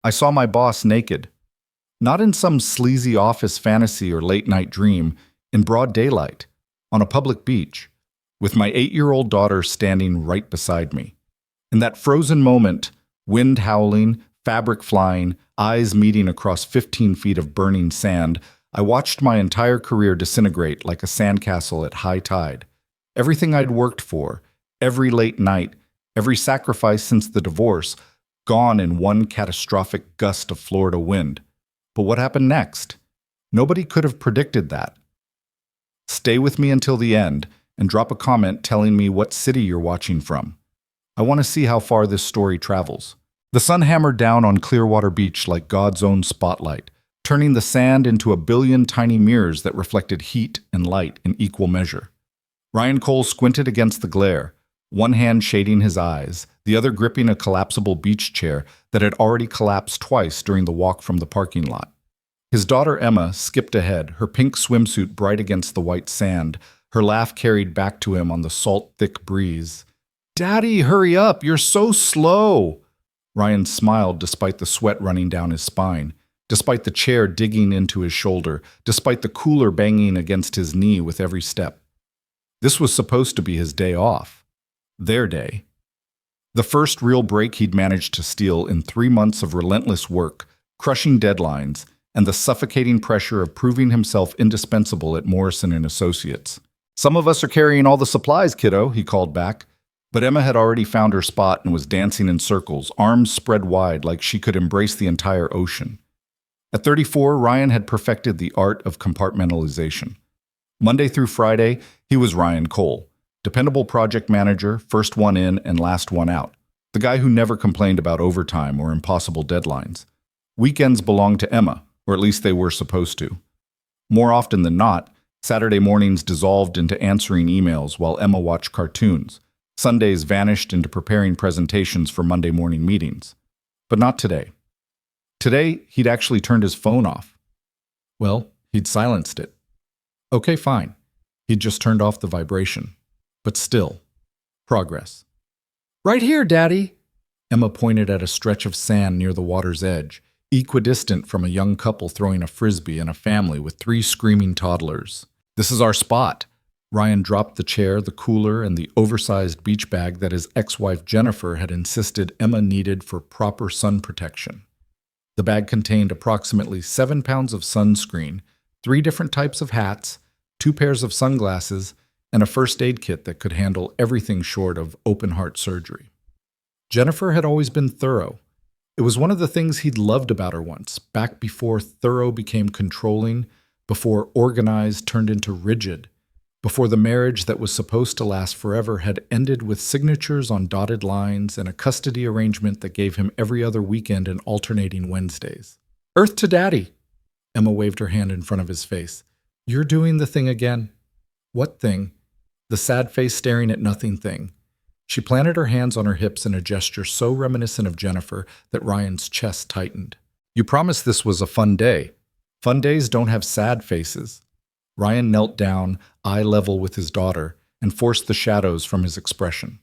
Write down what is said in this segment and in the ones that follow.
I saw my boss naked. Not in some sleazy office fantasy or late-night dream, in broad daylight, on a public beach, with my 8-year-old daughter standing right beside me. In that frozen moment, wind howling, fabric flying, eyes meeting across 15 feet of burning sand, I watched my entire career disintegrate like a sandcastle at high tide. Everything I'd worked for, every late night, every sacrifice since the divorce, gone in one catastrophic gust of Florida wind. But what happened next? Nobody could have predicted that. Stay with me until the end and drop a comment telling me what city you're watching from. I want to see how far this story travels. The sun hammered down on Clearwater Beach like God's own spotlight, turning the sand into a billion tiny mirrors that reflected heat and light in equal measure. Ryan Cole squinted against the glare, one hand shading his eyes, the other gripping a collapsible beach chair that had already collapsed twice during the walk from the parking lot. His daughter Emma skipped ahead, her pink swimsuit bright against the white sand, her laugh carried back to him on the salt-thick breeze. "Daddy, hurry up! You're so slow!" Ryan smiled despite the sweat running down his spine, despite the chair digging into his shoulder, despite the cooler banging against his knee with every step. This was supposed to be his day off. Their day. The first real break he'd managed to steal in 3 months of relentless work, crushing deadlines, and the suffocating pressure of proving himself indispensable at Morrison & Associates. "Some of us are carrying all the supplies, kiddo," he called back. But Emma had already found her spot and was dancing in circles, arms spread wide like she could embrace the entire ocean. At 34, Ryan had perfected the art of compartmentalization. Monday through Friday, he was Ryan Cole, dependable project manager, first one in and last one out, the guy who never complained about overtime or impossible deadlines. Weekends belonged to Emma, or at least they were supposed to. More often than not, Saturday mornings dissolved into answering emails while Emma watched cartoons. Sundays vanished into preparing presentations for Monday morning meetings. But not today. Today, he'd actually turned his phone off. Well, he'd silenced it. Okay, fine. He'd just turned off the vibration. But still, progress. "Right here, Daddy!" Emma pointed at a stretch of sand near the water's edge, equidistant from a young couple throwing a frisbee and a family with 3 screaming toddlers. "This is our spot." Ryan dropped the chair, the cooler, and the oversized beach bag that his ex-wife Jennifer had insisted Emma needed for proper sun protection. The bag contained approximately 7 pounds of sunscreen, 3 different types of hats, 2 pairs of sunglasses, and a first aid kit that could handle everything short of open-heart surgery. Jennifer had always been thorough. It was one of the things he'd loved about her once, back before thorough became controlling, before organized turned into rigid, before the marriage that was supposed to last forever had ended with signatures on dotted lines and a custody arrangement that gave him every other weekend and alternating Wednesdays. "Earth to Daddy!" Emma waved her hand in front of his face. "You're doing the thing again." "What thing?" The sad face staring at nothing thing. She planted her hands on her hips in a gesture so reminiscent of Jennifer that Ryan's chest tightened. "You promised this was a fun day. Fun days don't have sad faces." Ryan knelt down, eye level with his daughter, and forced the shadows from his expression.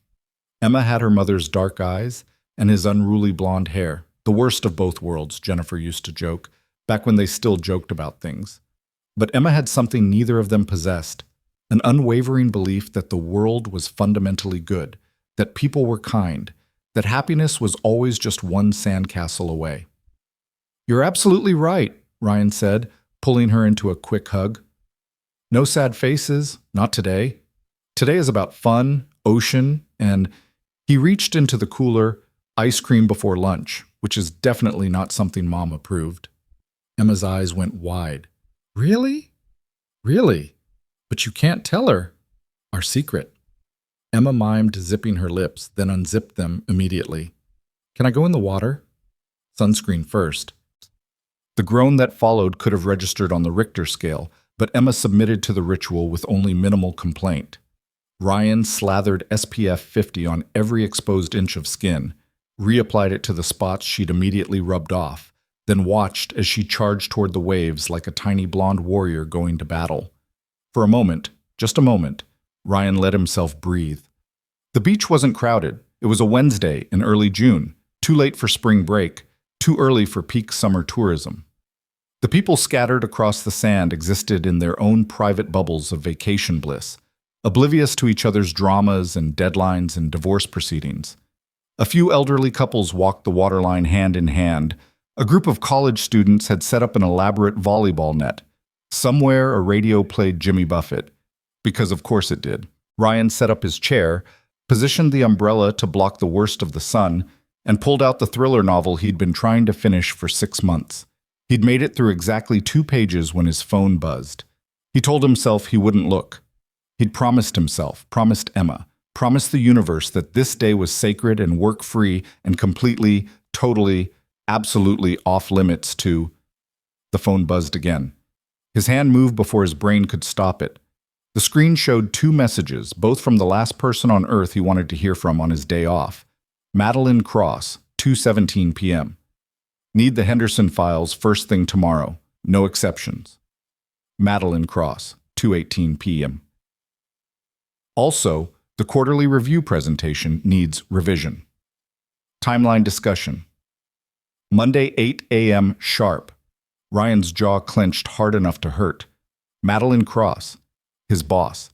Emma had her mother's dark eyes and his unruly blonde hair, the worst of both worlds, Jennifer used to joke, back when they still joked about things. But Emma had something neither of them possessed, an unwavering belief that the world was fundamentally good, that people were kind, that happiness was always just one sandcastle away. "You're absolutely right," Ryan said, pulling her into a quick hug. "No sad faces, not today. Today is about fun, ocean, and..." He reached into the cooler, ice cream before lunch, which is definitely not something Mom approved. Emma's eyes went wide. "Really? Really? But you can't tell her. Our secret." Emma mimed zipping her lips, then unzipped them immediately. "Can I go in the water?" "Sunscreen first." The groan that followed could have registered on the Richter scale, but Emma submitted to the ritual with only minimal complaint. Ryan slathered SPF 50 on every exposed inch of skin, reapplied it to the spots she'd immediately rubbed off, then watched as she charged toward the waves like a tiny blonde warrior going to battle. For a moment, just a moment, Ryan let himself breathe. The beach wasn't crowded. It was a Wednesday in early June, too late for spring break, too early for peak summer tourism. The people scattered across the sand existed in their own private bubbles of vacation bliss, oblivious to each other's dramas and deadlines and divorce proceedings. A few elderly couples walked the waterline hand in hand. A group of college students had set up an elaborate volleyball net. Somewhere a radio played Jimmy Buffett, because of course it did. Ryan set up his chair, positioned the umbrella to block the worst of the sun, and pulled out the thriller novel he'd been trying to finish for 6 months. He'd made it through exactly 2 pages when his phone buzzed. He told himself he wouldn't look. He'd promised himself, promised Emma, promised the universe that this day was sacred and work-free and completely, totally, absolutely off-limits to... The phone buzzed again. His hand moved before his brain could stop it. The screen showed 2 messages, both from the last person on Earth he wanted to hear from on his day off. Madeline Cross, 2:17 p.m. Need the Henderson files first thing tomorrow. No exceptions. Madeline Cross, 2:18 p.m. Also, the quarterly review presentation needs revision. Timeline discussion. Monday, 8 a.m. sharp. Ryan's jaw clenched hard enough to hurt. Madeline Cross, his boss.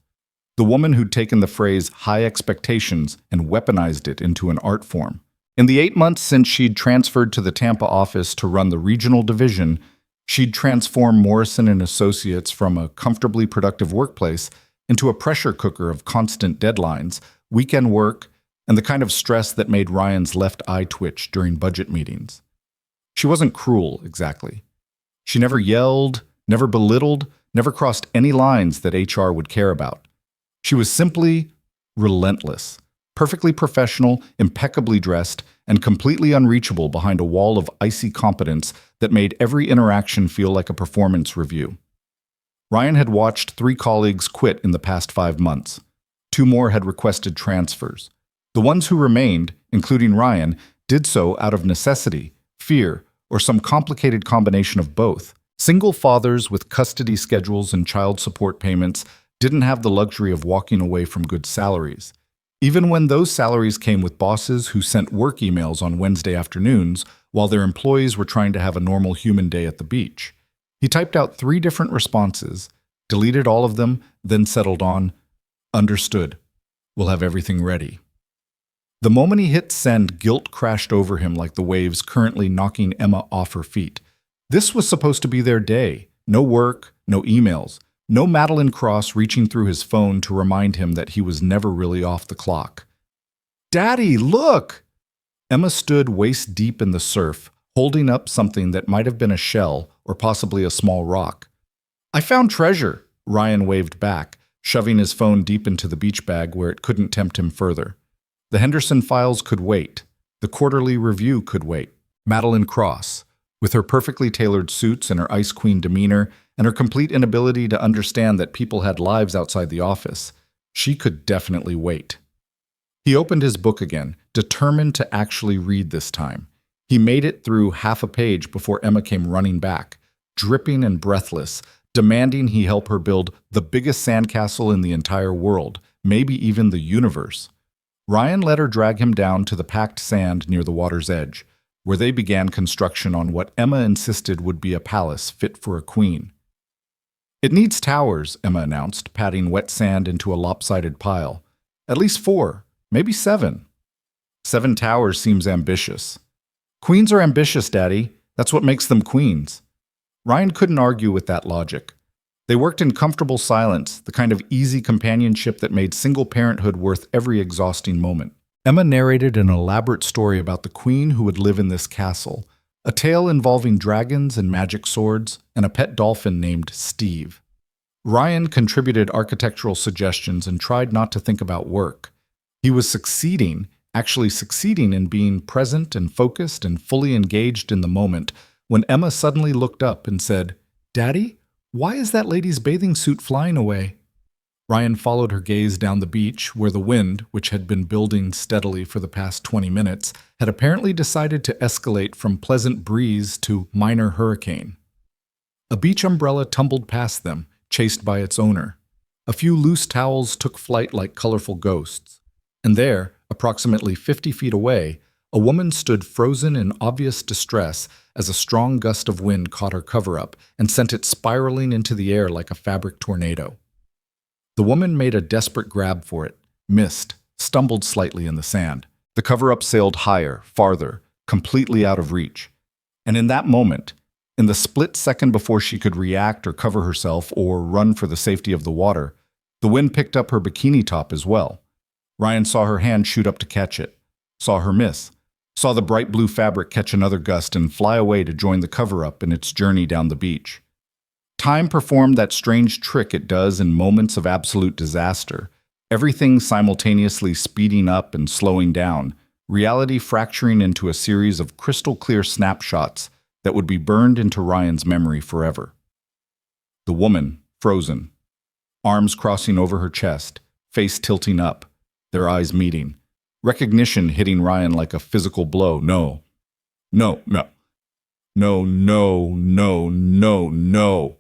The woman who'd taken the phrase high expectations and weaponized it into an art form. In the 8 months since she'd transferred to the Tampa office to run the regional division, she'd transformed Morrison and Associates from a comfortably productive workplace into a pressure cooker of constant deadlines, weekend work, and the kind of stress that made Ryan's left eye twitch during budget meetings. She wasn't cruel, exactly. She never yelled, never belittled, never crossed any lines that HR would care about. She was simply relentless, perfectly professional, impeccably dressed, and completely unreachable behind a wall of icy competence that made every interaction feel like a performance review. Ryan had watched 3 colleagues quit in the past 5 months. 2 more had requested transfers. The ones who remained, including Ryan, did so out of necessity, fear, or some complicated combination of both. Single fathers with custody schedules and child support payments didn't have the luxury of walking away from good salaries. Even when those salaries came with bosses who sent work emails on Wednesday afternoons while their employees were trying to have a normal human day at the beach. He typed out 3 different responses, deleted all of them, then settled on, "Understood. We'll have everything ready." The moment he hit send, guilt crashed over him like the waves currently knocking Emma off her feet. This was supposed to be their day. No work, no emails, no Madeline Cross reaching through his phone to remind him that he was never really off the clock. "Daddy, look!" Emma stood waist deep in the surf, holding up something that might have been a shell or possibly a small rock. "I found treasure," Ryan waved back, shoving his phone deep into the beach bag where it couldn't tempt him further. The Henderson files could wait. The quarterly review could wait. Madeline Cross, with her perfectly tailored suits and her ice queen demeanor and her complete inability to understand that people had lives outside the office, she could definitely wait. He opened his book again, determined to actually read this time. He made it through half a page before Emma came running back, dripping and breathless, demanding he help her build the biggest sandcastle in the entire world, maybe even the universe. Ryan let her drag him down to the packed sand near the water's edge, where they began construction on what Emma insisted would be a palace fit for a queen. "It needs towers," Emma announced, patting wet sand into a lopsided pile. "At least 4, maybe 7. 7 towers seems ambitious." "Queens are ambitious, Daddy. That's what makes them queens." Ryan couldn't argue with that logic. They worked in comfortable silence, the kind of easy companionship that made single parenthood worth every exhausting moment. Emma narrated an elaborate story about the queen who would live in this castle, a tale involving dragons and magic swords, and a pet dolphin named Steve. Ryan contributed architectural suggestions and tried not to think about work. He was actually succeeding in being present and focused and fully engaged in the moment when Emma suddenly looked up and said, "Daddy? Why is that lady's bathing suit flying away?" Ryan followed her gaze down the beach, where the wind, which had been building steadily for the past 20 minutes, had apparently decided to escalate from pleasant breeze to minor hurricane. A beach umbrella tumbled past them, chased by its owner. A few loose towels took flight like colorful ghosts. And there, approximately 50 feet away, A woman stood frozen in obvious distress as a strong gust of wind caught her cover-up and sent it spiraling into the air like a fabric tornado. The woman made a desperate grab for it, missed, stumbled slightly in the sand. The cover-up sailed higher, farther, completely out of reach. And in that moment, in the split second before she could react or cover herself or run for the safety of the water, the wind picked up her bikini top as well. Ryan saw her hand shoot up to catch it, saw her miss, saw the bright blue fabric catch another gust and fly away to join the cover-up in its journey down the beach. Time performed that strange trick it does in moments of absolute disaster, everything simultaneously speeding up and slowing down, reality fracturing into a series of crystal-clear snapshots that would be burned into Ryan's memory forever. The woman, frozen, arms crossing over her chest, face tilting up, their eyes meeting. Recognition hitting Ryan like a physical blow. No. No, no. No, no, no, no, no.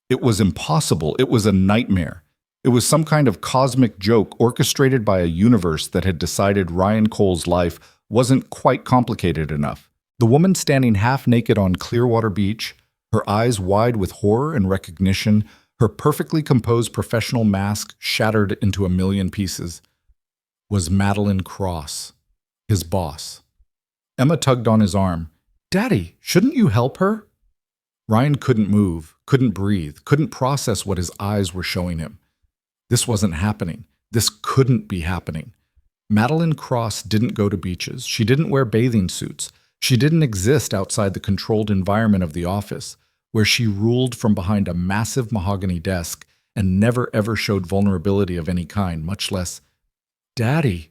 It was impossible. It was a nightmare. It was some kind of cosmic joke orchestrated by a universe that had decided Ryan Cole's life wasn't quite complicated enough. The woman standing half naked on Clearwater Beach, her eyes wide with horror and recognition, her perfectly composed professional mask shattered into a million pieces, was Madeline Cross, his boss. Emma tugged on his arm. "Daddy, shouldn't you help her?" Ryan couldn't move, couldn't breathe, couldn't process what his eyes were showing him. This wasn't happening. This couldn't be happening. Madeline Cross didn't go to beaches. She didn't wear bathing suits. She didn't exist outside the controlled environment of the office, where she ruled from behind a massive mahogany desk and never ever showed vulnerability of any kind, much less, "Daddy."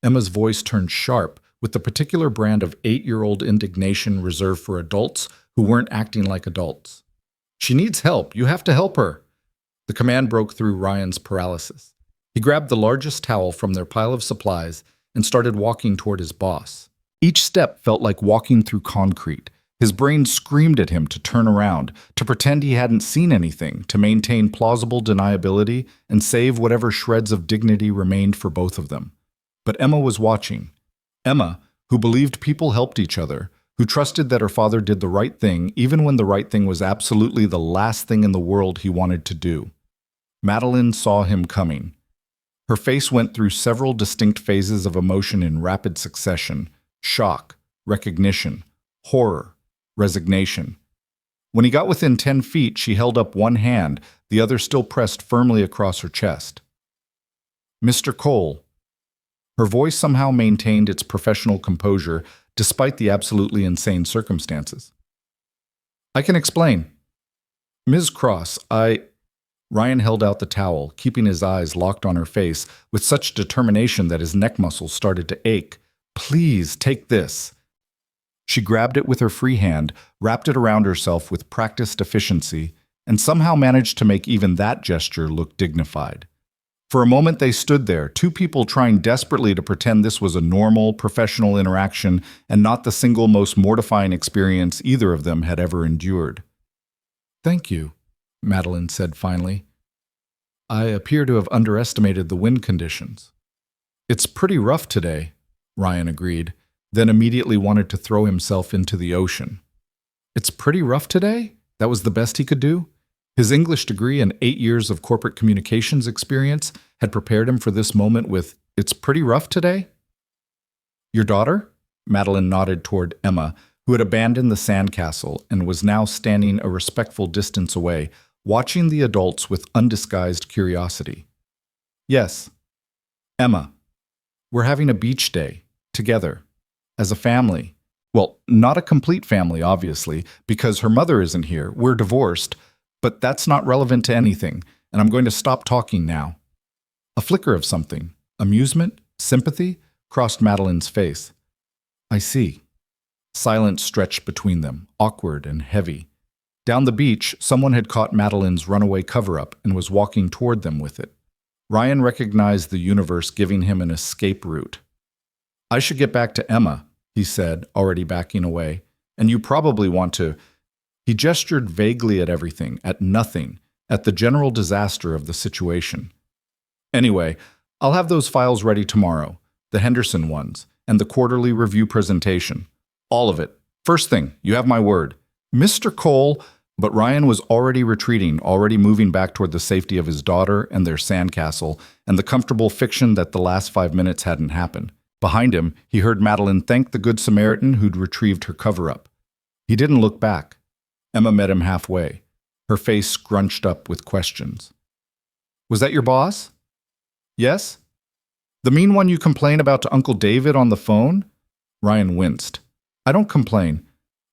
Emma's voice turned sharp with the particular brand of 8-year-old indignation reserved for adults who weren't acting like adults. "She needs help. You have to help her." The command broke through Ryan's paralysis. He grabbed the largest towel from their pile of supplies and started walking toward his boss. Each step felt like walking through concrete. His brain screamed at him to turn around, to pretend he hadn't seen anything, to maintain plausible deniability and save whatever shreds of dignity remained for both of them. But Emma was watching. Emma, who believed people helped each other, who trusted that her father did the right thing even when the right thing was absolutely the last thing in the world he wanted to do. Madeline saw him coming. Her face went through several distinct phases of emotion in rapid succession: shock, recognition, horror, resignation. When he got within 10 feet, she held up one hand, the other still pressed firmly across her chest. "Mr. Cole." Her voice somehow maintained its professional composure despite the absolutely insane circumstances. "I can explain. Ms. Cross, Ryan held out the towel, keeping his eyes locked on her face with such determination that his neck muscles started to ache. "Please, take this." She grabbed it with her free hand, wrapped it around herself with practiced efficiency, and somehow managed to make even that gesture look dignified. For a moment they stood there, two people trying desperately to pretend this was a normal, professional interaction and not the single most mortifying experience either of them had ever endured. "Thank you," Madeline said finally. "I appear to have underestimated the wind conditions." "It's pretty rough today," Ryan agreed, then immediately wanted to throw himself into the ocean. "It's pretty rough today?" That was the best he could do? His English degree and 8 years of corporate communications experience had prepared him for this moment with, "It's pretty rough today?" "Your daughter?" Madeline nodded toward Emma, who had abandoned the sandcastle and was now standing a respectful distance away, watching the adults with undisguised curiosity. "Yes. Emma, we're having a beach day, together, as a family. Well, not a complete family, obviously, because her mother isn't here. We're divorced. But that's not relevant to anything, and I'm going to stop talking now." A flicker of something, amusement, sympathy, crossed Madeline's face. "I see." Silence stretched between them, awkward and heavy. Down the beach, someone had caught Madeline's runaway cover-up and was walking toward them with it. Ryan recognized the universe giving him an escape route. "I should get back to Emma," he said, already backing away. "And you probably want to—" He gestured vaguely at everything, at nothing, at the general disaster of the situation. "Anyway, I'll have those files ready tomorrow, the Henderson ones, and the quarterly review presentation. All of it. First thing, you have my word. Mr. Cole, but Ryan was already retreating, already moving back toward the safety of his daughter and their sandcastle, and the comfortable fiction that the last 5 minutes hadn't happened. Behind him, he heard Madeline thank the Good Samaritan who'd retrieved her cover-up. He didn't look back. Emma met him halfway, her face scrunched up with questions. Was that your boss? Yes? The mean one you complain about to Uncle David on the phone? Ryan winced. I don't complain.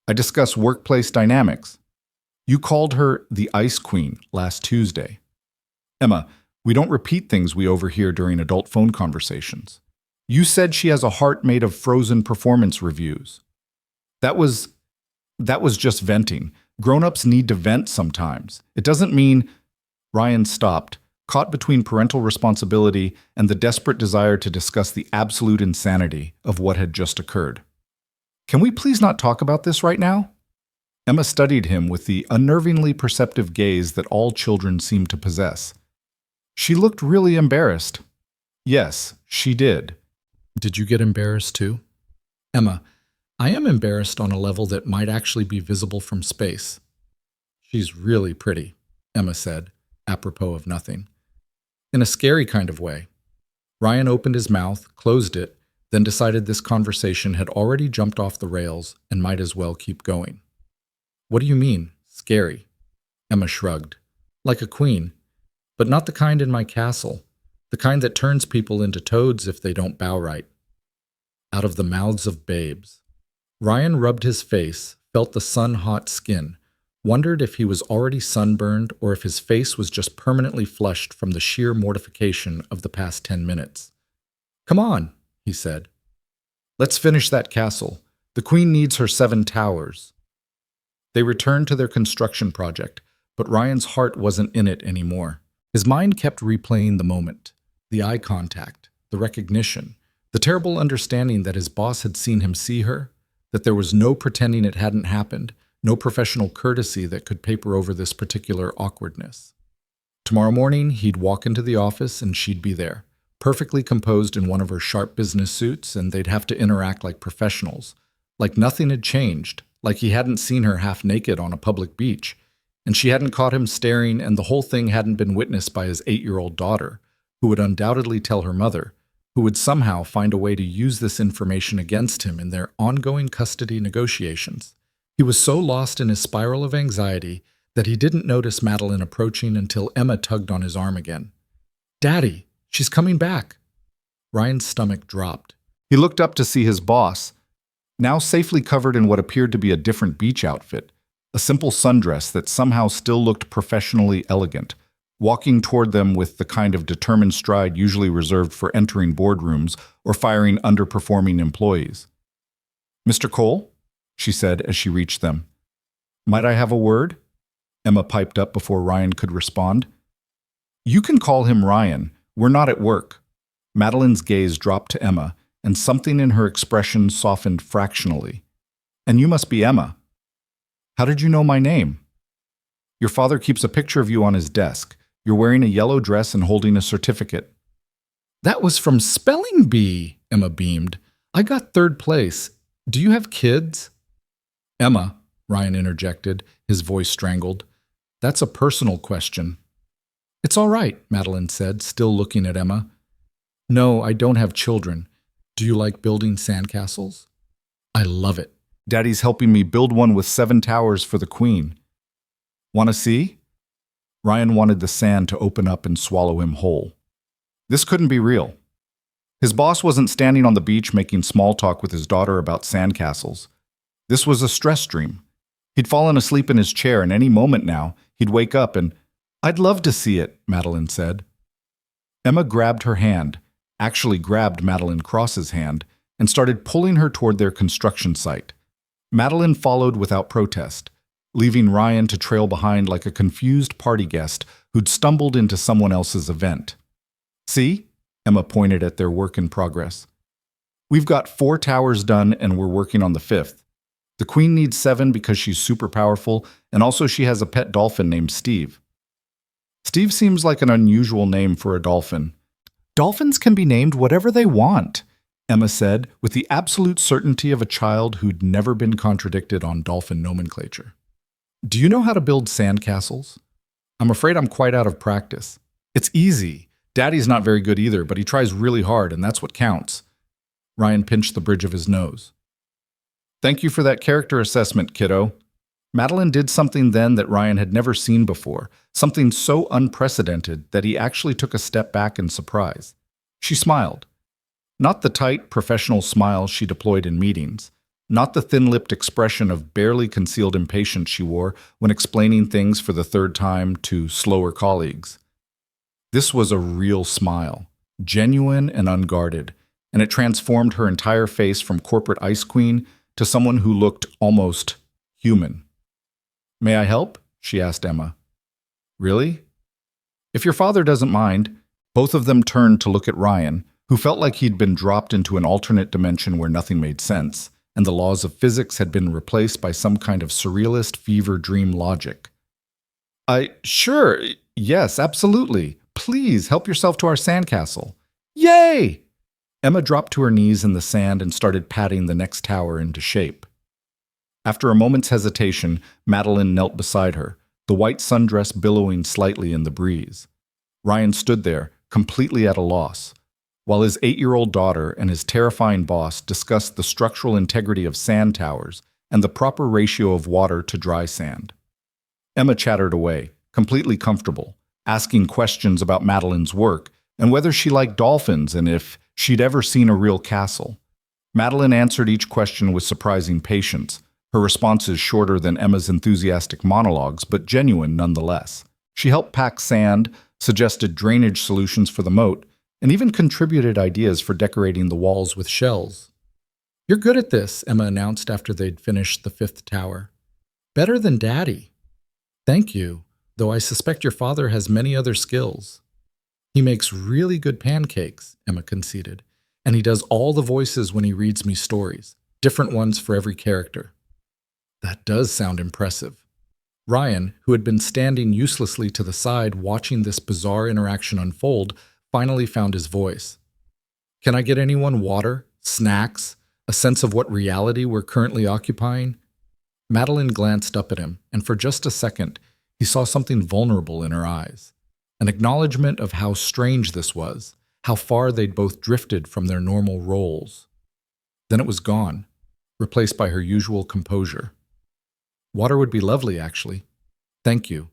I discuss workplace dynamics. You called her the Ice Queen last Tuesday. Emma, we don't repeat things we overhear during adult phone conversations. You said she has a heart made of frozen performance reviews. That was just venting. Grown-ups need to vent sometimes. It doesn't mean... Ryan stopped, caught between parental responsibility and the desperate desire to discuss the absolute insanity of what had just occurred. Can we please not talk about this right now? Emma studied him with the unnervingly perceptive gaze that all children seem to possess. She looked really embarrassed. Yes, she did. Did you get embarrassed too? Emma, I am embarrassed on a level that might actually be visible from space. She's really pretty, Emma said, apropos of nothing. In a scary kind of way. Ryan opened his mouth, closed it, then decided this conversation had already jumped off the rails and might as well keep going. What do you mean, scary? Emma shrugged. Like a queen, but not the kind in my castle, the kind that turns people into toads if they don't bow right. Out of the mouths of babes. Ryan rubbed his face, felt the sun-hot skin, wondered if he was already sunburned or if his face was just permanently flushed from the sheer mortification of the past 10 minutes. Come on, he said. Let's finish that castle. The queen needs her 7 towers. They returned to their construction project, but Ryan's heart wasn't in it anymore. His mind kept replaying the moment, the eye contact, the recognition, the terrible understanding that his boss had seen him see her, that there was no pretending it hadn't happened, no professional courtesy that could paper over this particular awkwardness. Tomorrow morning, he'd walk into the office and she'd be there, perfectly composed in one of her sharp business suits, and they'd have to interact like professionals, like nothing had changed, like he hadn't seen her half naked on a public beach, and she hadn't caught him staring, and the whole thing hadn't been witnessed by his 8-year-old daughter, who would undoubtedly tell her mother, who would somehow find a way to use this information against him in their ongoing custody negotiations. He was so lost in his spiral of anxiety that he didn't notice Madeline approaching until Emma tugged on his arm again. Daddy, she's coming back. Ryan's stomach dropped. He looked up to see his boss, now safely covered in what appeared to be a different beach outfit, a simple sundress that somehow still looked professionally elegant, walking toward them with the kind of determined stride usually reserved for entering boardrooms or firing underperforming employees. Mr. Cole, she said as she reached them. Might I have a word? Emma piped up before Ryan could respond. You can call him Ryan. We're not at work. Madeline's gaze dropped to Emma, and something in her expression softened fractionally. And you must be Emma. How did you know my name? Your father keeps a picture of you on his desk. You're wearing a yellow dress and holding a certificate. That was from Spelling Bee, Emma beamed. I got 3rd place. Do you have kids? Emma, Ryan interjected, his voice strangled. That's a personal question. It's all right, Madeline said, still looking at Emma. No, I don't have children. Do you like building sandcastles? I love it. Daddy's helping me build one with 7 towers for the queen. Want to see? Ryan wanted the sand to open up and swallow him whole. This couldn't be real. His boss wasn't standing on the beach making small talk with his daughter about sandcastles. This was a stress dream. He'd fallen asleep in his chair, and any moment now, he'd wake up and, I'd love to see it, Madeline said. Emma grabbed her hand, actually grabbed Madeline Cross's hand, and started pulling her toward their construction site. Madeline followed without protest, leaving Ryan to trail behind like a confused party guest who'd stumbled into someone else's event. See? Emma pointed at their work in progress. We've got 4 towers done and we're working on the 5th. The queen needs 7 because she's super powerful, and also she has a pet dolphin named Steve. Steve seems like an unusual name for a dolphin. Dolphins can be named whatever they want. Emma said, with the absolute certainty of a child who'd never been contradicted on dolphin nomenclature. Do you know how to build sandcastles? I'm afraid I'm quite out of practice. It's easy. Daddy's not very good either, but he tries really hard, and that's what counts. Ryan pinched the bridge of his nose. Thank you for that character assessment, kiddo. Madeline did something then that Ryan had never seen before, something so unprecedented that he actually took a step back in surprise. She smiled. Not the tight, professional smile she deployed in meetings, not the thin-lipped expression of barely concealed impatience she wore when explaining things for the third time to slower colleagues. This was a real smile, genuine and unguarded, and it transformed her entire face from corporate ice queen to someone who looked almost human. May I help? She asked Emma. Really? If your father doesn't mind. Both of them turned to look at Ryan, who felt like he'd been dropped into an alternate dimension where nothing made sense, and the laws of physics had been replaced by some kind of surrealist fever dream logic. Sure, yes, absolutely. Please help yourself to our sandcastle. Yay! Emma dropped to her knees in the sand and started patting the next tower into shape. After a moment's hesitation, Madeline knelt beside her, the white sundress billowing slightly in the breeze. Ryan stood there, completely at a loss, while his 8-year-old daughter and his terrifying boss discussed the structural integrity of sand towers and the proper ratio of water to dry sand. Emma chattered away, completely comfortable, asking questions about Madeline's work and whether she liked dolphins and if she'd ever seen a real castle. Madeline answered each question with surprising patience, her responses shorter than Emma's enthusiastic monologues, but genuine nonetheless. She helped pack sand, suggested drainage solutions for the moat, and even contributed ideas for decorating the walls with shells. You're good at this, Emma announced after they'd finished the 5th tower. Better than Daddy. Thank you, though I suspect your father has many other skills. He makes really good pancakes, Emma conceded, and he does all the voices when he reads me stories, different ones for every character. That does sound impressive. Ryan, who had been standing uselessly to the side watching this bizarre interaction unfold, finally found his voice. Can I get anyone water, snacks, a sense of what reality we're currently occupying? Madeline glanced up at him, and for just a second, he saw something vulnerable in her eyes. An acknowledgement of how strange this was, how far they'd both drifted from their normal roles. Then it was gone, replaced by her usual composure. Water would be lovely, actually. Thank you.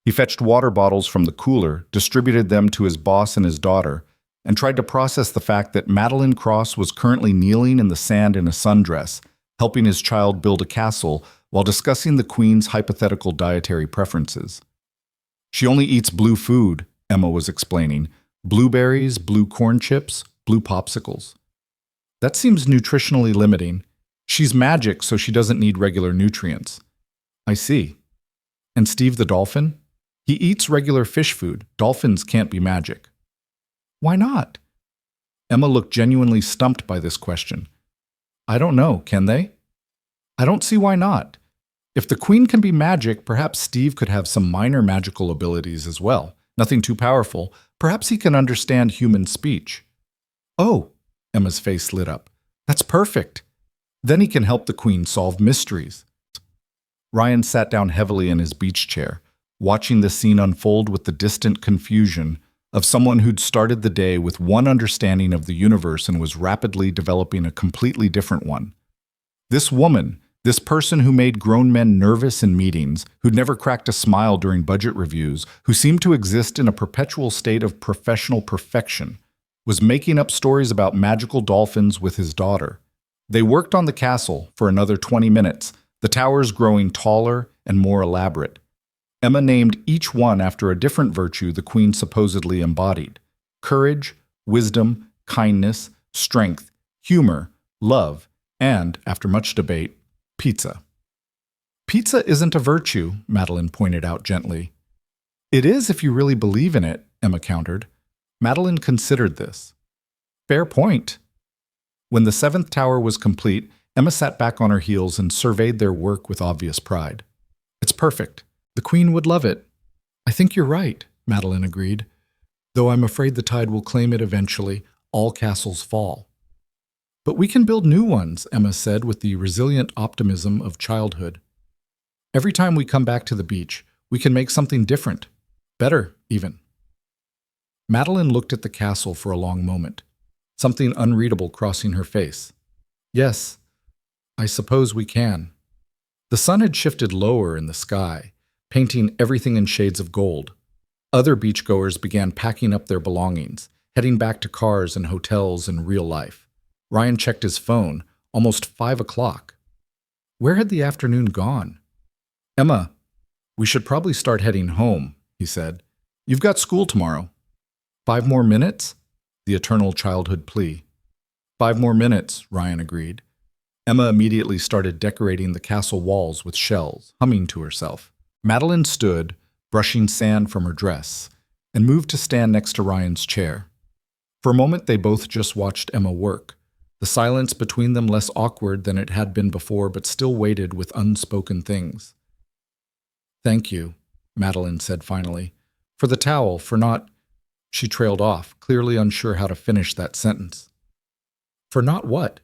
He fetched water bottles from the cooler, distributed them to his boss and his daughter, and tried to process the fact that Madeline Cross was currently kneeling in the sand in a sundress, helping his child build a castle while discussing the Queen's hypothetical dietary preferences. She only eats blue food, Emma was explaining. Blueberries, blue corn chips, blue popsicles. That seems nutritionally limiting. She's magic, so she doesn't need regular nutrients. I see. And Steve the dolphin? He eats regular fish food. Dolphins can't be magic. Why not? Emma looked genuinely stumped by this question. I don't know, can they? I don't see why not. If the Queen can be magic, perhaps Steve could have some minor magical abilities as well. Nothing too powerful. Perhaps he can understand human speech. Oh, Emma's face lit up. That's perfect. Then he can help the Queen solve mysteries. Ryan sat down heavily in his beach chair, watching the scene unfold with the distant confusion of someone who'd started the day with one understanding of the universe and was rapidly developing a completely different one. This woman, this person who made grown men nervous in meetings, who'd never cracked a smile during budget reviews, who seemed to exist in a perpetual state of professional perfection, was making up stories about magical dolphins with his daughter. They worked on the castle for another 20 minutes, the towers growing taller and more elaborate. Emma named each one after a different virtue the Queen supposedly embodied: courage, wisdom, kindness, strength, humor, love, and, after much debate, pizza. Pizza isn't a virtue, Madeline pointed out gently. It is if you really believe in it, Emma countered. Madeline considered this. Fair point. When the 7th tower was complete, Emma sat back on her heels and surveyed their work with obvious pride. It's perfect. The Queen would love it. I think you're right, Madeline agreed. Though I'm afraid the tide will claim it eventually, all castles fall. But we can build new ones, Emma said with the resilient optimism of childhood. Every time we come back to the beach, we can make something different. Better, even. Madeline looked at the castle for a long moment, something unreadable crossing her face. Yes, I suppose we can. The sun had shifted lower in the sky, painting everything in shades of gold. Other beachgoers began packing up their belongings, heading back to cars and hotels and real life. Ryan checked his phone, almost 5 o'clock. Where had the afternoon gone? Emma, we should probably start heading home, he said. You've got school tomorrow. 5 more minutes? The eternal childhood plea. 5 more minutes, Ryan agreed. Emma immediately started decorating the castle walls with shells, humming to herself. Madeline stood, brushing sand from her dress, and moved to stand next to Ryan's chair. For a moment they both just watched Emma work, the silence between them less awkward than it had been before but still weighted with unspoken things. Thank you, Madeline said finally, for the towel, for not… She trailed off, clearly unsure how to finish that sentence. For not what?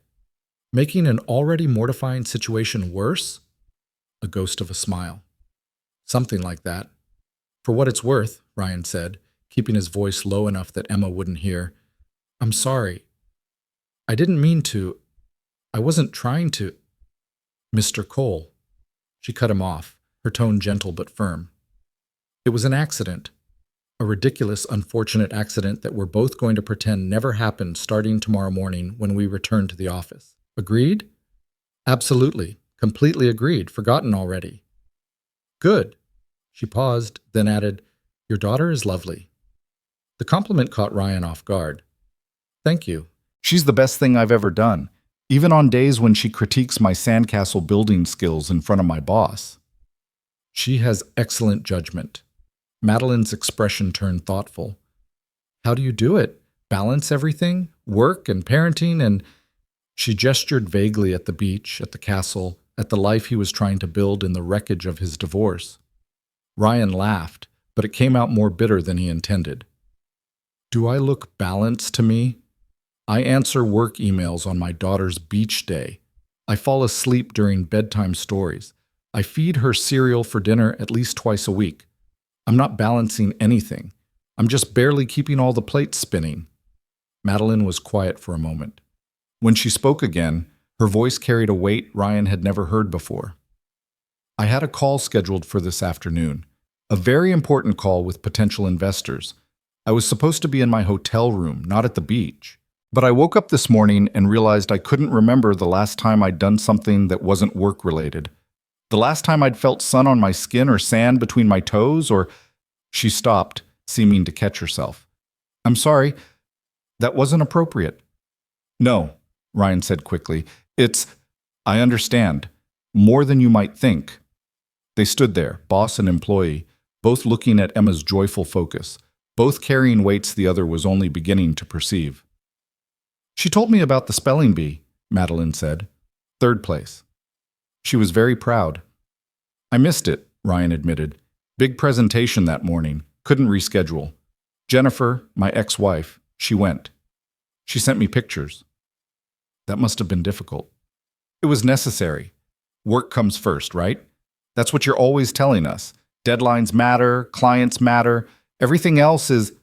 Making an already mortifying situation worse? A ghost of a smile. Something like that. For what it's worth, Ryan said, keeping his voice low enough that Emma wouldn't hear. I'm sorry. I didn't mean to. I wasn't trying to. Mr. Cole. She cut him off, her tone gentle but firm. It was an accident. A ridiculous, unfortunate accident that we're both going to pretend never happened starting tomorrow morning when we return to the office. Agreed? Absolutely. Completely agreed. Forgotten already. Good. She paused, then added, Your daughter is lovely. The compliment caught Ryan off guard. Thank you. She's the best thing I've ever done, even on days when she critiques my sandcastle building skills in front of my boss. She has excellent judgment. Madeline's expression turned thoughtful. How do you do it? Balance everything? Work and parenting and… She gestured vaguely at the beach, at the castle, at the life he was trying to build in the wreckage of his divorce. Ryan laughed, but it came out more bitter than he intended. Do I look balanced to me? I answer work emails on my daughter's beach day. I fall asleep during bedtime stories. I feed her cereal for dinner at least twice a week. I'm not balancing anything. I'm just barely keeping all the plates spinning. Madeline was quiet for a moment. When she spoke again, her voice carried a weight Ryan had never heard before. I had a call scheduled for this afternoon, a very important call with potential investors. I was supposed to be in my hotel room, not at the beach. But I woke up this morning and realized I couldn't remember the last time I'd done something that wasn't work-related. The last time I'd felt sun on my skin or sand between my toes, or… She stopped, seeming to catch herself. I'm sorry, that wasn't appropriate. No, Ryan said quickly. I understand. More than you might think. They stood there, boss and employee, both looking at Emma's joyful focus, both carrying weights the other was only beginning to perceive. She told me about the spelling bee, Madeline said. 3rd place. She was very proud. I missed it, Ryan admitted. Big presentation that morning. Couldn't reschedule. Jennifer, my ex-wife, she went. She sent me pictures. That must have been difficult. It was necessary. Work comes first, right? That's what you're always telling us. Deadlines matter, clients matter, everything else is…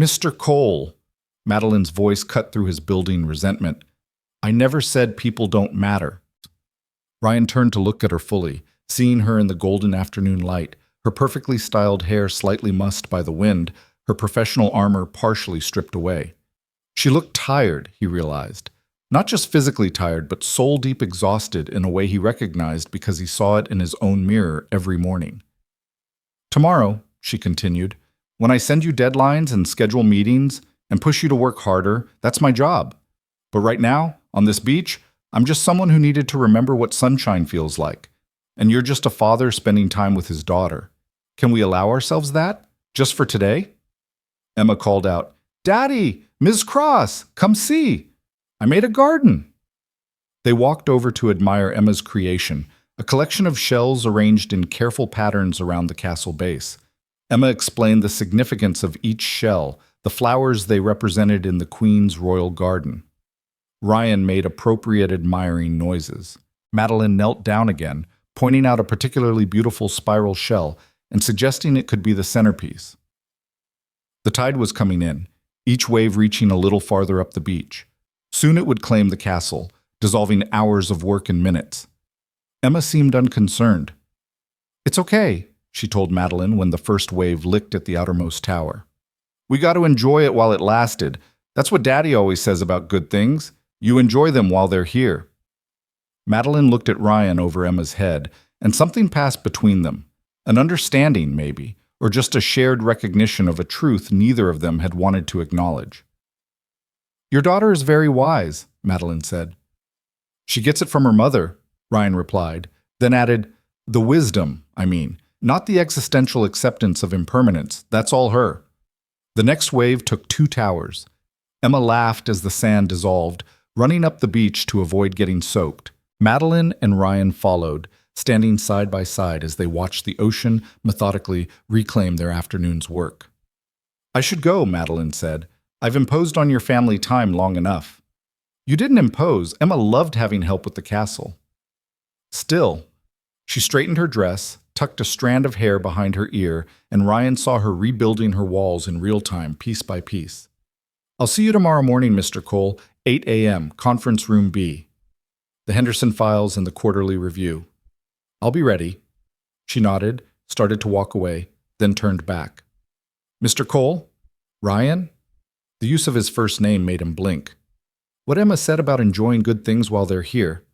Mr. Cole. Madeline's voice cut through his building resentment. I never said people don't matter. Ryan turned to look at her fully, seeing her in the golden afternoon light, her perfectly styled hair slightly mussed by the wind, her professional armor partially stripped away. She looked tired, he realized. Not just physically tired, but soul-deep exhausted in a way he recognized because he saw it in his own mirror every morning. Tomorrow, she continued, when I send you deadlines and schedule meetings and push you to work harder, that's my job. But right now, on this beach, I'm just someone who needed to remember what sunshine feels like. And you're just a father spending time with his daughter. Can we allow ourselves that? Just for today? Emma called out, Daddy, Ms. Cross, come see. I made a garden. They walked over to admire Emma's creation, a collection of shells arranged in careful patterns around the castle base. Emma explained the significance of each shell, the flowers they represented in the Queen's royal garden. Ryan made appropriate admiring noises. Madeline knelt down again, pointing out a particularly beautiful spiral shell and suggesting it could be the centerpiece. The tide was coming in, each wave reaching a little farther up the beach. Soon it would claim the castle, dissolving hours of work in minutes. Emma seemed unconcerned. "It's okay," she told Madeline when the first wave licked at the outermost tower. "We got to enjoy it while it lasted. That's what Daddy always says about good things. You enjoy them while they're here." Madeline looked at Ryan over Emma's head, and something passed between them. An understanding, maybe, or just a shared recognition of a truth neither of them had wanted to acknowledge. "Your daughter is very wise," Madeline said. "She gets it from her mother," Ryan replied, then added, "The wisdom, I mean, not the existential acceptance of impermanence. That's all her." The next wave took 2 towers. Emma laughed as the sand dissolved, running up the beach to avoid getting soaked. Madeline and Ryan followed, standing side by side as they watched the ocean methodically reclaim their afternoon's work. "I should go," Madeline said. "I've imposed on your family time long enough." "You didn't impose. Emma loved having help with the castle." Still, she straightened her dress, tucked a strand of hair behind her ear, and Ryan saw her rebuilding her walls in real time, piece by piece. "I'll see you tomorrow morning, Mr. Cole, 8 a.m., Conference Room B. The Henderson Files and the Quarterly Review." "I'll be ready." She nodded, started to walk away, then turned back. "Mr. Cole? Ryan?" The use of his first name made him blink. "What Emma said about enjoying good things while they're here,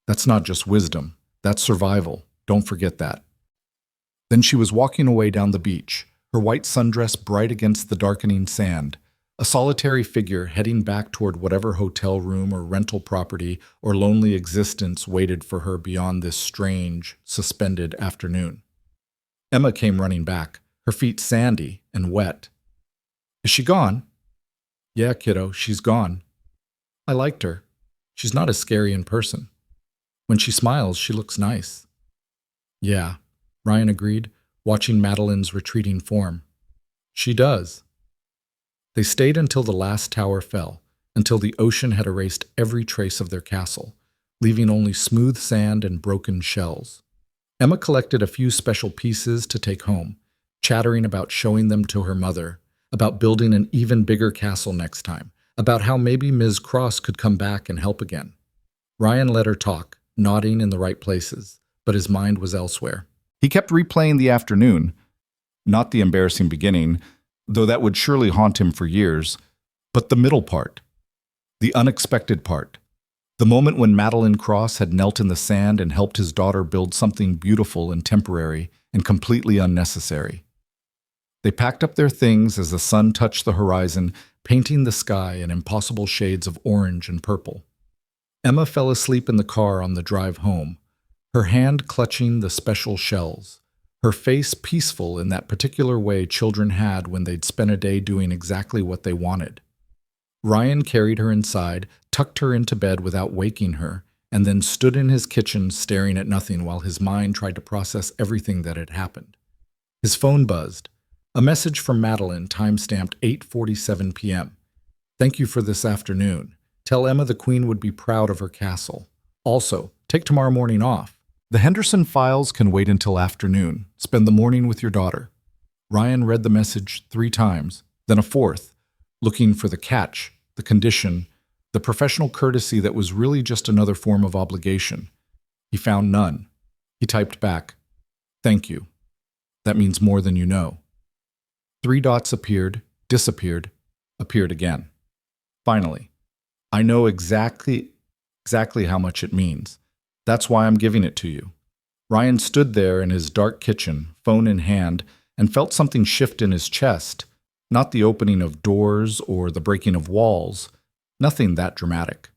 that's not just wisdom, that's survival. Don't forget that." Then she was walking away down the beach, her white sundress bright against the darkening sand, a solitary figure heading back toward whatever hotel room or rental property or lonely existence waited for her beyond this strange, suspended afternoon. Emma came running back, her feet sandy and wet. "Is she gone?" "Yeah, kiddo, she's gone. I liked her. She's not as scary in person. When she smiles, she looks nice." "Yeah," Ryan agreed, watching Madeline's retreating form. "She does." They stayed until the last tower fell, until the ocean had erased every trace of their castle, leaving only smooth sand and broken shells. Emma collected a few special pieces to take home, chattering about showing them to her mother, about building an even bigger castle next time, about how maybe Ms. Cross could come back and help again. Ryan let her talk, nodding in the right places, but his mind was elsewhere. He kept replaying the afternoon, not the embarrassing beginning, though that would surely haunt him for years, but the middle part, the unexpected part, the moment when Madeline Cross had knelt in the sand and helped his daughter build something beautiful and temporary and completely unnecessary. They packed up their things as the sun touched the horizon, painting the sky in impossible shades of orange and purple. Emma fell asleep in the car on the drive home, her hand clutching the special shells, her face peaceful in that particular way children had when they'd spent a day doing exactly what they wanted. Ryan carried her inside, tucked her into bed without waking her, and then stood in his kitchen staring at nothing while his mind tried to process everything that had happened. His phone buzzed. A message from Madeline, time-stamped 8:47 p.m. "Thank you for this afternoon. Tell Emma the Queen would be proud of her castle. Also, take tomorrow morning off. The Henderson Files can wait until afternoon. Spend the morning with your daughter." Ryan read the message 3 times, then a 4th, looking for the catch, the condition, the professional courtesy that was really just another form of obligation. He found none. He typed back, "Thank you. That means more than you know." 3 dots appeared, disappeared, appeared again. Finally, "I know exactly how much it means. That's why I'm giving it to you." Ryan stood there in his dark kitchen, phone in hand, and felt something shift in his chest, not the opening of doors or the breaking of walls, nothing that dramatic.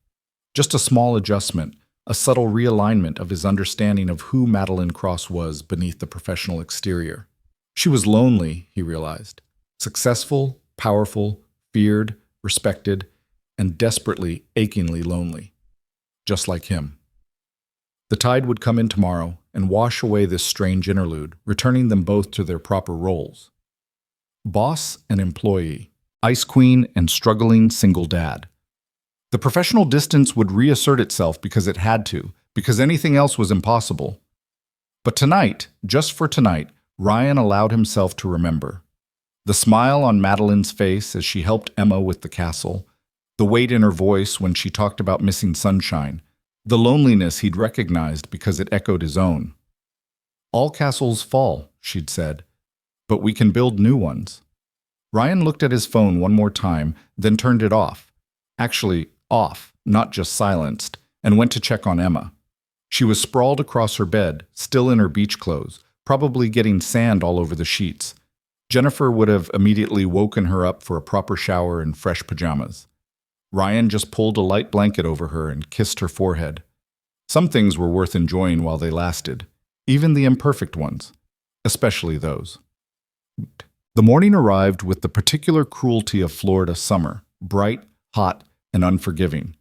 Just a small adjustment, a subtle realignment of his understanding of who Madeline Cross was beneath the professional exterior. She was lonely, he realized. Successful, powerful, feared, respected, and desperately, achingly lonely. Just like him. The tide would come in tomorrow and wash away this strange interlude, returning them both to their proper roles. Boss and employee, ice queen and struggling single dad. The professional distance would reassert itself because it had to, because anything else was impossible. But tonight, just for tonight, Ryan allowed himself to remember. The smile on Madeline's face as she helped Emma with the castle, the weight in her voice when she talked about missing sunshine, the loneliness he'd recognized because it echoed his own. All castles fall, she'd said, but we can build new ones. Ryan looked at his phone one more time, then turned it off. Actually, off, not just silenced, and went to check on Emma. She was sprawled across her bed, still in her beach clothes, probably getting sand all over the sheets. Jennifer would have immediately woken her up for a proper shower and fresh pajamas. Ryan just pulled a light blanket over her and kissed her forehead. Some things were worth enjoying while they lasted, even the imperfect ones, especially those. The morning arrived with the particular cruelty of Florida summer, bright, hot, and unforgiving.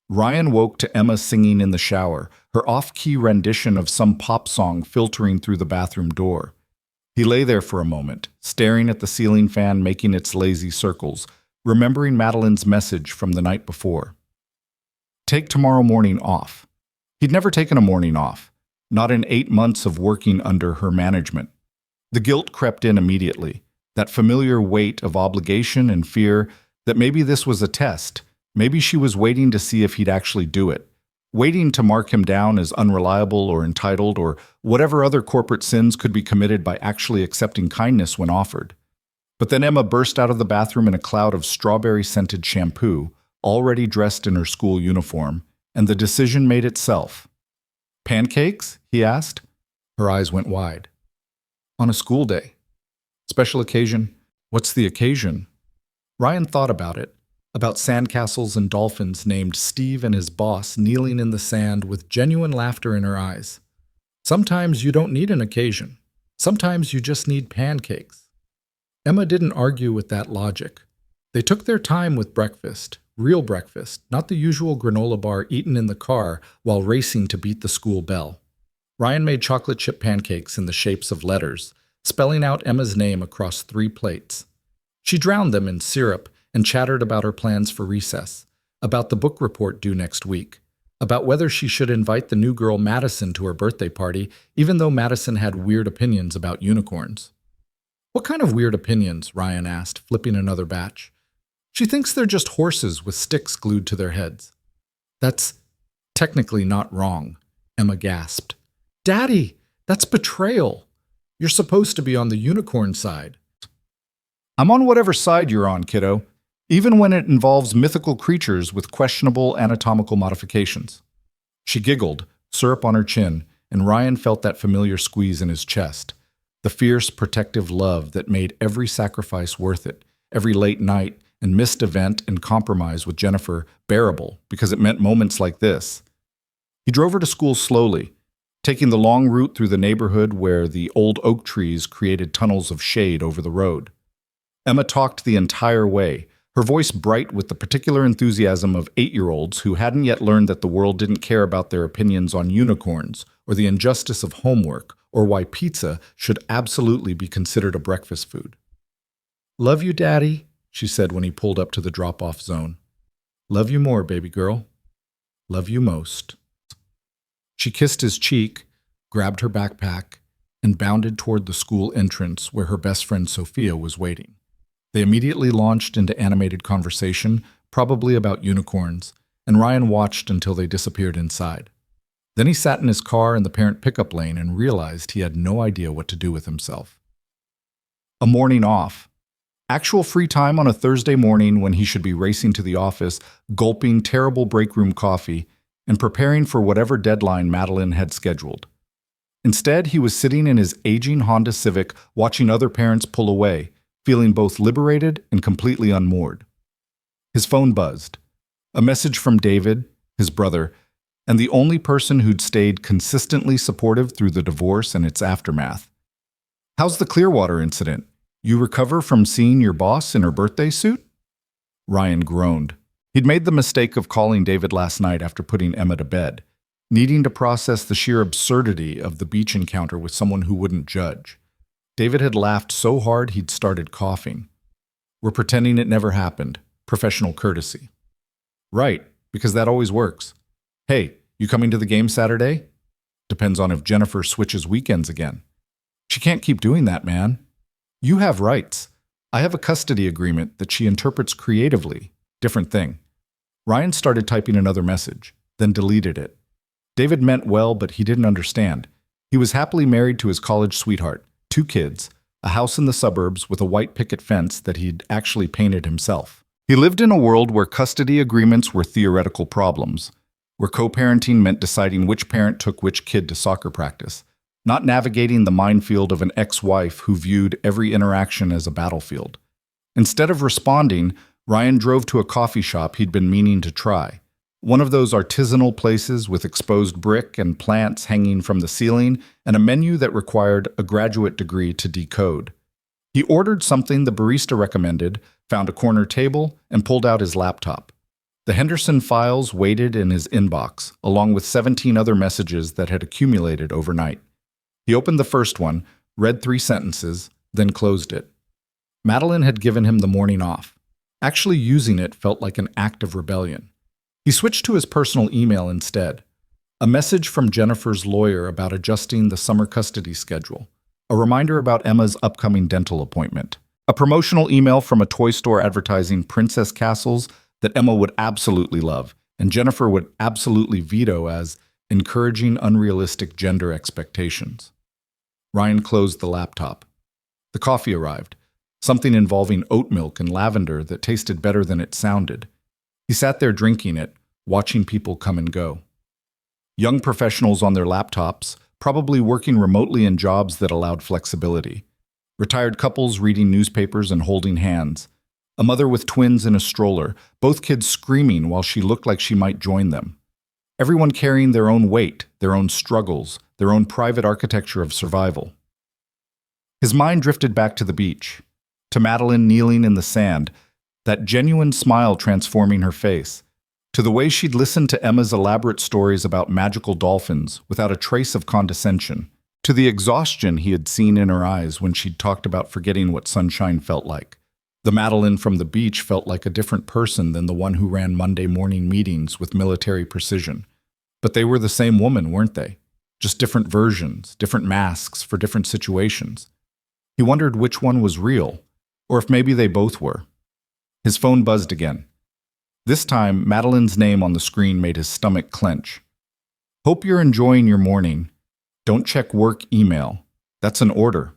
Ryan woke to Emma singing in the shower, her off-key rendition of some pop song filtering through the bathroom door. He lay there for a moment, staring at the ceiling fan making its lazy circles, remembering Madeline's message from the night before. Take tomorrow morning off. He'd never taken a morning off, not in 8 months of working under her management. The guilt crept in immediately, that familiar weight of obligation and fear that maybe this was a test, maybe she was waiting to see if he'd actually do it, waiting to mark him down as unreliable or entitled or whatever other corporate sins could be committed by actually accepting kindness when offered. But then Emma burst out of the bathroom in a cloud of strawberry-scented shampoo, already dressed in her school uniform, and the decision made itself. Pancakes? He asked. Her eyes went wide. On a school day. Special occasion? What's the occasion? Ryan thought about it, about sandcastles and dolphins named Steve and his boss kneeling in the sand with genuine laughter in her eyes. Sometimes you don't need an occasion. Sometimes you just need pancakes. Emma didn't argue with that logic. They took their time with breakfast, real breakfast, not the usual granola bar eaten in the car while racing to beat the school bell. Ryan made chocolate chip pancakes in the shapes of letters, spelling out Emma's name across 3 plates. She drowned them in syrup and chattered about her plans for recess, about the book report due next week, about whether she should invite the new girl Madison to her birthday party, even though Madison had weird opinions about unicorns. What kind of weird opinions? Ryan asked, flipping another batch. She thinks they're just horses with sticks glued to their heads. That's technically not wrong, Emma gasped. Daddy, that's betrayal. You're supposed to be on the unicorn side. I'm on whatever side you're on, kiddo, even when it involves mythical creatures with questionable anatomical modifications. She giggled, syrup on her chin, and Ryan felt that familiar squeeze in his chest. The fierce, protective love that made every sacrifice worth it, every late night and missed event and compromise with Jennifer bearable because it meant moments like this. He drove her to school slowly, taking the long route through the neighborhood where the old oak trees created tunnels of shade over the road. Emma talked the entire way, her voice bright with the particular enthusiasm of 8-year-olds who hadn't yet learned that the world didn't care about their opinions on unicorns or the injustice of homework or why pizza should absolutely be considered a breakfast food. Love you, Daddy, she said when he pulled up to the drop-off zone. Love you more, baby girl. Love you most. She kissed his cheek, grabbed her backpack, and bounded toward the school entrance where her best friend Sophia was waiting. They immediately launched into animated conversation, probably about unicorns, and Ryan watched until they disappeared inside. Then he sat in his car in the parent pickup lane and realized he had no idea what to do with himself. A morning off. Actual free time on a Thursday morning when he should be racing to the office, gulping terrible break room coffee, and preparing for whatever deadline Madeline had scheduled. Instead, he was sitting in his aging Honda Civic watching other parents pull away, feeling both liberated and completely unmoored. His phone buzzed. A message from David, his brother, and the only person who'd stayed consistently supportive through the divorce and its aftermath. How's the Clearwater incident? You recover from seeing your boss in her birthday suit? Ryan groaned. He'd made the mistake of calling David last night after putting Emma to bed, needing to process the sheer absurdity of the beach encounter with someone who wouldn't judge. David had laughed so hard he'd started coughing. We're pretending it never happened. Professional courtesy. Right, because that always works. Hey, you coming to the game Saturday? Depends on if Jennifer switches weekends again. She can't keep doing that, man. You have rights. I have a custody agreement that she interprets creatively. Different thing. Ryan started typing another message, then deleted it. David meant well, but he didn't understand. He was happily married to his college sweetheart, 2 kids, a house in the suburbs with a white picket fence that he'd actually painted himself. He lived in a world where custody agreements were theoretical problems, where co-parenting meant deciding which parent took which kid to soccer practice, not navigating the minefield of an ex-wife who viewed every interaction as a battlefield. Instead of responding, Ryan drove to a coffee shop he'd been meaning to try, one of those artisanal places with exposed brick and plants hanging from the ceiling and a menu that required a graduate degree to decode. He ordered something the barista recommended, found a corner table, and pulled out his laptop. The Henderson files waited in his inbox, along with 17 other messages that had accumulated overnight. He opened the first one, read 3 sentences, then closed it. Madeline had given him the morning off. Actually using it felt like an act of rebellion. He switched to his personal email instead. A message from Jennifer's lawyer about adjusting the summer custody schedule. A reminder about Emma's upcoming dental appointment. A promotional email from a toy store advertising princess castles that Emma would absolutely love, and Jennifer would absolutely veto as encouraging unrealistic gender expectations. Ryan closed the laptop. The coffee arrived, something involving oat milk and lavender that tasted better than it sounded. He sat there drinking it, watching people come and go. Young professionals on their laptops, probably working remotely in jobs that allowed flexibility. Retired couples reading newspapers and holding hands. A mother with twins in a stroller, both kids screaming while she looked like she might join them. Everyone carrying their own weight, their own struggles, their own private architecture of survival. His mind drifted back to the beach, to Madeline kneeling in the sand, that genuine smile transforming her face, to the way she'd listened to Emma's elaborate stories about magical dolphins without a trace of condescension, to the exhaustion he had seen in her eyes when she'd talked about forgetting what sunshine felt like. The Madeline from the beach felt like a different person than the one who ran Monday morning meetings with military precision. But they were the same woman, weren't they? Just different versions, different masks for different situations. He wondered which one was real, or if maybe they both were. His phone buzzed again. This time, Madeline's name on the screen made his stomach clench. Hope you're enjoying your morning. Don't check work email. That's an order.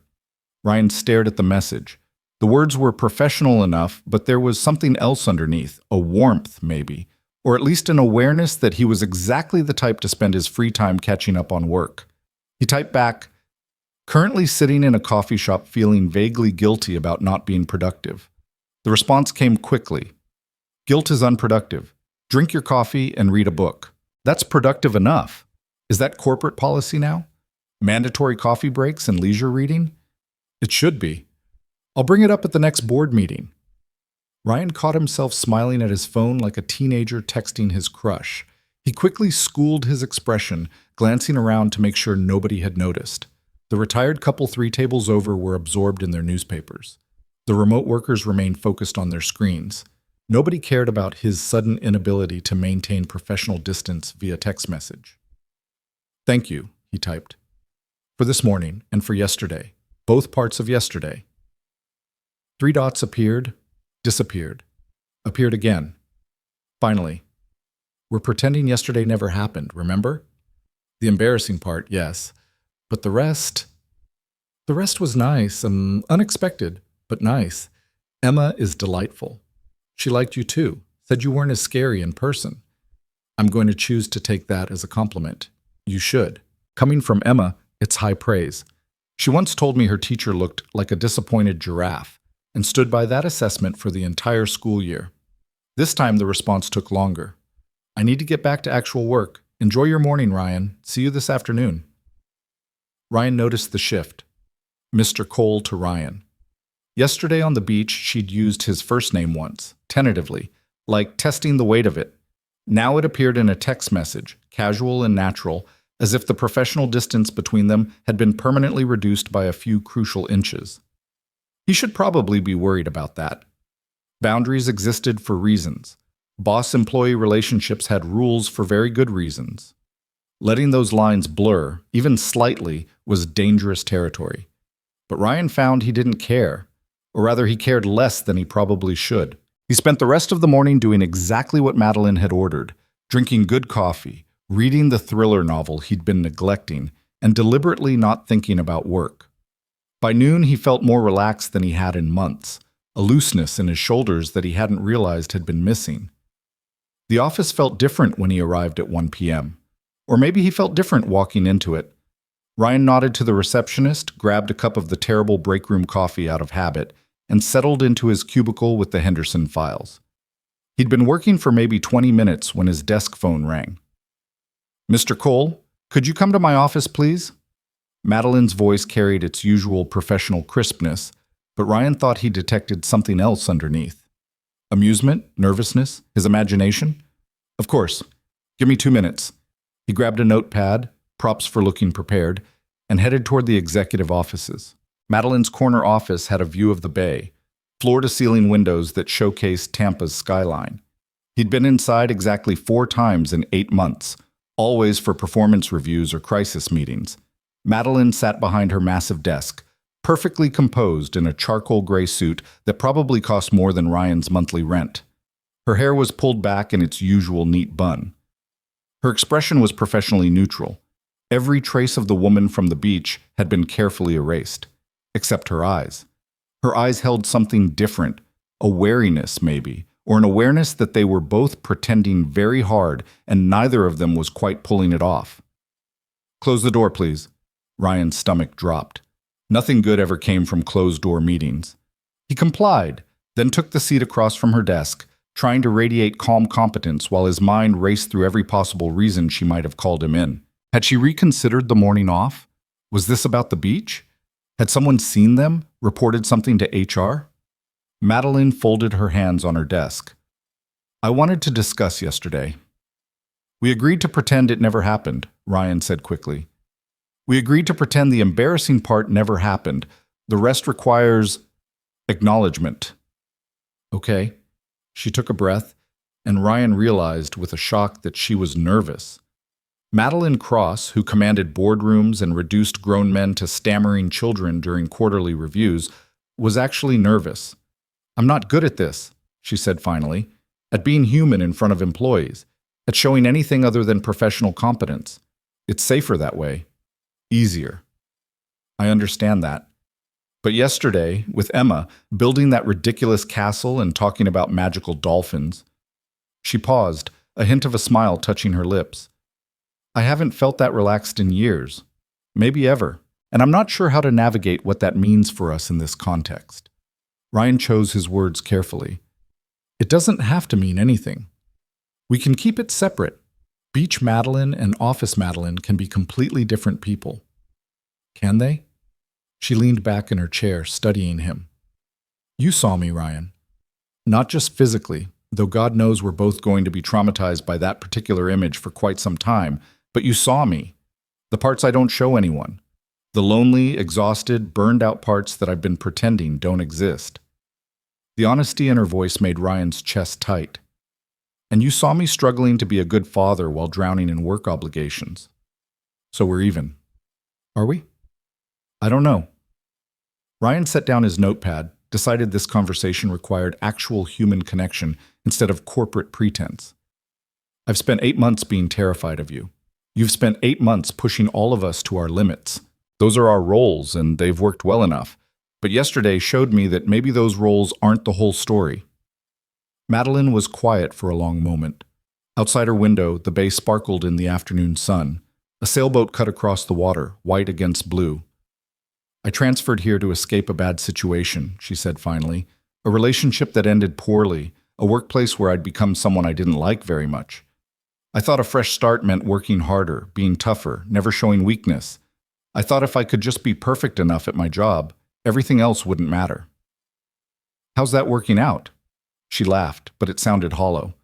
Ryan stared at the message. The words were professional enough, but there was something else underneath, a warmth maybe, or at least an awareness that he was exactly the type to spend his free time catching up on work. He typed back, currently sitting in a coffee shop feeling vaguely guilty about not being productive. The response came quickly. Guilt is unproductive. Drink your coffee and read a book. That's productive enough. Is that corporate policy now? Mandatory coffee breaks and leisure reading? It should be. I'll bring it up at the next board meeting. Ryan caught himself smiling at his phone like a teenager texting his crush. He quickly schooled his expression, glancing around to make sure nobody had noticed. The retired couple 3 tables over were absorbed in their newspapers. The remote workers remained focused on their screens. Nobody cared about his sudden inability to maintain professional distance via text message. Thank you, he typed. For this morning and for yesterday. Both parts of yesterday. 3 dots appeared, disappeared, appeared again. Finally, we're pretending yesterday never happened, remember? The embarrassing part, yes. But the rest was nice and unexpected, but nice. Emma is delightful. She liked you too, said you weren't as scary in person. I'm going to choose to take that as a compliment. You should. Coming from Emma, it's high praise. She once told me her teacher looked like a disappointed giraffe and stood by that assessment for the entire school year. This time the response took longer. I need to get back to actual work. Enjoy your morning, Ryan. See you this afternoon. Ryan noticed the shift. Mr. Cole to Ryan. Yesterday on the beach, she'd used his first name once, tentatively, like testing the weight of it. Now it appeared in a text message, casual and natural, as if the professional distance between them had been permanently reduced by a few crucial inches. He should probably be worried about that. Boundaries existed for reasons. Boss-employee relationships had rules for very good reasons. Letting those lines blur, even slightly, was dangerous territory. But Ryan found he didn't care, or rather he cared less than he probably should. He spent the rest of the morning doing exactly what Madeline had ordered, drinking good coffee, reading the thriller novel he'd been neglecting, and deliberately not thinking about work. By noon, he felt more relaxed than he had in months, a looseness in his shoulders that he hadn't realized had been missing. The office felt different when he arrived at 1 p.m. Or maybe he felt different walking into it. Ryan nodded to the receptionist, grabbed a cup of the terrible break room coffee out of habit, and settled into his cubicle with the Henderson files. He'd been working for maybe 20 minutes when his desk phone rang. "Mr. Cole, could you come to my office, please?" Madeline's voice carried its usual professional crispness, but Ryan thought he detected something else underneath. Amusement? Nervousness? His imagination? "Of course. Give me 2 minutes." He grabbed a notepad, props for looking prepared, and headed toward the executive offices. Madeline's corner office had a view of the bay, floor-to-ceiling windows that showcased Tampa's skyline. He'd been inside exactly 4 times in 8 months, always for performance reviews or crisis meetings. Madeline sat behind her massive desk, perfectly composed in a charcoal gray suit that probably cost more than Ryan's monthly rent. Her hair was pulled back in its usual neat bun. Her expression was professionally neutral. Every trace of the woman from the beach had been carefully erased, except her eyes. Her eyes held something different, a wariness maybe, or an awareness that they were both pretending very hard and neither of them was quite pulling it off. "Close the door, please." Ryan's stomach dropped. Nothing good ever came from closed-door meetings. He complied, then took the seat across from her desk, trying to radiate calm competence while his mind raced through every possible reason she might have called him in. Had she reconsidered the morning off? Was this about the beach? Had someone seen them, reported something to HR? Madeline folded her hands on her desk. "I wanted to discuss yesterday." "We agreed to pretend it never happened," Ryan said quickly. "We agreed to pretend the embarrassing part never happened. The rest requires acknowledgement." "Okay." She took a breath, and Ryan realized with a shock that she was nervous. Madeline Cross, who commanded boardrooms and reduced grown men to stammering children during quarterly reviews, was actually nervous. "I'm not good at this," she said finally, "at being human in front of employees, at showing anything other than professional competence. It's safer that way. Easier." "I understand that. But yesterday, with Emma, building that ridiculous castle and talking about magical dolphins." She paused, a hint of a smile touching her lips. "I haven't felt that relaxed in years. Maybe ever. And I'm not sure how to navigate what that means for us in this context." Ryan chose his words carefully. "It doesn't have to mean anything. We can keep it separate. Beach Madeline and Office Madeline can be completely different people." "Can they?" She leaned back in her chair, studying him. "You saw me, Ryan. Not just physically, though God knows we're both going to be traumatized by that particular image for quite some time, but you saw me. The parts I don't show anyone. The lonely, exhausted, burned-out parts that I've been pretending don't exist." The honesty in her voice made Ryan's chest tight. "And you saw me struggling to be a good father while drowning in work obligations. So we're even. Are we?" "I don't know." Ryan set down his notepad, decided this conversation required actual human connection instead of corporate pretense. "I've spent 8 months being terrified of you. You've spent 8 months pushing all of us to our limits. Those are our roles, and they've worked well enough. But yesterday showed me that maybe those roles aren't the whole story." Madeline was quiet for a long moment. Outside her window, the bay sparkled in the afternoon sun. A sailboat cut across the water, white against blue. "I transferred here to escape a bad situation," she said finally. "A relationship that ended poorly, a workplace where I'd become someone I didn't like very much. I thought a fresh start meant working harder, being tougher, never showing weakness. I thought if I could just be perfect enough at my job, everything else wouldn't matter." "How's that working out?" She laughed, but it sounded hollow.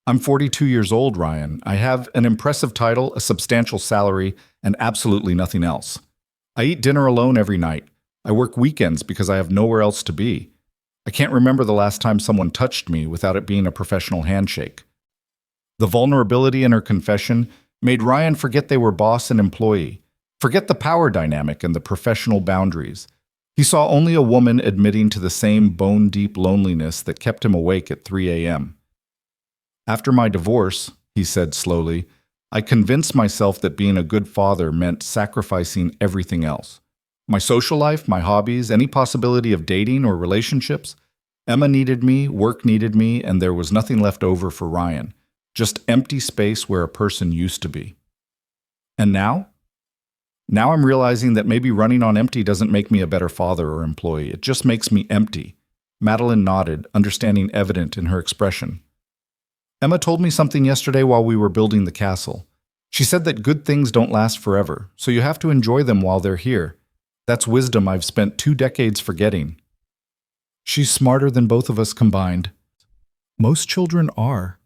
"I'm 42 years old, Ryan. I have an impressive title, a substantial salary, and absolutely nothing else. I eat dinner alone every night. I work weekends because I have nowhere else to be. I can't remember the last time someone touched me without it being a professional handshake. The vulnerability in her confession made Ryan forget they were boss and employee, forget the power dynamic and the professional boundaries. He saw only a woman admitting to the same bone-deep loneliness that kept him awake at 3 a.m. After my divorce, he said slowly, I convinced myself that being a good father meant sacrificing everything else. My social life, my hobbies, any possibility of dating or relationships. Emma needed me, work needed me, and there was nothing left over for Ryan. Just empty space where a person used to be. And now? Now I'm realizing that maybe running on empty doesn't make me a better father or employee. It just makes me empty. Madeline nodded, understanding evident in her expression. Emma told me something yesterday while we were building the castle. She said that good things don't last forever, so you have to enjoy them while they're here. That's wisdom I've spent 2 decades forgetting. She's smarter than both of us combined. Most children are.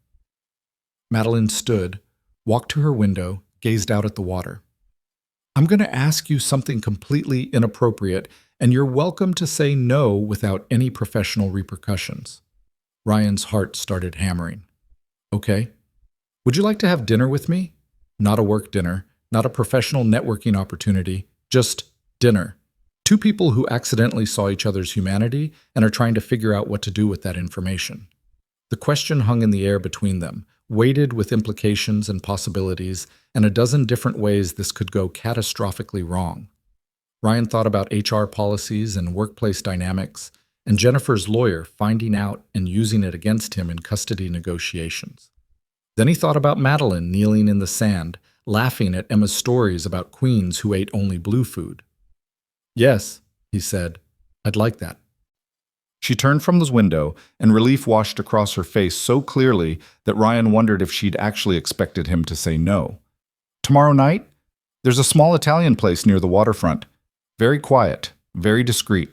Madeline stood, walked to her window, gazed out at the water. I'm going to ask you something completely inappropriate, and you're welcome to say no without any professional repercussions. Ryan's heart started hammering. Okay. Would you like to have dinner with me? Not a work dinner, not a professional networking opportunity, just dinner. 2 people who accidentally saw each other's humanity and are trying to figure out what to do with that information. The question hung in the air between them, weighted with implications and possibilities, and a dozen different ways this could go catastrophically wrong. Ryan thought about HR policies and workplace dynamics, and Jennifer's lawyer finding out and using it against him in custody negotiations. Then he thought about Madeline kneeling in the sand, laughing at Emma's stories about queens who ate only blue food. Yes, he said, I'd like that. She turned from the window, and relief washed across her face so clearly that Ryan wondered if she'd actually expected him to say no. Tomorrow night? There's a small Italian place near the waterfront. Very quiet, very discreet.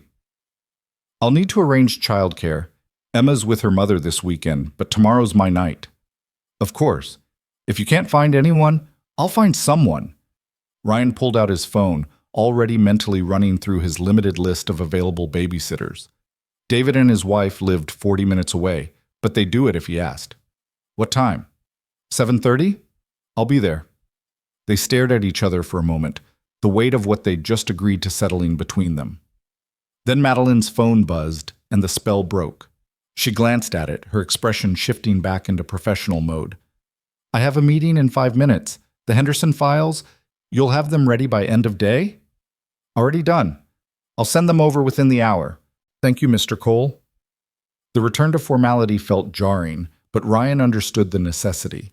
I'll need to arrange childcare. Emma's with her mother this weekend, but tomorrow's my night. Of course. If you can't find anyone, I'll find someone. Ryan pulled out his phone, already mentally running through his limited list of available babysitters. David and his wife lived 40 minutes away, but they'd do it if he asked. What time? 7:30? I'll be there. They stared at each other for a moment, the weight of what they'd just agreed to settling between them. Then Madeline's phone buzzed, and the spell broke. She glanced at it, her expression shifting back into professional mode. I have a meeting in 5 minutes. The Henderson files, you'll have them ready by end of day? Already done. I'll send them over within the hour. Thank you, Mr. Cole. The return to formality felt jarring, but Ryan understood the necessity.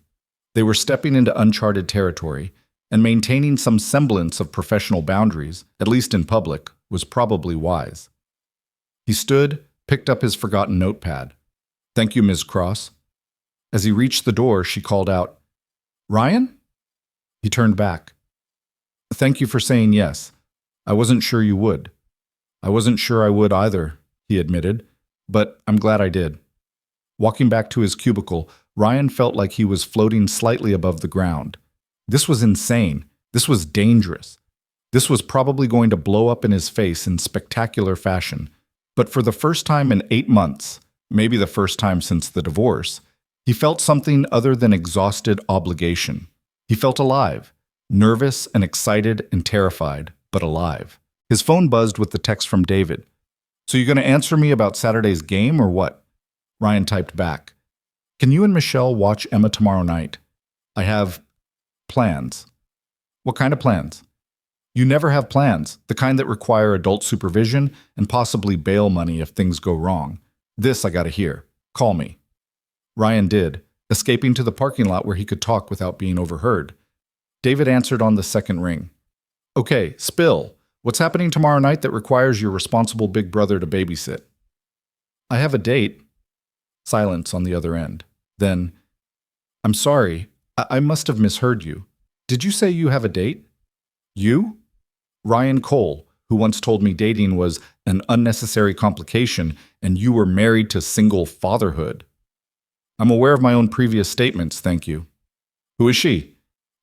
They were stepping into uncharted territory, and maintaining some semblance of professional boundaries, at least in public, was probably wise. He stood, picked up his forgotten notepad. Thank you, Ms. Cross. As he reached the door, she called out, Ryan? He turned back. Thank you for saying yes. I wasn't sure you would. I wasn't sure I would either, he admitted, but I'm glad I did. Walking back to his cubicle, Ryan felt like he was floating slightly above the ground. This was insane. This was dangerous. This was probably going to blow up in his face in spectacular fashion. But for the first time in 8 months, maybe the first time since the divorce, he felt something other than exhausted obligation. He felt alive, nervous and excited and terrified, but alive. His phone buzzed with the text from David. So you going to answer me about Saturday's game or what? Ryan typed back. Can you and Michelle watch Emma tomorrow night? I have plans. What kind of plans? You never have plans, the kind that require adult supervision and possibly bail money if things go wrong. This I gotta hear. Call me. Ryan did, escaping to the parking lot where he could talk without being overheard. David answered on the second ring. Okay, spill. What's happening tomorrow night that requires your responsible big brother to babysit? I have a date. Silence on the other end. Then, I'm sorry, I must have misheard you. Did you say you have a date? You? Ryan Cole, who once told me dating was an unnecessary complication and you were married to single fatherhood. I'm aware of my own previous statements, thank you. Who is she?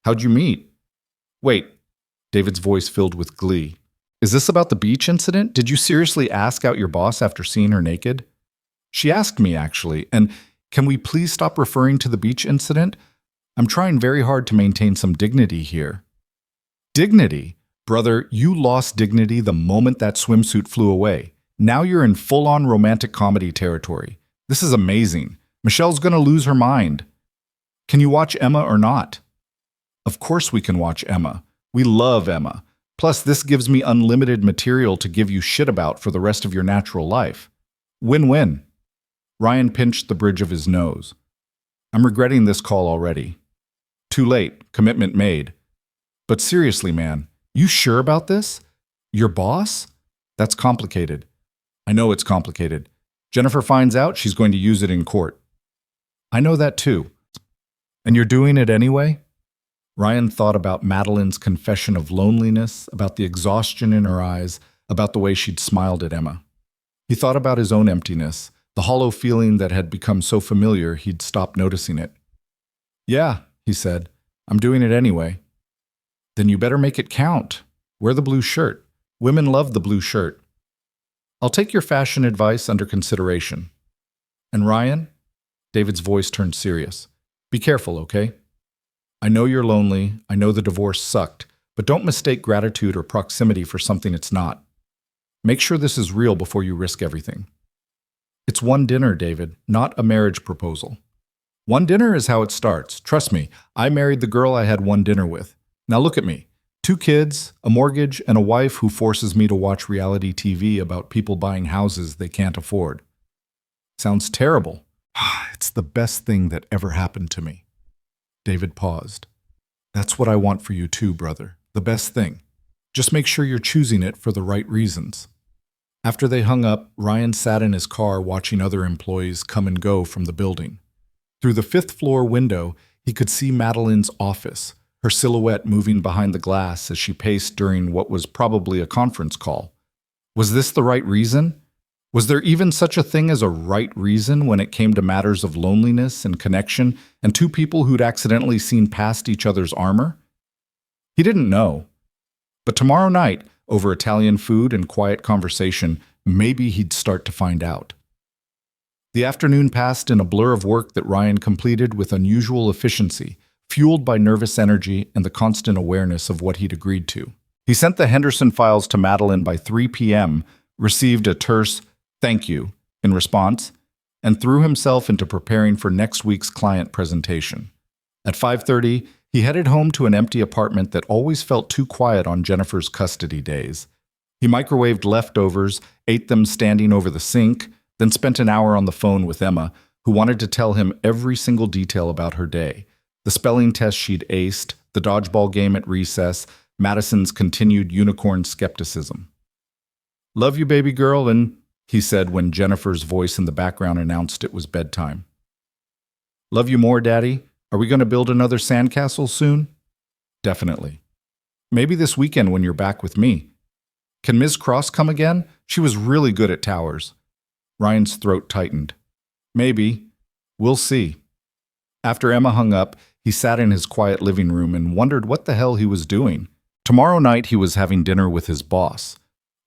How'd you meet? Wait, David's voice filled with glee. Is this about the beach incident? Did you seriously ask out your boss after seeing her naked? She asked me, actually, and can we please stop referring to the beach incident? I'm trying very hard to maintain some dignity here. Dignity? Brother, you lost dignity the moment that swimsuit flew away. Now you're in full-on romantic comedy territory. This is amazing. Michelle's gonna lose her mind. Can you watch Emma or not? Of course we can watch Emma. We love Emma. Plus, this gives me unlimited material to give you shit about for the rest of your natural life. Win-win. Ryan pinched the bridge of his nose. I'm regretting this call already. Too late. Commitment made. But seriously, man, you sure about this? Your boss? That's complicated. I know it's complicated. Jennifer finds out, she's going to use it in court. I know that too. And you're doing it anyway? Ryan thought about Madeline's confession of loneliness, about the exhaustion in her eyes, about the way she'd smiled at Emma. He thought about his own emptiness, the hollow feeling that had become so familiar he'd stopped noticing it. Yeah, he said, I'm doing it anyway. Then you better make it count. Wear the blue shirt. Women love the blue shirt. I'll take your fashion advice under consideration. And Ryan? David's voice turned serious. Be careful, okay? I know you're lonely, I know the divorce sucked, but don't mistake gratitude or proximity for something it's not. Make sure this is real before you risk everything. It's one dinner, David, not a marriage proposal. One dinner is how it starts. Trust me, I married the girl I had one dinner with. Now look at me. 2 kids, a mortgage, and a wife who forces me to watch reality TV about people buying houses they can't afford. Sounds terrible. It's the best thing that ever happened to me. David paused. That's what I want for you too, brother. The best thing. Just make sure you're choosing it for the right reasons. After they hung up, Ryan sat in his car watching other employees come and go from the building. Through the 5th floor window, he could see Madeline's office, her silhouette moving behind the glass as she paced during what was probably a conference call. Was this the right reason? Was there even such a thing as a right reason when it came to matters of loneliness and connection and 2 people who'd accidentally seen past each other's armor? He didn't know. But tomorrow night, over Italian food and quiet conversation, maybe he'd start to find out. The afternoon passed in a blur of work that Ryan completed with unusual efficiency, fueled by nervous energy and the constant awareness of what he'd agreed to. He sent the Henderson files to Madeline by 3 p.m., received a terse "thank you" in response, and threw himself into preparing for next week's client presentation. At 5:30, he headed home to an empty apartment that always felt too quiet on Jennifer's custody days. He microwaved leftovers, ate them standing over the sink, then spent an hour on the phone with Emma, who wanted to tell him every single detail about her day. The spelling test she'd aced, the dodgeball game at recess, Madison's continued unicorn skepticism. Love you, baby girl, and he said when Jennifer's voice in the background announced it was bedtime. Love you more, Daddy. Are we going to build another sandcastle soon? Definitely. Maybe this weekend when you're back with me. Can Ms. Cross come again? She was really good at towers. Ryan's throat tightened. Maybe. We'll see. After Emma hung up, he sat in his quiet living room and wondered what the hell he was doing. Tomorrow night he was having dinner with his boss.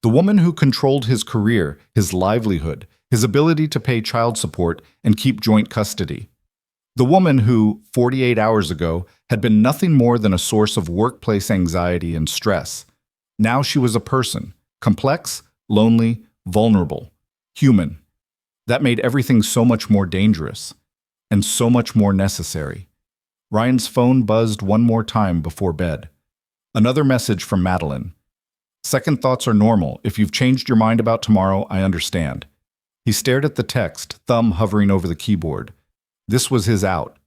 The woman who controlled his career, his livelihood, his ability to pay child support and keep joint custody. The woman who, 48 hours ago, had been nothing more than a source of workplace anxiety and stress. Now she was a person, complex, lonely, vulnerable, human. That made everything so much more dangerous and so much more necessary. Ryan's phone buzzed one more time before bed. Another message from Madeline. Second thoughts are normal. If you've changed your mind about tomorrow, I understand. He stared at the text, thumb hovering over the keyboard. This was his out.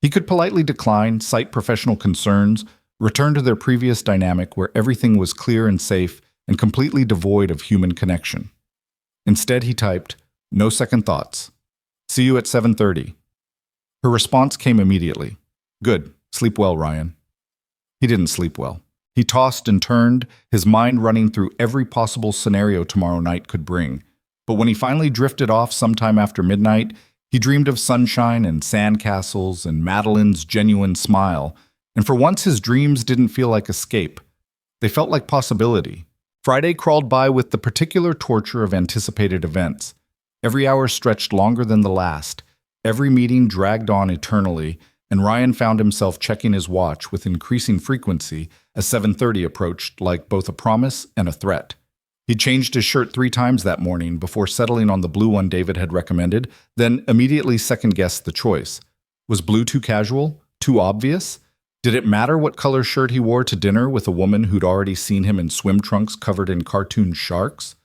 He could politely decline, cite professional concerns, return to their previous dynamic where everything was clear and safe and completely devoid of human connection. Instead, he typed, "No second thoughts. See you at 7:30. Her response came immediately. Good. Sleep well, Ryan. He didn't sleep well. He tossed and turned, his mind running through every possible scenario tomorrow night could bring. But when he finally drifted off sometime after midnight, he dreamed of sunshine and sandcastles and Madeline's genuine smile, and for once his dreams didn't feel like escape. They felt like possibility. Friday crawled by with the particular torture of anticipated events. Every hour stretched longer than the last. Every meeting dragged on eternally, and Ryan found himself checking his watch with increasing frequency as 7:30 approached, like both a promise and a threat. He changed his shirt 3 times that morning before settling on the blue one David had recommended, then immediately second-guessed the choice. Was blue too casual? Too obvious? Did it matter what color shirt he wore to dinner with a woman who'd already seen him in swim trunks covered in cartoon sharks?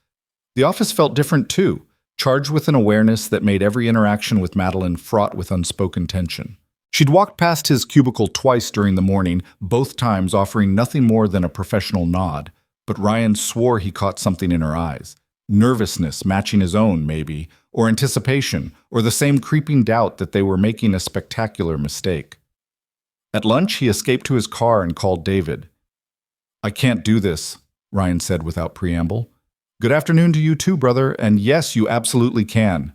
The office felt different too, charged with an awareness that made every interaction with Madeline fraught with unspoken tension. She'd walked past his cubicle twice during the morning, both times offering nothing more than a professional nod, but Ryan swore he caught something in her eyes. Nervousness matching his own, maybe, or anticipation, or the same creeping doubt that they were making a spectacular mistake. At lunch, he escaped to his car and called David. "I can't do this," Ryan said without preamble. "Good afternoon to you too, brother, and yes, you absolutely can."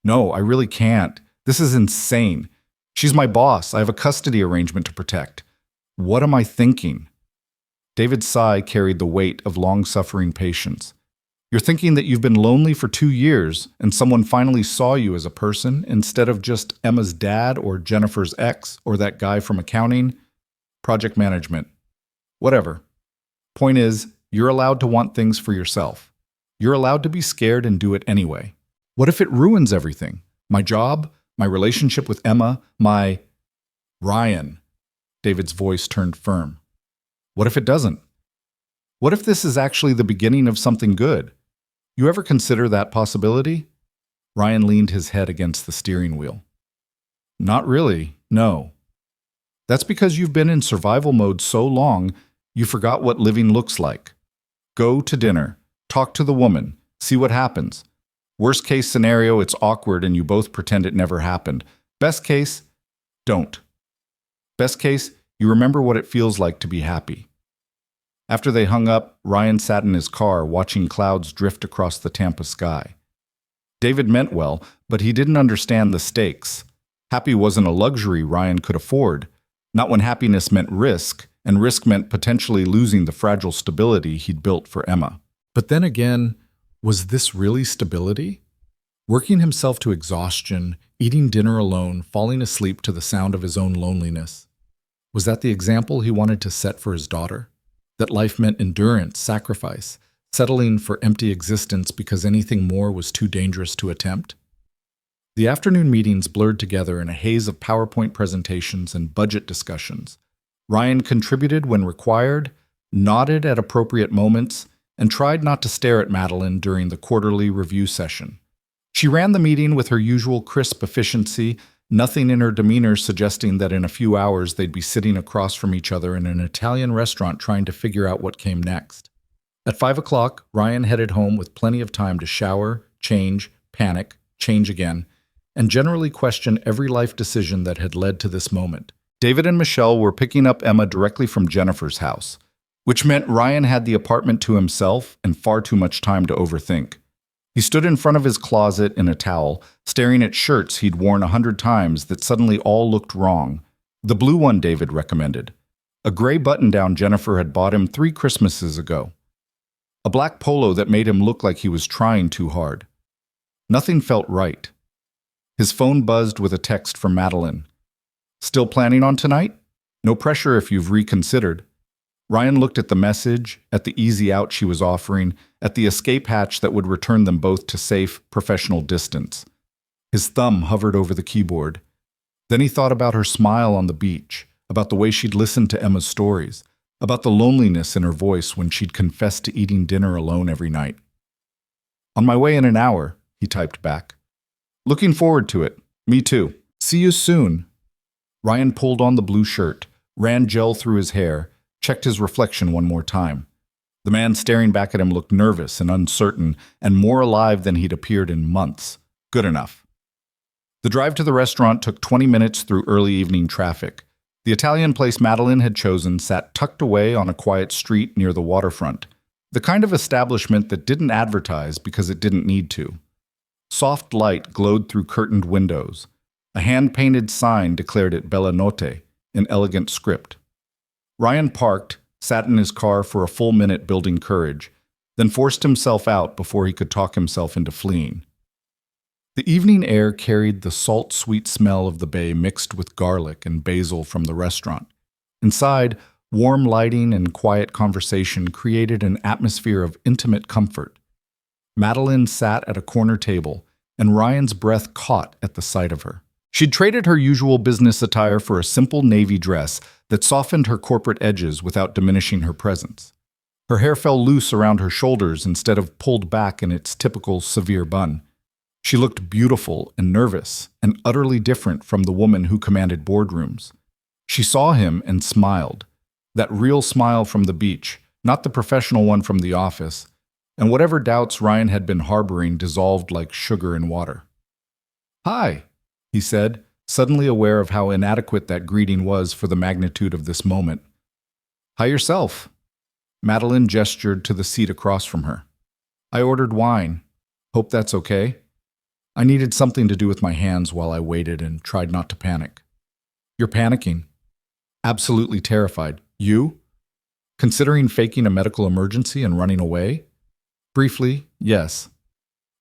"No, I really can't. This is insane. She's my boss. I have a custody arrangement to protect. What am I thinking?" David's sigh carried the weight of long-suffering patience. "You're thinking that you've been lonely for 2 years and someone finally saw you as a person instead of just Emma's dad or Jennifer's ex or that guy from accounting, project management, whatever. Point is, you're allowed to want things for yourself. You're allowed to be scared and do it anyway. What if it ruins everything? My job, my relationship with Emma, my—" "Ryan," David's voice turned firm. "What if it doesn't? What if this is actually the beginning of something good? You ever consider that possibility?" Ryan leaned his head against the steering wheel. "Not really, no. That's because you've been in survival mode so long, you forgot what living looks like. Go to dinner, talk to the woman, see what happens. Worst case scenario, it's awkward and you both pretend it never happened. Best case, don't. Best case, you remember what it feels like to be happy." After they hung up, Ryan sat in his car watching clouds drift across the Tampa sky. David meant well, but he didn't understand the stakes. Happy wasn't a luxury Ryan could afford, not when happiness meant risk, and risk meant potentially losing the fragile stability he'd built for Emma. But then again, was this really stability? Working himself to exhaustion, eating dinner alone, falling asleep to the sound of his own loneliness. Was that the example he wanted to set for his daughter? That life meant endurance, sacrifice, settling for empty existence because anything more was too dangerous to attempt? The afternoon meetings blurred together in a haze of PowerPoint presentations and budget discussions. Ryan contributed when required, nodded at appropriate moments, and tried not to stare at Madeline during the quarterly review session. She ran the meeting with her usual crisp efficiency, nothing in her demeanor suggesting that in a few hours they'd be sitting across from each other in an Italian restaurant trying to figure out what came next. At 5 o'clock, Ryan headed home with plenty of time to shower, change, panic, change again, and generally question every life decision that had led to this moment. David and Michelle were picking up Emma directly from Jennifer's house, which meant Ryan had the apartment to himself and far too much time to overthink. He stood in front of his closet in a towel, staring at shirts he'd worn 100 times that suddenly all looked wrong. The blue one David recommended. A gray button-down Jennifer had bought him 3 Christmases ago. A black polo that made him look like he was trying too hard. Nothing felt right. His phone buzzed with a text from Madeline. "Still planning on tonight? No pressure if you've reconsidered." Ryan looked at the message, at the easy out she was offering, at the escape hatch that would return them both to safe, professional distance. His thumb hovered over the keyboard. Then he thought about her smile on the beach, about the way she'd listened to Emma's stories, about the loneliness in her voice when she'd confessed to eating dinner alone every night. "On my way in an hour," he typed back. "Looking forward to it. Me too. See you soon." Ryan pulled on the blue shirt, ran gel through his hair, checked his reflection one more time. The man staring back at him looked nervous and uncertain, and more alive than he'd appeared in months. Good enough. The drive to the restaurant took 20 minutes through early evening traffic. The Italian place Madeline had chosen sat tucked away on a quiet street near the waterfront, the kind of establishment that didn't advertise because it didn't need to. Soft light glowed through curtained windows. A hand-painted sign declared it Bella Notte in elegant script. Ryan parked, sat in his car for a full minute building courage, then forced himself out before he could talk himself into fleeing. The evening air carried the salt-sweet smell of the bay mixed with garlic and basil from the restaurant. Inside, warm lighting and quiet conversation created an atmosphere of intimate comfort. Madeline sat at a corner table, and Ryan's breath caught at the sight of her. She'd traded her usual business attire for a simple navy dress that softened her corporate edges without diminishing her presence. Her hair fell loose around her shoulders instead of pulled back in its typical severe bun. She looked beautiful and nervous, and utterly different from the woman who commanded boardrooms. She saw him and smiled. That real smile from the beach, not the professional one from the office, and whatever doubts Ryan had been harboring dissolved like sugar in water. "Hi," he said, suddenly aware of how inadequate that greeting was for the magnitude of this moment. "Hi yourself." Madeline gestured to the seat across from her. "I ordered wine. Hope that's okay." I needed something to do with my hands while I waited and tried not to panic. "You're panicking." "Absolutely terrified. You? Considering faking a medical emergency and running away?" "Briefly, yes."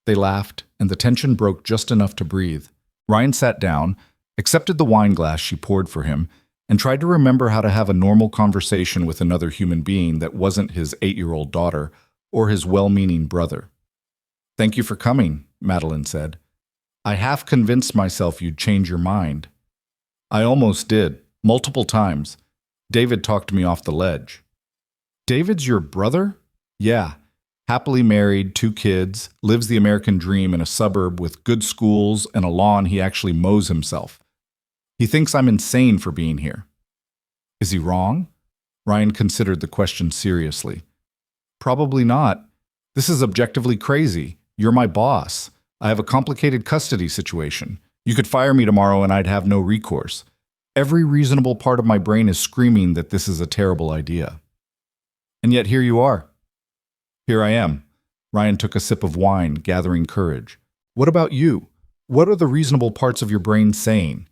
They laughed, and the tension broke just enough to breathe. Ryan sat down, accepted the wine glass she poured for him, and tried to remember how to have a normal conversation with another human being that wasn't his 8-year-old daughter or his well-meaning brother. "Thank you for coming," Madeline said. "I half convinced myself you'd change your mind." "I almost did, multiple times. David talked me off the ledge." "David's your brother?" "Yeah. Happily married, 2 kids, lives the American dream in a suburb with good schools and a lawn he actually mows himself. He thinks I'm insane for being here." "Is he wrong?" Ryan considered the question seriously. "Probably not. This is objectively crazy. You're my boss. I have a complicated custody situation. You could fire me tomorrow and I'd have no recourse. Every reasonable part of my brain is screaming that this is a terrible idea. And yet here you are." "Here I am." Ryan took a sip of wine, gathering courage. "What about you? What are the reasonable parts of your brain saying?"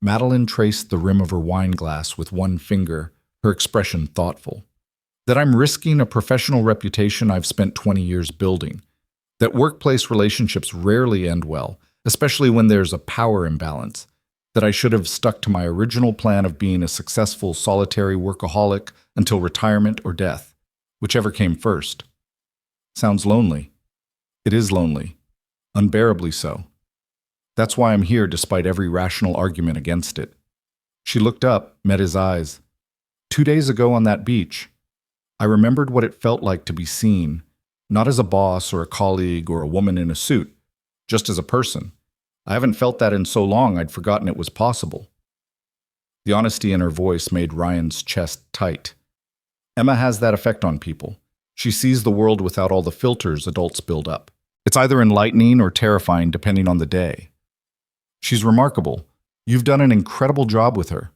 Madeline traced the rim of her wine glass with one finger, her expression thoughtful. "That I'm risking a professional reputation I've spent 20 years building. That workplace relationships rarely end well, especially when there's a power imbalance. That I should have stuck to my original plan of being a successful solitary workaholic until retirement or death, whichever came first. Sounds lonely. It is lonely. Unbearably so. That's why I'm here despite every rational argument against it." She looked up, met his eyes. 2 days ago on that beach, I remembered what it felt like to be seen, not as a boss or a colleague or a woman in a suit, just as a person. I haven't felt that in so long I'd forgotten it was possible. The honesty in her voice made Ryan's chest tight. Emma has that effect on people. She sees the world without all the filters adults build up. It's either enlightening or terrifying depending on the day. She's remarkable. You've done an incredible job with her.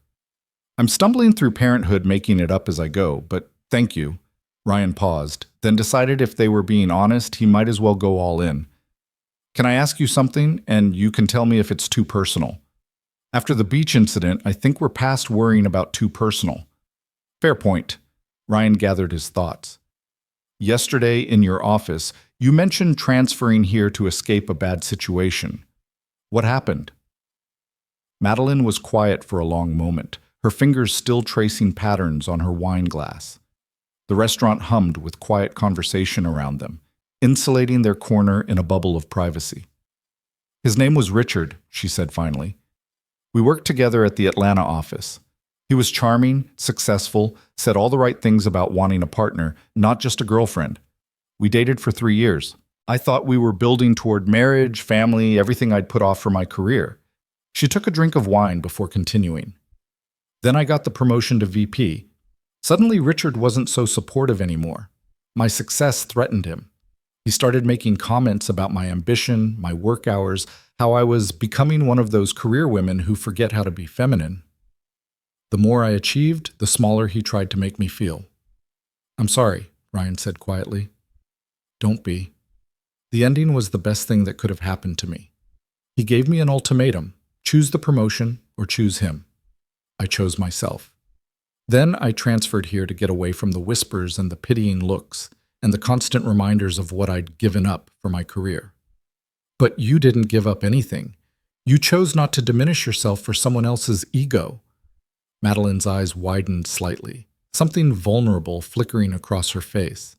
I'm stumbling through parenthood, making it up as I go, but thank you." Ryan paused, then decided if they were being honest, he might as well go all in. "Can I ask you something, and you can tell me if it's too personal? After the beach incident, I think we're past worrying about too personal." "Fair point." Ryan gathered his thoughts. "Yesterday in your office, you mentioned transferring here to escape a bad situation. What happened?" Madeline was quiet for a long moment, her fingers still tracing patterns on her wine glass. The restaurant hummed with quiet conversation around them, insulating their corner in a bubble of privacy. "His name was Richard," she said finally. "We worked together at the Atlanta office. He was charming, successful, said all the right things about wanting a partner, not just a girlfriend. We dated for 3 years. I thought we were building toward marriage, family, everything I'd put off for my career." She took a drink of wine before continuing. "Then I got the promotion to VP. Suddenly Richard wasn't so supportive anymore. My success threatened him. He started making comments about my ambition, my work hours, how I was becoming one of those career women who forget how to be feminine. The more I achieved, the smaller he tried to make me feel." "I'm sorry," Ryan said quietly. "Don't be. The ending was the best thing that could have happened to me. He gave me an ultimatum. Choose the promotion or choose him. I chose myself. Then I transferred here to get away from the whispers and the pitying looks and the constant reminders of what I'd given up for my career. But you didn't give up anything. You chose not to diminish yourself for someone else's ego. Madeline's eyes widened slightly, something vulnerable flickering across her face.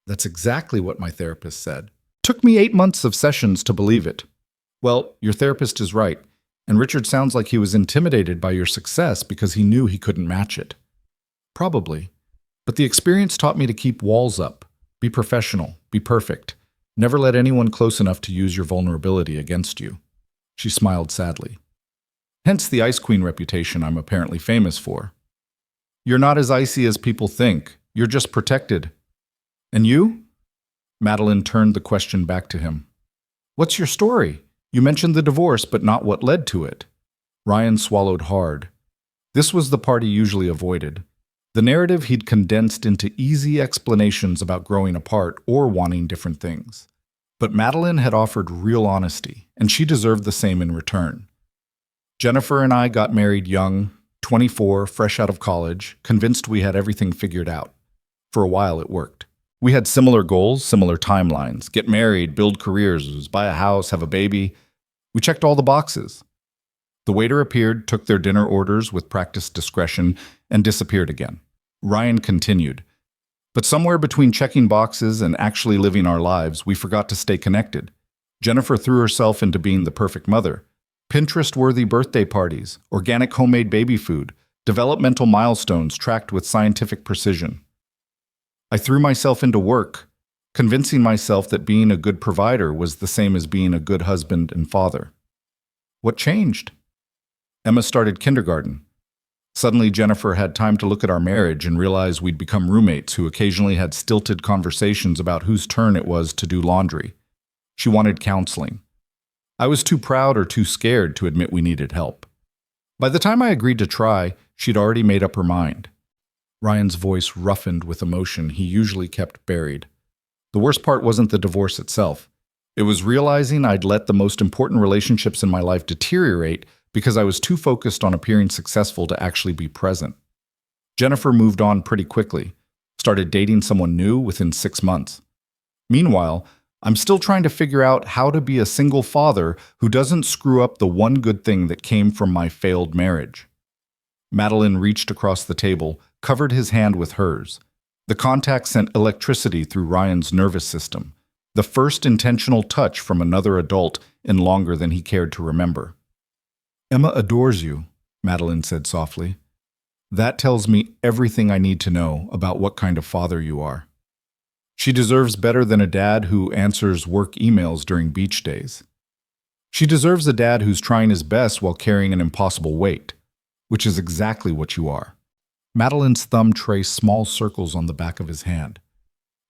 That's exactly what my therapist said. Took me 8 months of sessions to believe it. Well, your therapist is right, and Richard sounds like he was intimidated by your success because he knew he couldn't match it. Probably. But the experience taught me to keep walls up, be professional, be perfect. Never let anyone close enough to use your vulnerability against you. She smiled sadly. Hence the Ice Queen reputation I'm apparently famous for. You're not as icy as people think. You're just protected. And you? Madeline turned the question back to him. What's your story? You mentioned the divorce, but not what led to it. Ryan swallowed hard. This was the part he usually avoided. The narrative he'd condensed into easy explanations about growing apart or wanting different things. But Madeline had offered real honesty, and she deserved the same in return. Jennifer and I got married young, 24, fresh out of college, convinced we had everything figured out. For a while it worked. We had similar goals, similar timelines. Get married, build careers, buy a house, have a baby. We checked all the boxes. The waiter appeared, took their dinner orders with practiced discretion, and disappeared again. Ryan continued. But somewhere between checking boxes and actually living our lives, we forgot to stay connected. Jennifer threw herself into being the perfect mother. Pinterest-worthy birthday parties, organic homemade baby food, developmental milestones tracked with scientific precision. I threw myself into work, convincing myself that being a good provider was the same as being a good husband and father. What changed? Emma started kindergarten. Suddenly, Jennifer had time to look at our marriage and realize we'd become roommates who occasionally had stilted conversations about whose turn it was to do laundry. She wanted counseling. I was too proud or too scared to admit we needed help. By the time I agreed to try, she'd already made up her mind. Ryan's voice roughened with emotion he usually kept buried. The worst part wasn't the divorce itself. It was realizing I'd let the most important relationships in my life deteriorate because I was too focused on appearing successful to actually be present. Jennifer moved on pretty quickly, started dating someone new within 6 months. Meanwhile, I'm still trying to figure out how to be a single father who doesn't screw up the one good thing that came from my failed marriage. Madeline reached across the table, covered his hand with hers. The contact sent electricity through Ryan's nervous system, the first intentional touch from another adult in longer than he cared to remember. Emma adores you, Madeline said softly. That tells me everything I need to know about what kind of father you are. She deserves better than a dad who answers work emails during beach days. She deserves a dad who's trying his best while carrying an impossible weight, which is exactly what you are. Madeline's thumb traced small circles on the back of his hand.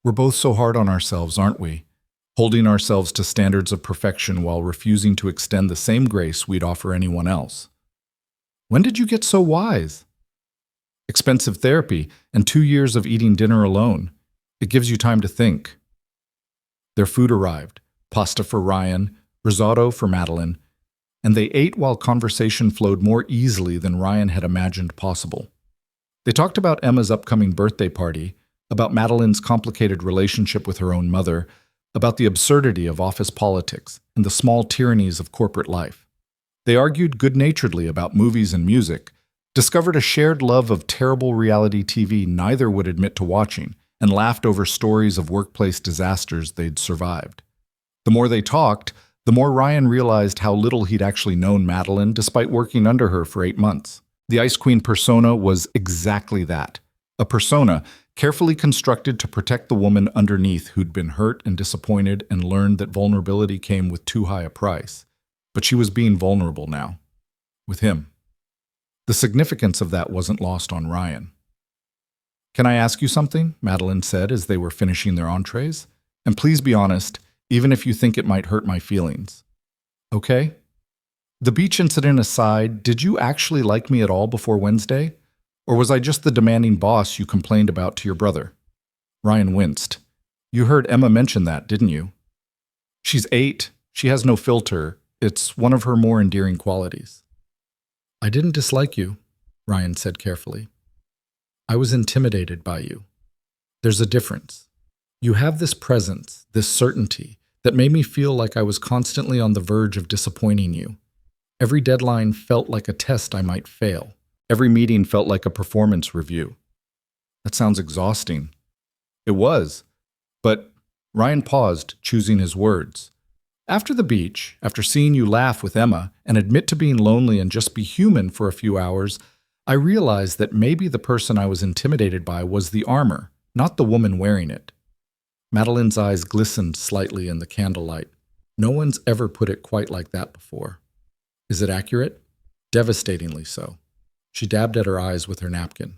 We're both so hard on ourselves, aren't we? Holding ourselves to standards of perfection while refusing to extend the same grace we'd offer anyone else. When did you get so wise? Expensive therapy and 2 years of eating dinner alone. It gives you time to think. Their food arrived, pasta for Ryan, risotto for Madeline, and they ate while conversation flowed more easily than Ryan had imagined possible. They talked about Emma's upcoming birthday party, about Madeline's complicated relationship with her own mother, about the absurdity of office politics and the small tyrannies of corporate life. They argued good-naturedly about movies and music, discovered a shared love of terrible reality TV neither would admit to watching, and laughed over stories of workplace disasters they'd survived. The more they talked, the more Ryan realized how little he'd actually known Madeline despite working under her for 8 months. The Ice Queen persona was exactly that, a persona carefully constructed to protect the woman underneath who'd been hurt and disappointed and learned that vulnerability came with too high a price. But she was being vulnerable now, with him. The significance of that wasn't lost on Ryan. Can I ask you something? Madeline said as they were finishing their entrees. And please be honest, even if you think it might hurt my feelings. Okay? The beach incident aside, did you actually like me at all before Wednesday? Or was I just the demanding boss you complained about to your brother? Ryan winced. You heard Emma mention that, didn't you? She's 8. She has no filter. It's one of her more endearing qualities. I didn't dislike you, Ryan said carefully. I was intimidated by you. There's a difference. You have this presence, this certainty, that made me feel like I was constantly on the verge of disappointing you. Every deadline felt like a test I might fail. Every meeting felt like a performance review. That sounds exhausting. It was, but Ryan paused, choosing his words. After the beach, after seeing you laugh with Emma and admit to being lonely and just be human for a few hours, I realized that maybe the person I was intimidated by was the armor, not the woman wearing it. Madeline's eyes glistened slightly in the candlelight. No one's ever put it quite like that before. Is it accurate? Devastatingly so. She dabbed at her eyes with her napkin.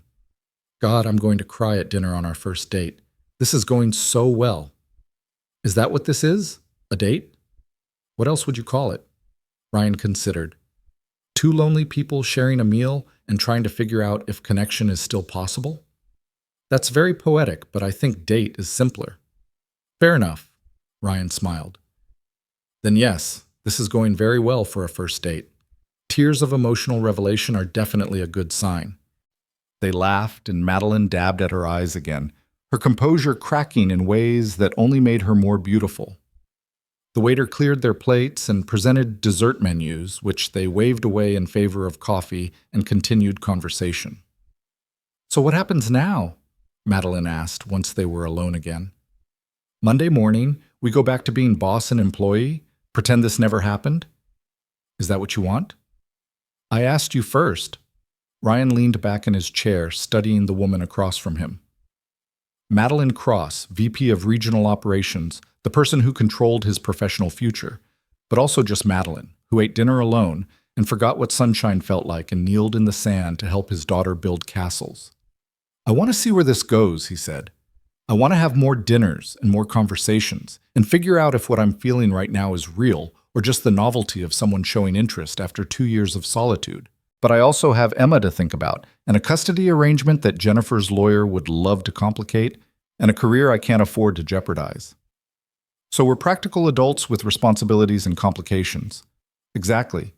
God, I'm going to cry at dinner on our first date. This is going so well. Is that what this is? A date? What else would you call it? Ryan considered. Two lonely people sharing a meal and trying to figure out if connection is still possible? That's very poetic, but I think date is simpler. Fair enough, Ryan smiled. Then yes, this is going very well for a first date. Tears of emotional revelation are definitely a good sign. They laughed, and Madeline dabbed at her eyes again, her composure cracking in ways that only made her more beautiful. The waiter cleared their plates and presented dessert menus, which they waved away in favor of coffee and continued conversation. So what happens now? Madeline asked once they were alone again. Monday morning, we go back to being boss and employee? Pretend this never happened? Is that what you want? I asked you first. Ryan leaned back in his chair, studying the woman across from him. Madeline Cross, VP of Regional Operations, the person who controlled his professional future, but also just Madeline, who ate dinner alone and forgot what sunshine felt like and kneeled in the sand to help his daughter build castles. I want to see where this goes, he said. I want to have more dinners and more conversations and figure out if what I'm feeling right now is real or just the novelty of someone showing interest after 2 years of solitude. But I also have Emma to think about, and a custody arrangement that Jennifer's lawyer would love to complicate, and a career I can't afford to jeopardize. So we're practical adults with responsibilities and complications. Exactly.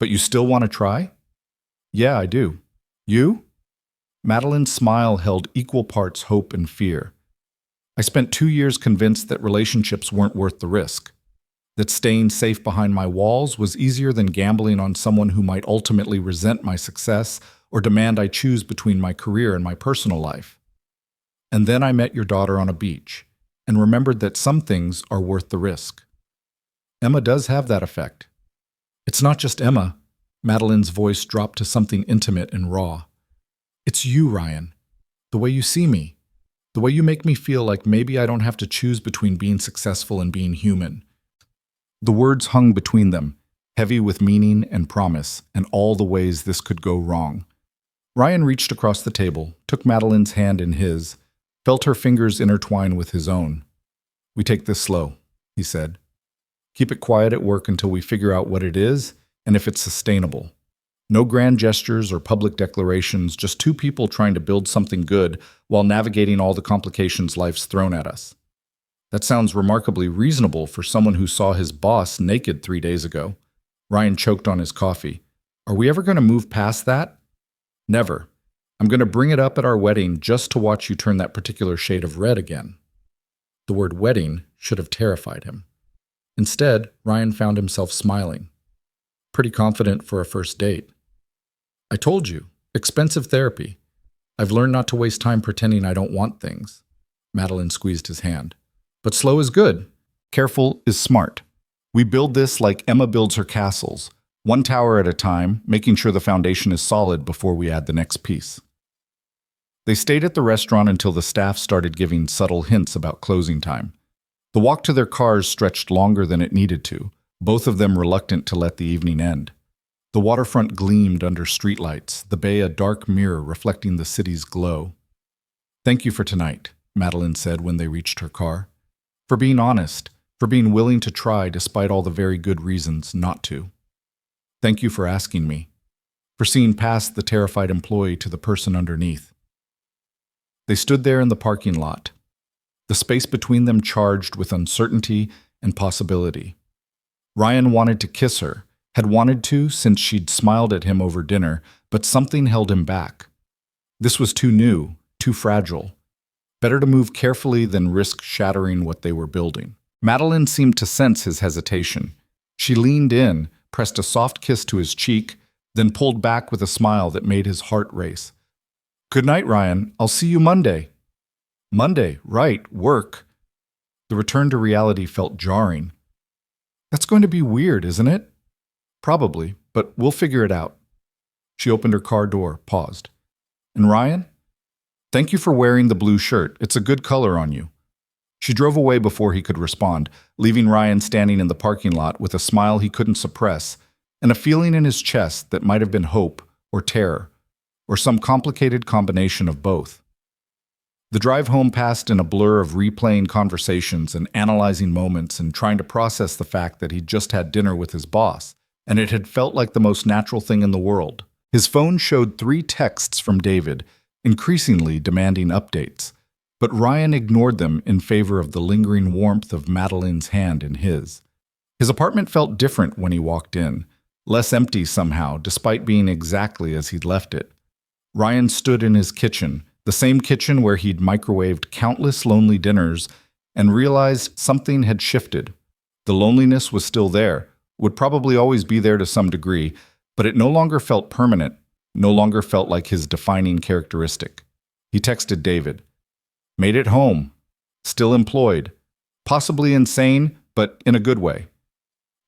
But you still want to try? Yeah, I do. You? Madeline's smile held equal parts hope and fear. I spent 2 years convinced that relationships weren't worth the risk, that staying safe behind my walls was easier than gambling on someone who might ultimately resent my success or demand I choose between my career and my personal life. And then I met your daughter on a beach and remembered that some things are worth the risk. Emma does have that effect. It's not just Emma. Madeline's voice dropped to something intimate and raw. It's you, Ryan. The way you see me. The way you make me feel like maybe I don't have to choose between being successful and being human. The words hung between them, heavy with meaning and promise, and all the ways this could go wrong. Ryan reached across the table, took Madeline's hand in his, felt her fingers intertwine with his own. We take this slow, he said. Keep it quiet at work until we figure out what it is and if it's sustainable. No grand gestures or public declarations, just two people trying to build something good while navigating all the complications life's thrown at us. That sounds remarkably reasonable for someone who saw his boss naked 3 days ago. Ryan choked on his coffee. Are we ever going to move past that? Never. I'm going to bring it up at our wedding just to watch you turn that particular shade of red again. The word wedding should have terrified him. Instead, Ryan found himself smiling. Pretty confident for a first date. I told you, expensive therapy. I've learned not to waste time pretending I don't want things. Madeline squeezed his hand. But slow is good. Careful is smart. We build this like Emma builds her castles, one tower at a time, making sure the foundation is solid before we add the next piece. They stayed at the restaurant until the staff started giving subtle hints about closing time. The walk to their cars stretched longer than it needed to, both of them reluctant to let the evening end. The waterfront gleamed under streetlights, the bay a dark mirror reflecting the city's glow. Thank you for tonight, Madeline said when they reached her car. For being honest, for being willing to try despite all the very good reasons not to. Thank you for asking me, for seeing past the terrified employee to the person underneath. They stood there in the parking lot, the space between them charged with uncertainty and possibility. Ryan wanted to kiss her, had wanted to since she'd smiled at him over dinner, but something held him back. This was too new, too fragile. Better to move carefully than risk shattering what they were building. Madeline seemed to sense his hesitation. She leaned in, pressed a soft kiss to his cheek, then pulled back with a smile that made his heart race. "Good night, Ryan. I'll see you Monday." Monday, right, work. The return to reality felt jarring. That's going to be weird, isn't it? Probably, but we'll figure it out. She opened her car door, paused. And Ryan? Thank you for wearing the blue shirt. It's a good color on you. She drove away before he could respond, leaving Ryan standing in the parking lot with a smile he couldn't suppress and a feeling in his chest that might have been hope or terror, or some complicated combination of both. The drive home passed in a blur of replaying conversations and analyzing moments and trying to process the fact that he'd just had dinner with his boss, and it had felt like the most natural thing in the world. His phone showed 3 texts from David, increasingly demanding updates, but Ryan ignored them in favor of the lingering warmth of Madeline's hand in his. His apartment felt different when he walked in, less empty somehow, despite being exactly as he'd left it. Ryan stood in his kitchen, the same kitchen where he'd microwaved countless lonely dinners, and realized something had shifted. The loneliness was still there, would probably always be there to some degree, but it no longer felt permanent, no longer felt like his defining characteristic. He texted David. Made it home. Still employed. Possibly insane, but in a good way.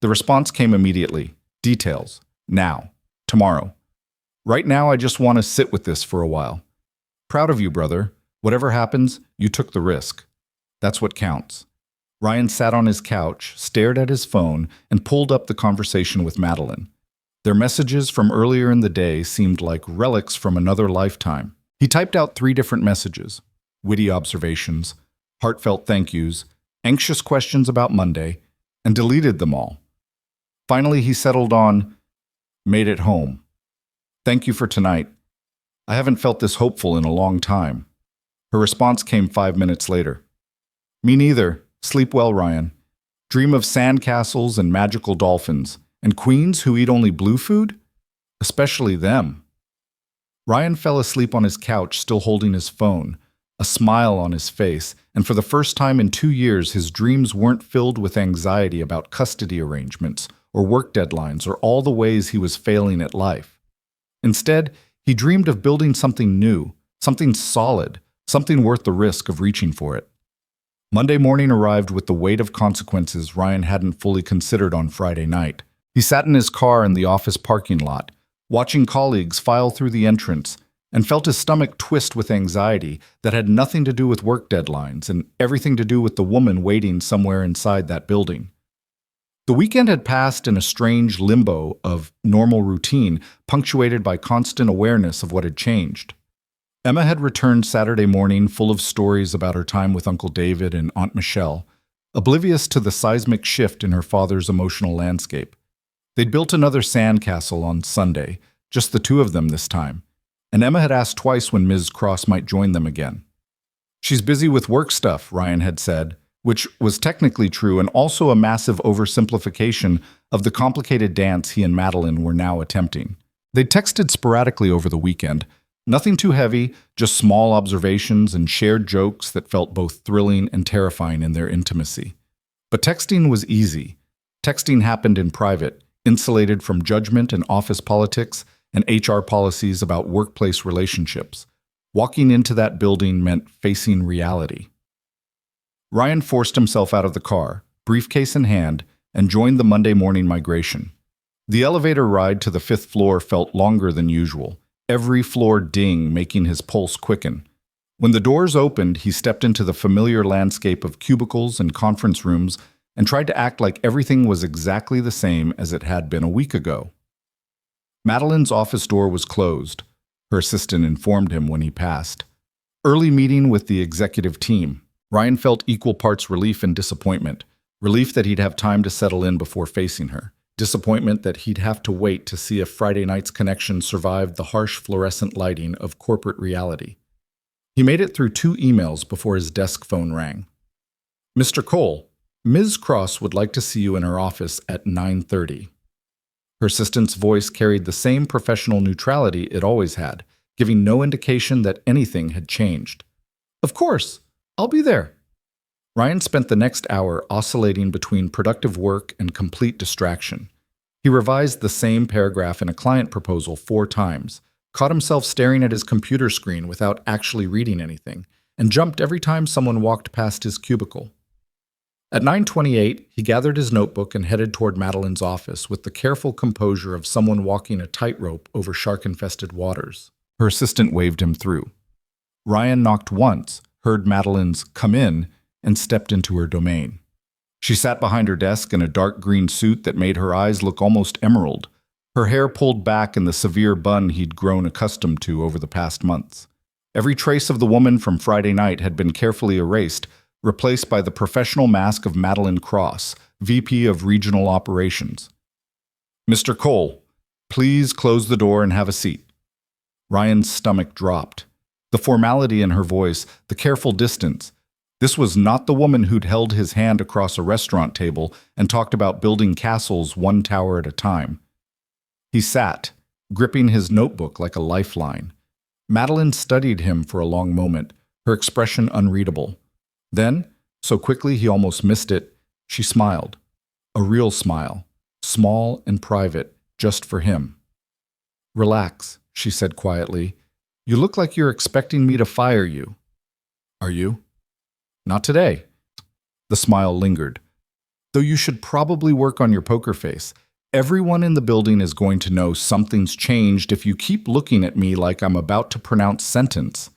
The response came immediately. Details. Now. Tomorrow. Right now, I just want to sit with this for a while. Proud of you, brother. Whatever happens, you took the risk. That's what counts. Ryan sat on his couch, stared at his phone, and pulled up the conversation with Madeline. Their messages from earlier in the day seemed like relics from another lifetime. He typed out 3 different messages. Witty observations, heartfelt thank yous, anxious questions about Monday, and deleted them all. Finally, he settled on, made it home. Thank you for tonight. I haven't felt this hopeful in a long time. Her response came 5 minutes later. Me neither. Sleep well, Ryan. Dream of sandcastles and magical dolphins, and queens who eat only blue food? Especially them. Ryan fell asleep on his couch, still holding his phone, a smile on his face, and for the first time in 2 years, his dreams weren't filled with anxiety about custody arrangements or work deadlines or all the ways he was failing at life. Instead, he dreamed of building something new, something solid, something worth the risk of reaching for it. Monday morning arrived with the weight of consequences Ryan hadn't fully considered on Friday night. He sat in his car in the office parking lot, watching colleagues file through the entrance, and felt his stomach twist with anxiety that had nothing to do with work deadlines and everything to do with the woman waiting somewhere inside that building. The weekend had passed in a strange limbo of normal routine, punctuated by constant awareness of what had changed. Emma had returned Saturday morning full of stories about her time with Uncle David and Aunt Michelle, oblivious to the seismic shift in her father's emotional landscape. They'd built another sandcastle on Sunday, just the 2 of them this time, and Emma had asked twice when Ms. Cross might join them again. She's busy with work stuff, Ryan had said, which was technically true and also a massive oversimplification of the complicated dance he and Madeline were now attempting. They'd texted sporadically over the weekend, nothing too heavy, just small observations and shared jokes that felt both thrilling and terrifying in their intimacy. But texting was easy. Texting happened in private, insulated from judgment and office politics and HR policies about workplace relationships. Walking into that building meant facing reality. Ryan forced himself out of the car, briefcase in hand, and joined the Monday morning migration. The elevator ride to the 5th floor felt longer than usual, every floor ding making his pulse quicken. When the doors opened, he stepped into the familiar landscape of cubicles and conference rooms and tried to act like everything was exactly the same as it had been a week ago. Madeline's office door was closed, her assistant informed him when he passed. Early meeting with the executive team. Ryan felt equal parts relief and disappointment. Relief that he'd have time to settle in before facing her. Disappointment that he'd have to wait to see if Friday night's connection survived the harsh fluorescent lighting of corporate reality. He made it through 2 emails before his desk phone rang. Mr. Cole, Ms. Cross would like to see you in her office at 9:30. Her assistant's voice carried the same professional neutrality it always had, giving no indication that anything had changed. Of course, I'll be there. Ryan spent the next hour oscillating between productive work and complete distraction. He revised the same paragraph in a client proposal 4 times, caught himself staring at his computer screen without actually reading anything, and jumped every time someone walked past his cubicle. At 9:28, he gathered his notebook and headed toward Madeline's office with the careful composure of someone walking a tightrope over shark-infested waters. Her assistant waved him through. Ryan knocked once, heard Madeline's "come in," and stepped into her domain. She sat behind her desk in a dark green suit that made her eyes look almost emerald, her hair pulled back in the severe bun he'd grown accustomed to over the past months. Every trace of the woman from Friday night had been carefully erased, replaced by the professional mask of Madeline Cross, VP of Regional Operations. "Mr. Cole, please close the door and have a seat." Ryan's stomach dropped. The formality in her voice, the careful distance. This was not the woman who'd held his hand across a restaurant table and talked about building castles one tower at a time. He sat, gripping his notebook like a lifeline. Madeline studied him for a long moment, her expression unreadable. Then, so quickly he almost missed it, she smiled. A real smile, small and private, just for him. "Relax," she said quietly. "You look like you're expecting me to fire you." "Are you?" "Not today." The smile lingered. "Though you should probably work on your poker face. Everyone in the building is going to know something's changed if you keep looking at me like I'm about to pronounce sentence."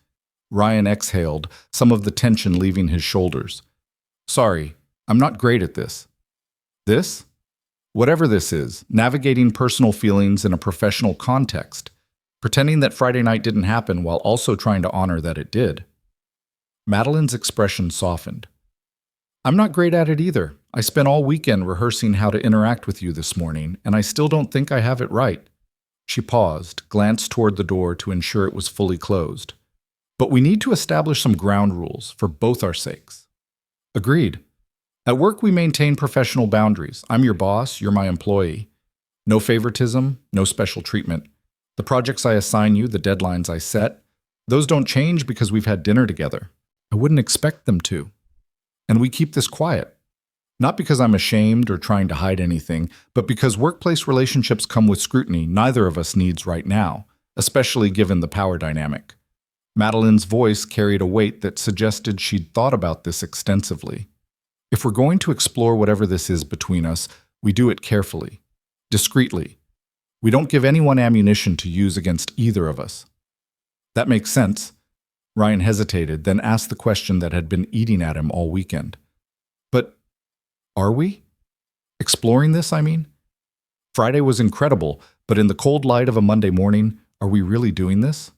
Ryan exhaled, some of the tension leaving his shoulders. "Sorry, I'm not great at this." "This?" "Whatever this is, navigating personal feelings in a professional context. Pretending that Friday night didn't happen while also trying to honor that it did." Madeline's expression softened. "I'm not great at it either. I spent all weekend rehearsing how to interact with you this morning, and I still don't think I have it right." She paused, glanced toward the door to ensure it was fully closed. "But we need to establish some ground rules for both our sakes." "Agreed. At work, we maintain professional boundaries. I'm your boss, you're my employee. No favoritism, no special treatment. The projects I assign you, the deadlines I set, those don't change because we've had dinner together. I wouldn't expect them to. And we keep this quiet. Not because I'm ashamed or trying to hide anything, but because workplace relationships come with scrutiny neither of us needs right now, especially given the power dynamic." Madeline's voice carried a weight that suggested she'd thought about this extensively. "If we're going to explore whatever this is between us, we do it carefully, discreetly. We don't give anyone ammunition to use against either of us." "That makes sense." Ryan hesitated, then asked the question that had been eating at him all weekend. "But are we? Exploring this, I mean? Friday was incredible, but in the cold light of a Monday morning, are we really doing this?"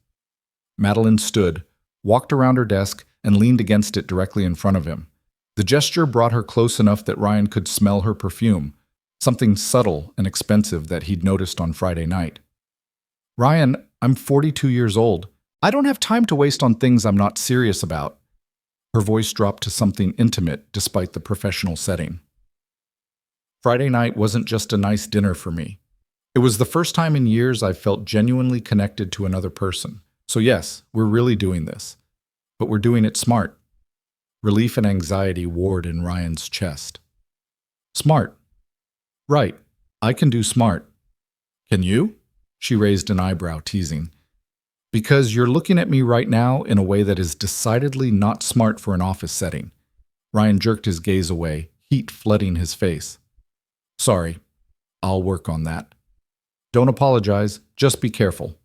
Madeline stood, walked around her desk, and leaned against it directly in front of him. The gesture brought her close enough that Ryan could smell her perfume, something subtle and expensive that he'd noticed on Friday night. "Ryan, I'm 42 years old. I don't have time to waste on things I'm not serious about." Her voice dropped to something intimate despite the professional setting. "Friday night wasn't just a nice dinner for me. It was the first time in years I've felt genuinely connected to another person. So yes, we're really doing this. But we're doing it smart." Relief and anxiety warred in Ryan's chest. "Smart. Right. I can do smart." "Can you?" She raised an eyebrow, teasing. "Because you're looking at me right now in a way that is decidedly not smart for an office setting." Ryan jerked his gaze away, heat flooding his face. "Sorry. I'll work on that." "Don't apologize. Just be careful."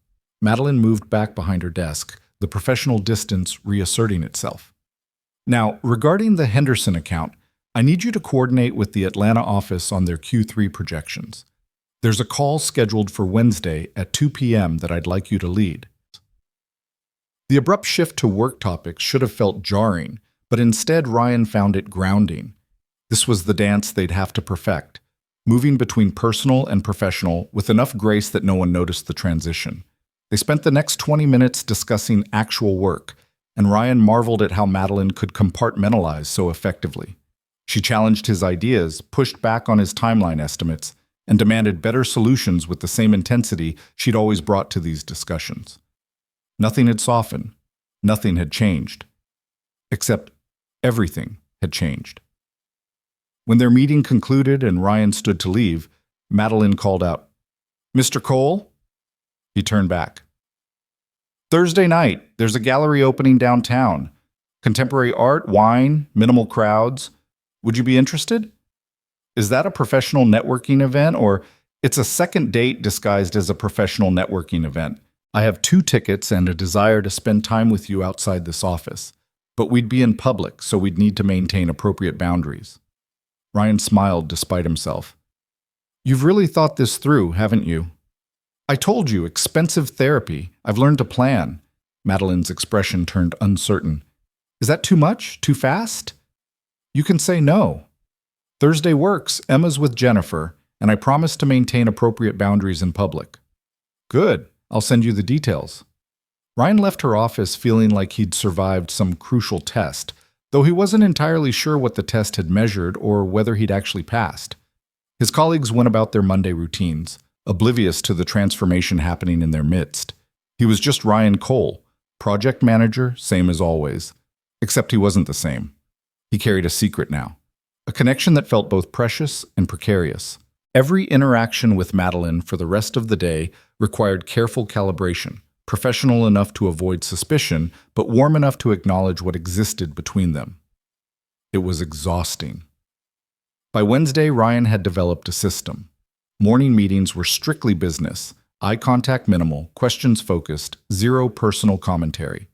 Madeline moved back behind her desk, the professional distance reasserting itself. "Now, regarding the Henderson account, I need you to coordinate with the Atlanta office on their Q3 projections. There's a call scheduled for Wednesday at 2 p.m. that I'd like you to lead." The abrupt shift to work topics should have felt jarring, but instead Ryan found it grounding. This was the dance they'd have to perfect, moving between personal and professional with enough grace that no one noticed the transition. They spent the next 20 minutes discussing actual work, and Ryan marveled at how Madeline could compartmentalize so effectively. She challenged his ideas, pushed back on his timeline estimates, and demanded better solutions with the same intensity she'd always brought to these discussions. Nothing had softened. Nothing had changed. Except everything had changed. When their meeting concluded and Ryan stood to leave, Madeline called out, "Mr. Cole?" He turned back. "Thursday night, there's a gallery opening downtown. Contemporary art, wine, minimal crowds. Would you be interested? Is that a professional networking event, or it's a second date disguised as a professional networking event? I have 2 tickets and a desire to spend time with you outside this office, but we'd be in public, so we'd need to maintain appropriate boundaries." Ryan smiled despite himself. "You've really thought this through, haven't you?" "I told you, expensive therapy. I've learned to plan." Madeline's expression turned uncertain. "Is that too much? Too fast?" "You can say no. Thursday works. Emma's with Jennifer, and I promise to maintain appropriate boundaries in public." "Good. I'll send you the details." Ryan left her office feeling like he'd survived some crucial test, though he wasn't entirely sure what the test had measured or whether he'd actually passed. His colleagues went about their Monday routines, oblivious to the transformation happening in their midst. He was just Ryan Cole, project manager, same as always. Except he wasn't the same. He carried a secret now, a connection that felt both precious and precarious. Every interaction with Madeline for the rest of the day required careful calibration, professional enough to avoid suspicion, but warm enough to acknowledge what existed between them. It was exhausting. By Wednesday, Ryan had developed a system. Morning meetings were strictly business, eye contact minimal, questions focused, zero personal commentary.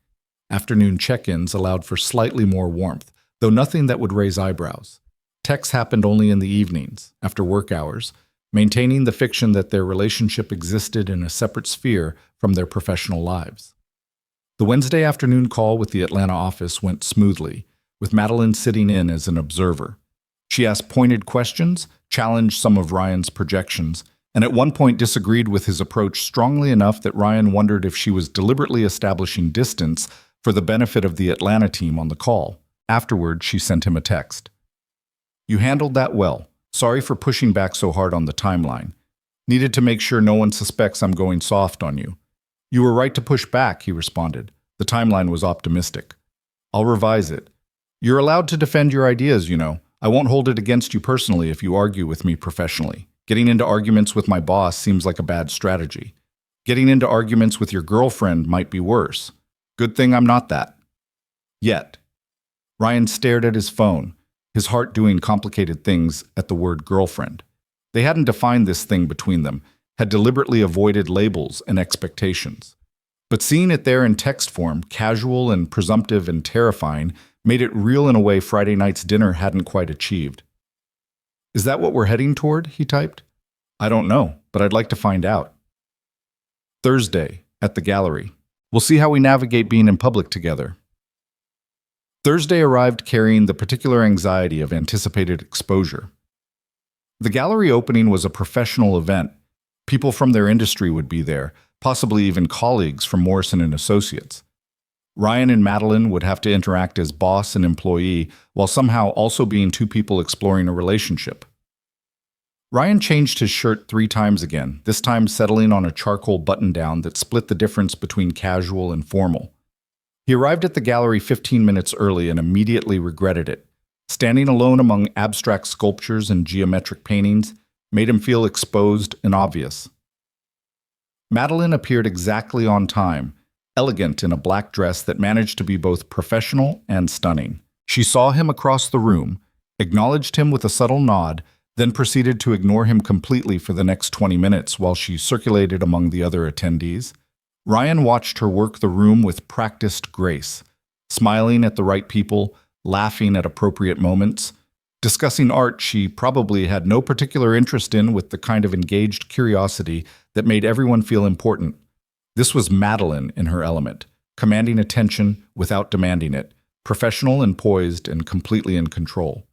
Afternoon check-ins allowed for slightly more warmth, though nothing that would raise eyebrows. Texts happened only in the evenings, after work hours, maintaining the fiction that their relationship existed in a separate sphere from their professional lives. The Wednesday afternoon call with the Atlanta office went smoothly, with Madeline sitting in as an observer. She asked pointed questions, challenged some of Ryan's projections, and at one point disagreed with his approach strongly enough that Ryan wondered if she was deliberately establishing distance for the benefit of the Atlanta team on the call. Afterward, she sent him a text. "You handled that well. Sorry for pushing back so hard on the timeline. Needed to make sure no one suspects I'm going soft on you." "You were right to push back," he responded. "The timeline was optimistic. I'll revise it. You're allowed to defend your ideas, you know. I won't hold it against you personally if you argue with me professionally. Getting into arguments with my boss seems like a bad strategy. Getting into arguments with your girlfriend might be worse. Good thing I'm not that. Yet." Ryan stared at his phone, his heart doing complicated things at the word girlfriend. They hadn't defined this thing between them, had deliberately avoided labels and expectations. But seeing it there in text form, casual and presumptive and terrifying, made it real in a way Friday night's dinner hadn't quite achieved. "Is that what we're heading toward?" he typed. "I don't know, but I'd like to find out." Thursday, at the gallery. "We'll see how we navigate being in public together." Thursday arrived carrying the particular anxiety of anticipated exposure. The gallery opening was a professional event. People from their industry would be there, possibly even colleagues from Morrison and Associates. Ryan and Madeline would have to interact as boss and employee while somehow also being 2 people exploring a relationship. Ryan changed his shirt 3 times again, this time settling on a charcoal button-down that split the difference between casual and formal. He arrived at the gallery 15 minutes early and immediately regretted it. Standing alone among abstract sculptures and geometric paintings made him feel exposed and obvious. Madeline appeared exactly on time, elegant in a black dress that managed to be both professional and stunning. She saw him across the room, acknowledged him with a subtle nod, then proceeded to ignore him completely for the next 20 minutes while she circulated among the other attendees. Ryan watched her work the room with practiced grace, smiling at the right people, laughing at appropriate moments, discussing art she probably had no particular interest in with the kind of engaged curiosity that made everyone feel important. This was Madeline in her element, commanding attention without demanding it, professional and poised and completely in control.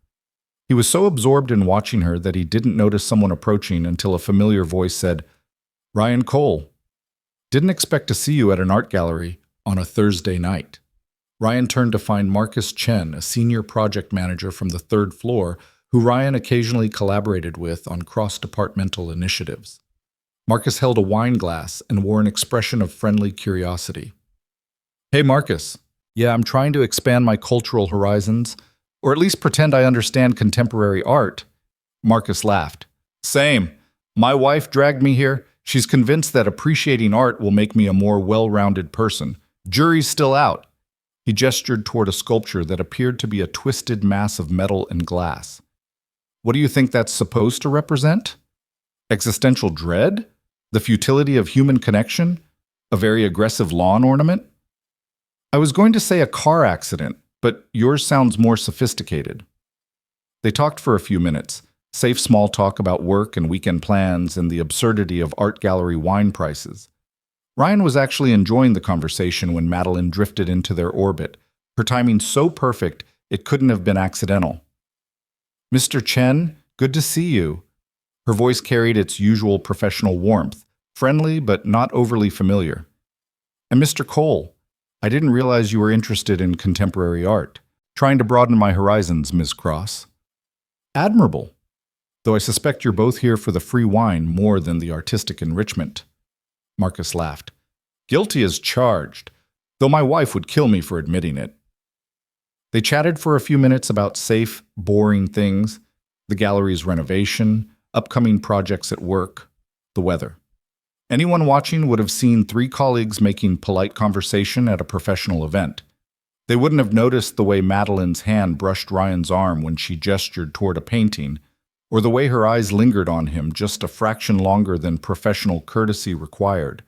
He was so absorbed in watching her that he didn't notice someone approaching until a familiar voice said, "Ryan Cole. Didn't expect to see you at an art gallery on a Thursday night." Ryan turned to find Marcus Chen, a senior project manager from the 3rd floor, who Ryan occasionally collaborated with on cross-departmental initiatives. Marcus held a wine glass and wore an expression of friendly curiosity. "Hey, Marcus. Yeah, I'm trying to expand my cultural horizons. Or at least pretend I understand contemporary art. Marcus laughed. Same. My wife dragged me here. She's convinced that appreciating art will make me a more well-rounded person. Jury's still out. He gestured toward a sculpture that appeared to be a twisted mass of metal and glass. What do you think that's supposed to represent? Existential dread? The futility of human connection? A very aggressive lawn ornament? I was going to say a car accident, but yours sounds more sophisticated. They talked for a few minutes, safe small talk about work and weekend plans and the absurdity of art gallery wine prices. Ryan was actually enjoying the conversation when Madeline drifted into their orbit, her timing so perfect it couldn't have been accidental. Mr. Chen, good to see you. Her voice carried its usual professional warmth, friendly but not overly familiar. And Mr. Cole, I didn't realize you were interested in contemporary art. Trying to broaden my horizons, Ms. Cross. Admirable. Though I suspect you're both here for the free wine more than the artistic enrichment. Marcus laughed. Guilty as charged, though my wife would kill me for admitting it. They chatted for a few minutes about safe, boring things, the gallery's renovation, upcoming projects at work, the weather. Anyone watching would have seen three colleagues making polite conversation at a professional event. They wouldn't have noticed the way Madeline's hand brushed Ryan's arm when she gestured toward a painting, or the way her eyes lingered on him just a fraction longer than professional courtesy required,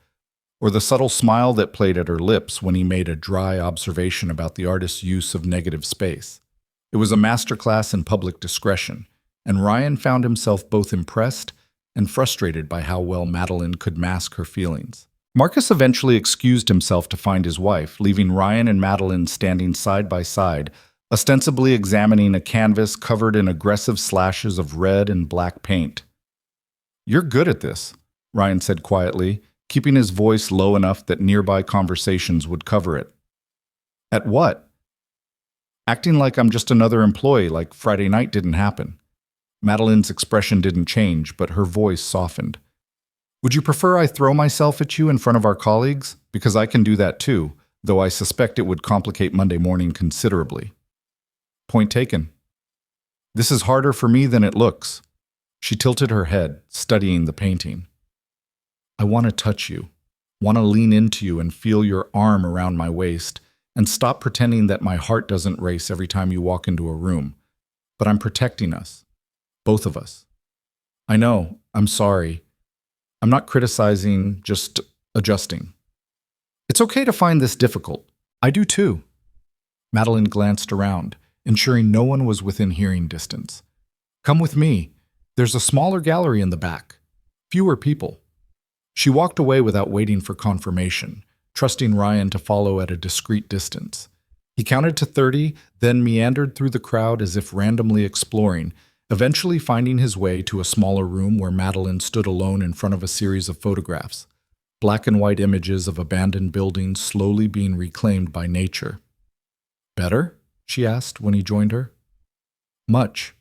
or the subtle smile that played at her lips when he made a dry observation about the artist's use of negative space. It was a masterclass in public discretion, and Ryan found himself both impressed and frustrated by how well Madeline could mask her feelings. Marcus eventually excused himself to find his wife, leaving Ryan and Madeline standing side by side, ostensibly examining a canvas covered in aggressive slashes of red and black paint. You're good at this, Ryan said quietly, keeping his voice low enough that nearby conversations would cover it. At what? Acting like I'm just another employee, like Friday night didn't happen. Madeline's expression didn't change, but her voice softened. Would you prefer I throw myself at you in front of our colleagues? Because I can do that too, though I suspect it would complicate Monday morning considerably. Point taken. This is harder for me than it looks. She tilted her head, studying the painting. I want to touch you, want to lean into you and feel your arm around my waist, and stop pretending that my heart doesn't race every time you walk into a room. But I'm protecting us. Both of us. I know, I'm sorry. I'm not criticizing, just adjusting. It's okay to find this difficult. I do too. Madeline glanced around, ensuring no one was within hearing distance. Come with me. There's a smaller gallery in the back. Fewer people. She walked away without waiting for confirmation, trusting Ryan to follow at a discreet distance. He counted to 30, then meandered through the crowd as if randomly exploring, eventually finding his way to a smaller room where Madeline stood alone in front of a series of photographs, black and white images of abandoned buildings slowly being reclaimed by nature. Better? She asked when he joined her. Much.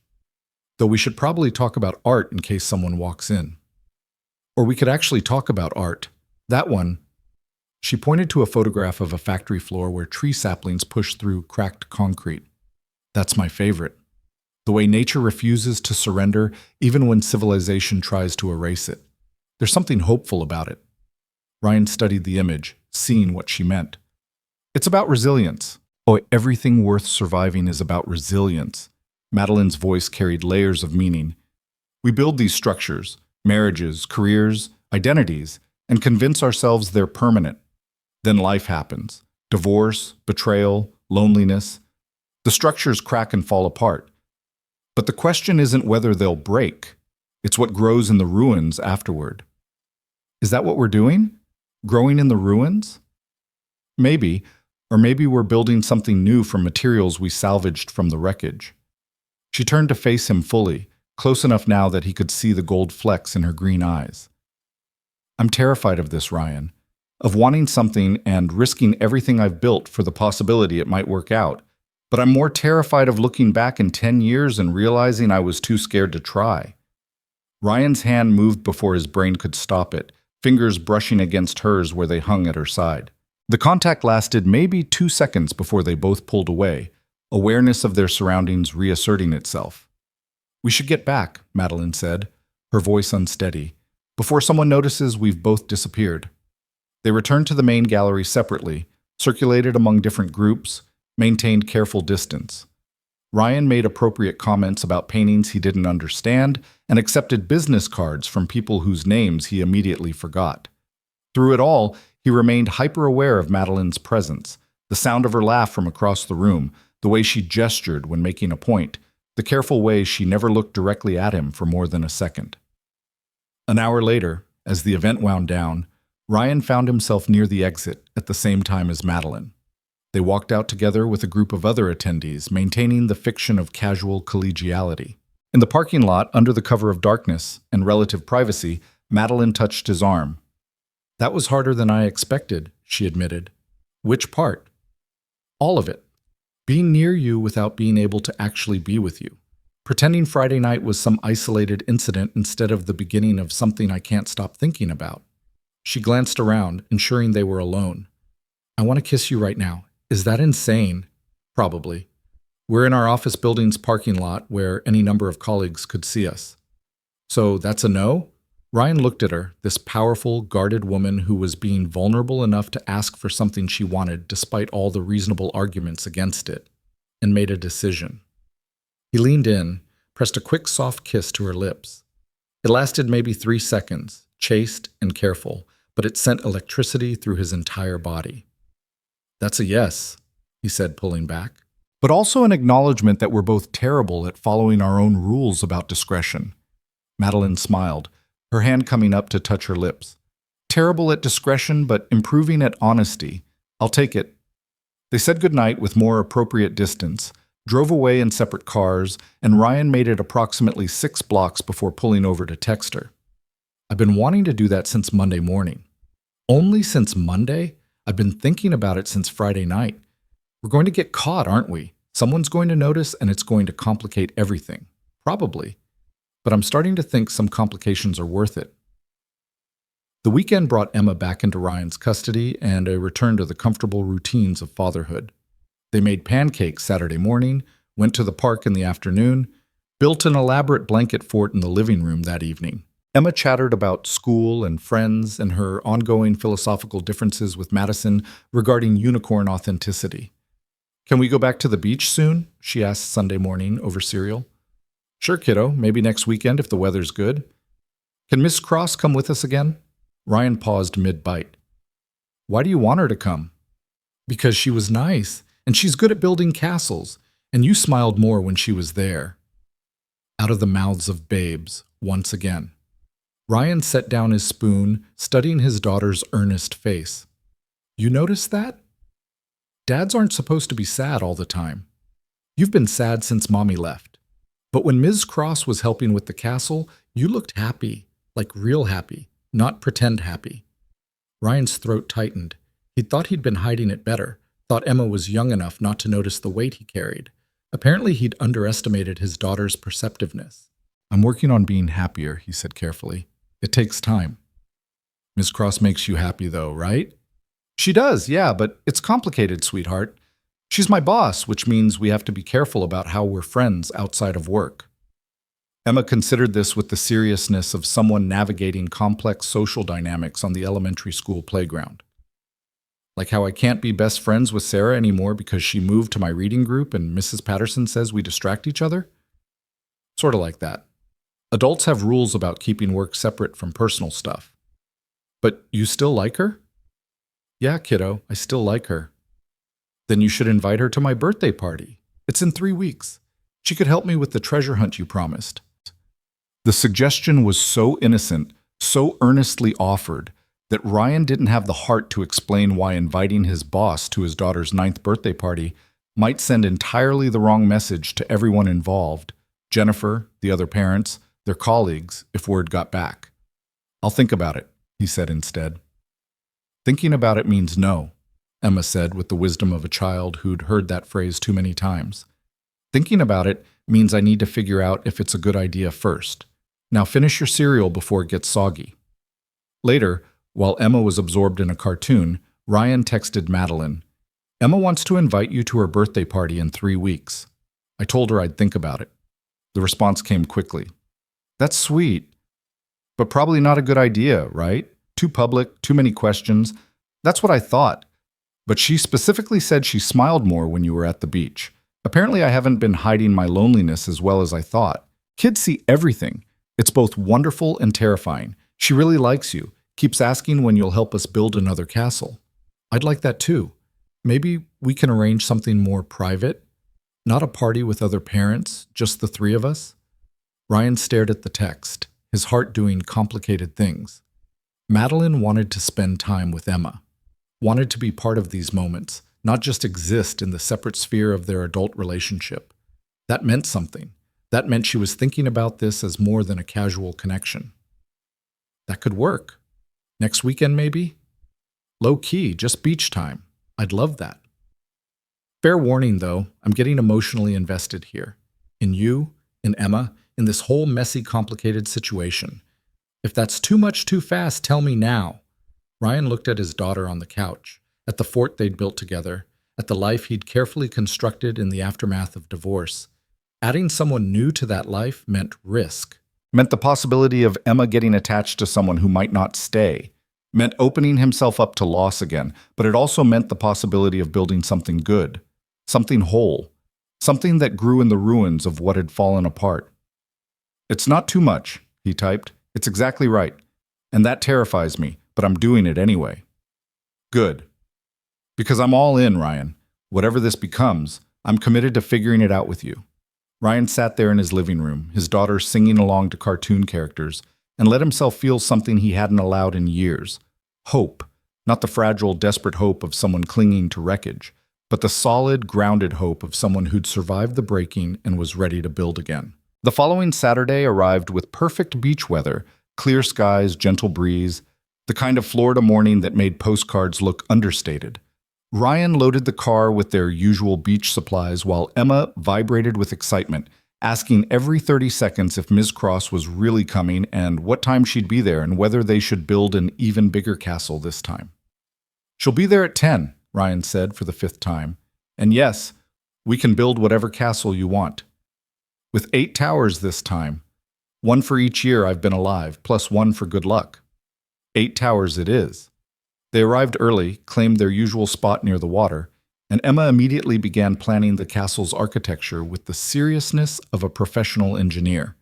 Though we should probably talk about art in case someone walks in. Or we could actually talk about art. That one. She pointed to a photograph of a factory floor where tree saplings pushed through cracked concrete. That's my favorite. The way nature refuses to surrender even when civilization tries to erase it. There's something hopeful about it. Ryan studied the image, seeing what she meant. It's about resilience. Oh, everything worth surviving is about resilience. Madeline's voice carried layers of meaning. We build these structures, marriages, careers, identities, and convince ourselves they're permanent. Then life happens. Divorce, betrayal, loneliness. The structures crack and fall apart. But the question isn't whether they'll break. It's what grows in the ruins afterward. Is that what we're doing? Growing in the ruins? Maybe. Or maybe we're building something new from materials we salvaged from the wreckage. She turned to face him fully, close enough now that he could see the gold flecks in her green eyes. I'm terrified of this, Ryan. Of wanting something and risking everything I've built for the possibility it might work out. But I'm more terrified of looking back in 10 years and realizing I was too scared to try. Ryan's hand moved before his brain could stop it, fingers brushing against hers where they hung at her side. The contact lasted maybe 2 seconds before they both pulled away, awareness of their surroundings reasserting itself. "We should get back," Madeline said, her voice unsteady. "Before someone notices, we've both disappeared." They returned to the main gallery separately, circulated among different groups, maintained careful distance. Ryan made appropriate comments about paintings he didn't understand and accepted business cards from people whose names he immediately forgot. Through it all, he remained hyper-aware of Madeline's presence, the sound of her laugh from across the room, the way she gestured when making a point, the careful way she never looked directly at him for more than a second. An hour later, as the event wound down, Ryan found himself near the exit at the same time as Madeline. They walked out together with a group of other attendees, maintaining the fiction of casual collegiality. In the parking lot, under the cover of darkness and relative privacy, Madeline touched his arm. "That was harder than I expected," she admitted. "Which part?" "All of it. Being near you without being able to actually be with you. Pretending Friday night was some isolated incident instead of the beginning of something I can't stop thinking about." She glanced around, ensuring they were alone. "I want to kiss you right now. Is that insane?" "Probably. We're in our office building's parking lot where any number of colleagues could see us." "So that's a no?" Ryan looked at her, this powerful, guarded woman who was being vulnerable enough to ask for something she wanted despite all the reasonable arguments against it, and made a decision. He leaned in, pressed a quick, soft kiss to her lips. It lasted maybe 3 seconds, chaste and careful, but it sent electricity through his entire body. "That's a yes," he said, pulling back. But also an acknowledgement that we're both terrible at following our own rules about discretion. Madeline smiled, her hand coming up to touch her lips. "Terrible at discretion, but improving at honesty. I'll take it." They said goodnight with more appropriate distance, drove away in separate cars, and Ryan made it approximately 6 blocks before pulling over to text her. "I've been wanting to do that since Monday morning." "Only since Monday? I've been thinking about it since Friday night. We're going to get caught, aren't we? Someone's going to notice and it's going to complicate everything. Probably. But I'm starting to think some complications are worth it." The weekend brought Emma back into Ryan's custody and a return to the comfortable routines of fatherhood. They made pancakes Saturday morning, went to the park in the afternoon, built an elaborate blanket fort in the living room that evening. Emma chattered about school and friends and her ongoing philosophical differences with Madison regarding unicorn authenticity. "Can we go back to the beach soon?" she asked Sunday morning over cereal. "Sure, kiddo. Maybe next weekend if the weather's good." "Can Miss Cross come with us again?" Ryan paused mid-bite. "Why do you want her to come?" "Because she was nice, and she's good at building castles, and you smiled more when she was there." Out of the mouths of babes, once again. Ryan set down his spoon, studying his daughter's earnest face. "You notice that? Dads aren't supposed to be sad all the time. You've been sad since Mommy left. But when Ms. Cross was helping with the castle, you looked happy, like real happy, not pretend happy." Ryan's throat tightened. He'd thought he'd been hiding it better, thought Emma was young enough not to notice the weight he carried. Apparently he'd underestimated his daughter's perceptiveness. "I'm working on being happier," he said carefully. "It takes time." "Ms. Cross makes you happy though, right?" "She does, yeah, but it's complicated, sweetheart. She's my boss, which means we have to be careful about how we're friends outside of work." Emma considered this with the seriousness of someone navigating complex social dynamics on the elementary school playground. "Like how I can't be best friends with Sarah anymore because she moved to my reading group and Mrs. Patterson says we distract each other?" "Sort of like that. Adults have rules about keeping work separate from personal stuff." "But you still like her?" "Yeah, kiddo, I still like her." "Then you should invite her to my birthday party. It's in 3 weeks. She could help me with the treasure hunt you promised." The suggestion was so innocent, so earnestly offered, that Ryan didn't have the heart to explain why inviting his boss to his daughter's 9th birthday party might send entirely the wrong message to everyone involved, Jennifer, the other parents, their colleagues, if word got back. "I'll think about it," he said instead. "Thinking about it means no," Emma said with the wisdom of a child who'd heard that phrase too many times. "Thinking about it means I need to figure out if it's a good idea first. Now finish your cereal before it gets soggy." Later, while Emma was absorbed in a cartoon, Ryan texted Madeline, Emma wants to invite you to her birthday party in 3 weeks. I told her I'd think about it. The response came quickly. That's sweet, but probably not a good idea, right? Too public, too many questions. That's what I thought. But she specifically said she smiled more when you were at the beach. Apparently, I haven't been hiding my loneliness as well as I thought. Kids see everything. It's both wonderful and terrifying. She really likes you, keeps asking when you'll help us build another castle. I'd like that too. Maybe we can arrange something more private? Not a party with other parents, just the 3 of us? Ryan stared at the text, his heart doing complicated things. Madeline wanted to spend time with Emma, wanted to be part of these moments, not just exist in the separate sphere of their adult relationship. That meant something. That meant she was thinking about this as more than a casual connection. That could work. Next weekend, maybe? Low key, just beach time. I'd love that. Fair warning, though, I'm getting emotionally invested here. In you, in Emma, in this whole messy, complicated situation. If that's too much too fast, tell me now. Ryan looked at his daughter on the couch, at the fort they'd built together, at the life he'd carefully constructed in the aftermath of divorce. Adding someone new to that life meant risk. Meant the possibility of Emma getting attached to someone who might not stay. Meant opening himself up to loss again, but it also meant the possibility of building something good, something whole, something that grew in the ruins of what had fallen apart. It's not too much, he typed. It's exactly right. And that terrifies me, but I'm doing it anyway. Good. Because I'm all in, Ryan. Whatever this becomes, I'm committed to figuring it out with you. Ryan sat there in his living room, his daughter singing along to cartoon characters, and let himself feel something he hadn't allowed in years. Hope. Not the fragile, desperate hope of someone clinging to wreckage, but the solid, grounded hope of someone who'd survived the breaking and was ready to build again. The following Saturday arrived with perfect beach weather, clear skies, gentle breeze, the kind of Florida morning that made postcards look understated. Ryan loaded the car with their usual beach supplies while Emma vibrated with excitement, asking every 30 seconds if Ms. Cross was really coming and what time she'd be there and whether they should build an even bigger castle this time. She'll be there at 10, Ryan said for the 5th time. And yes, we can build whatever castle you want. With 8 towers this time, 1 for each year I've been alive, plus 1 for good luck. 8 towers it is. They arrived early, claimed their usual spot near the water, and Emma immediately began planning the castle's architecture with the seriousness of a professional engineer.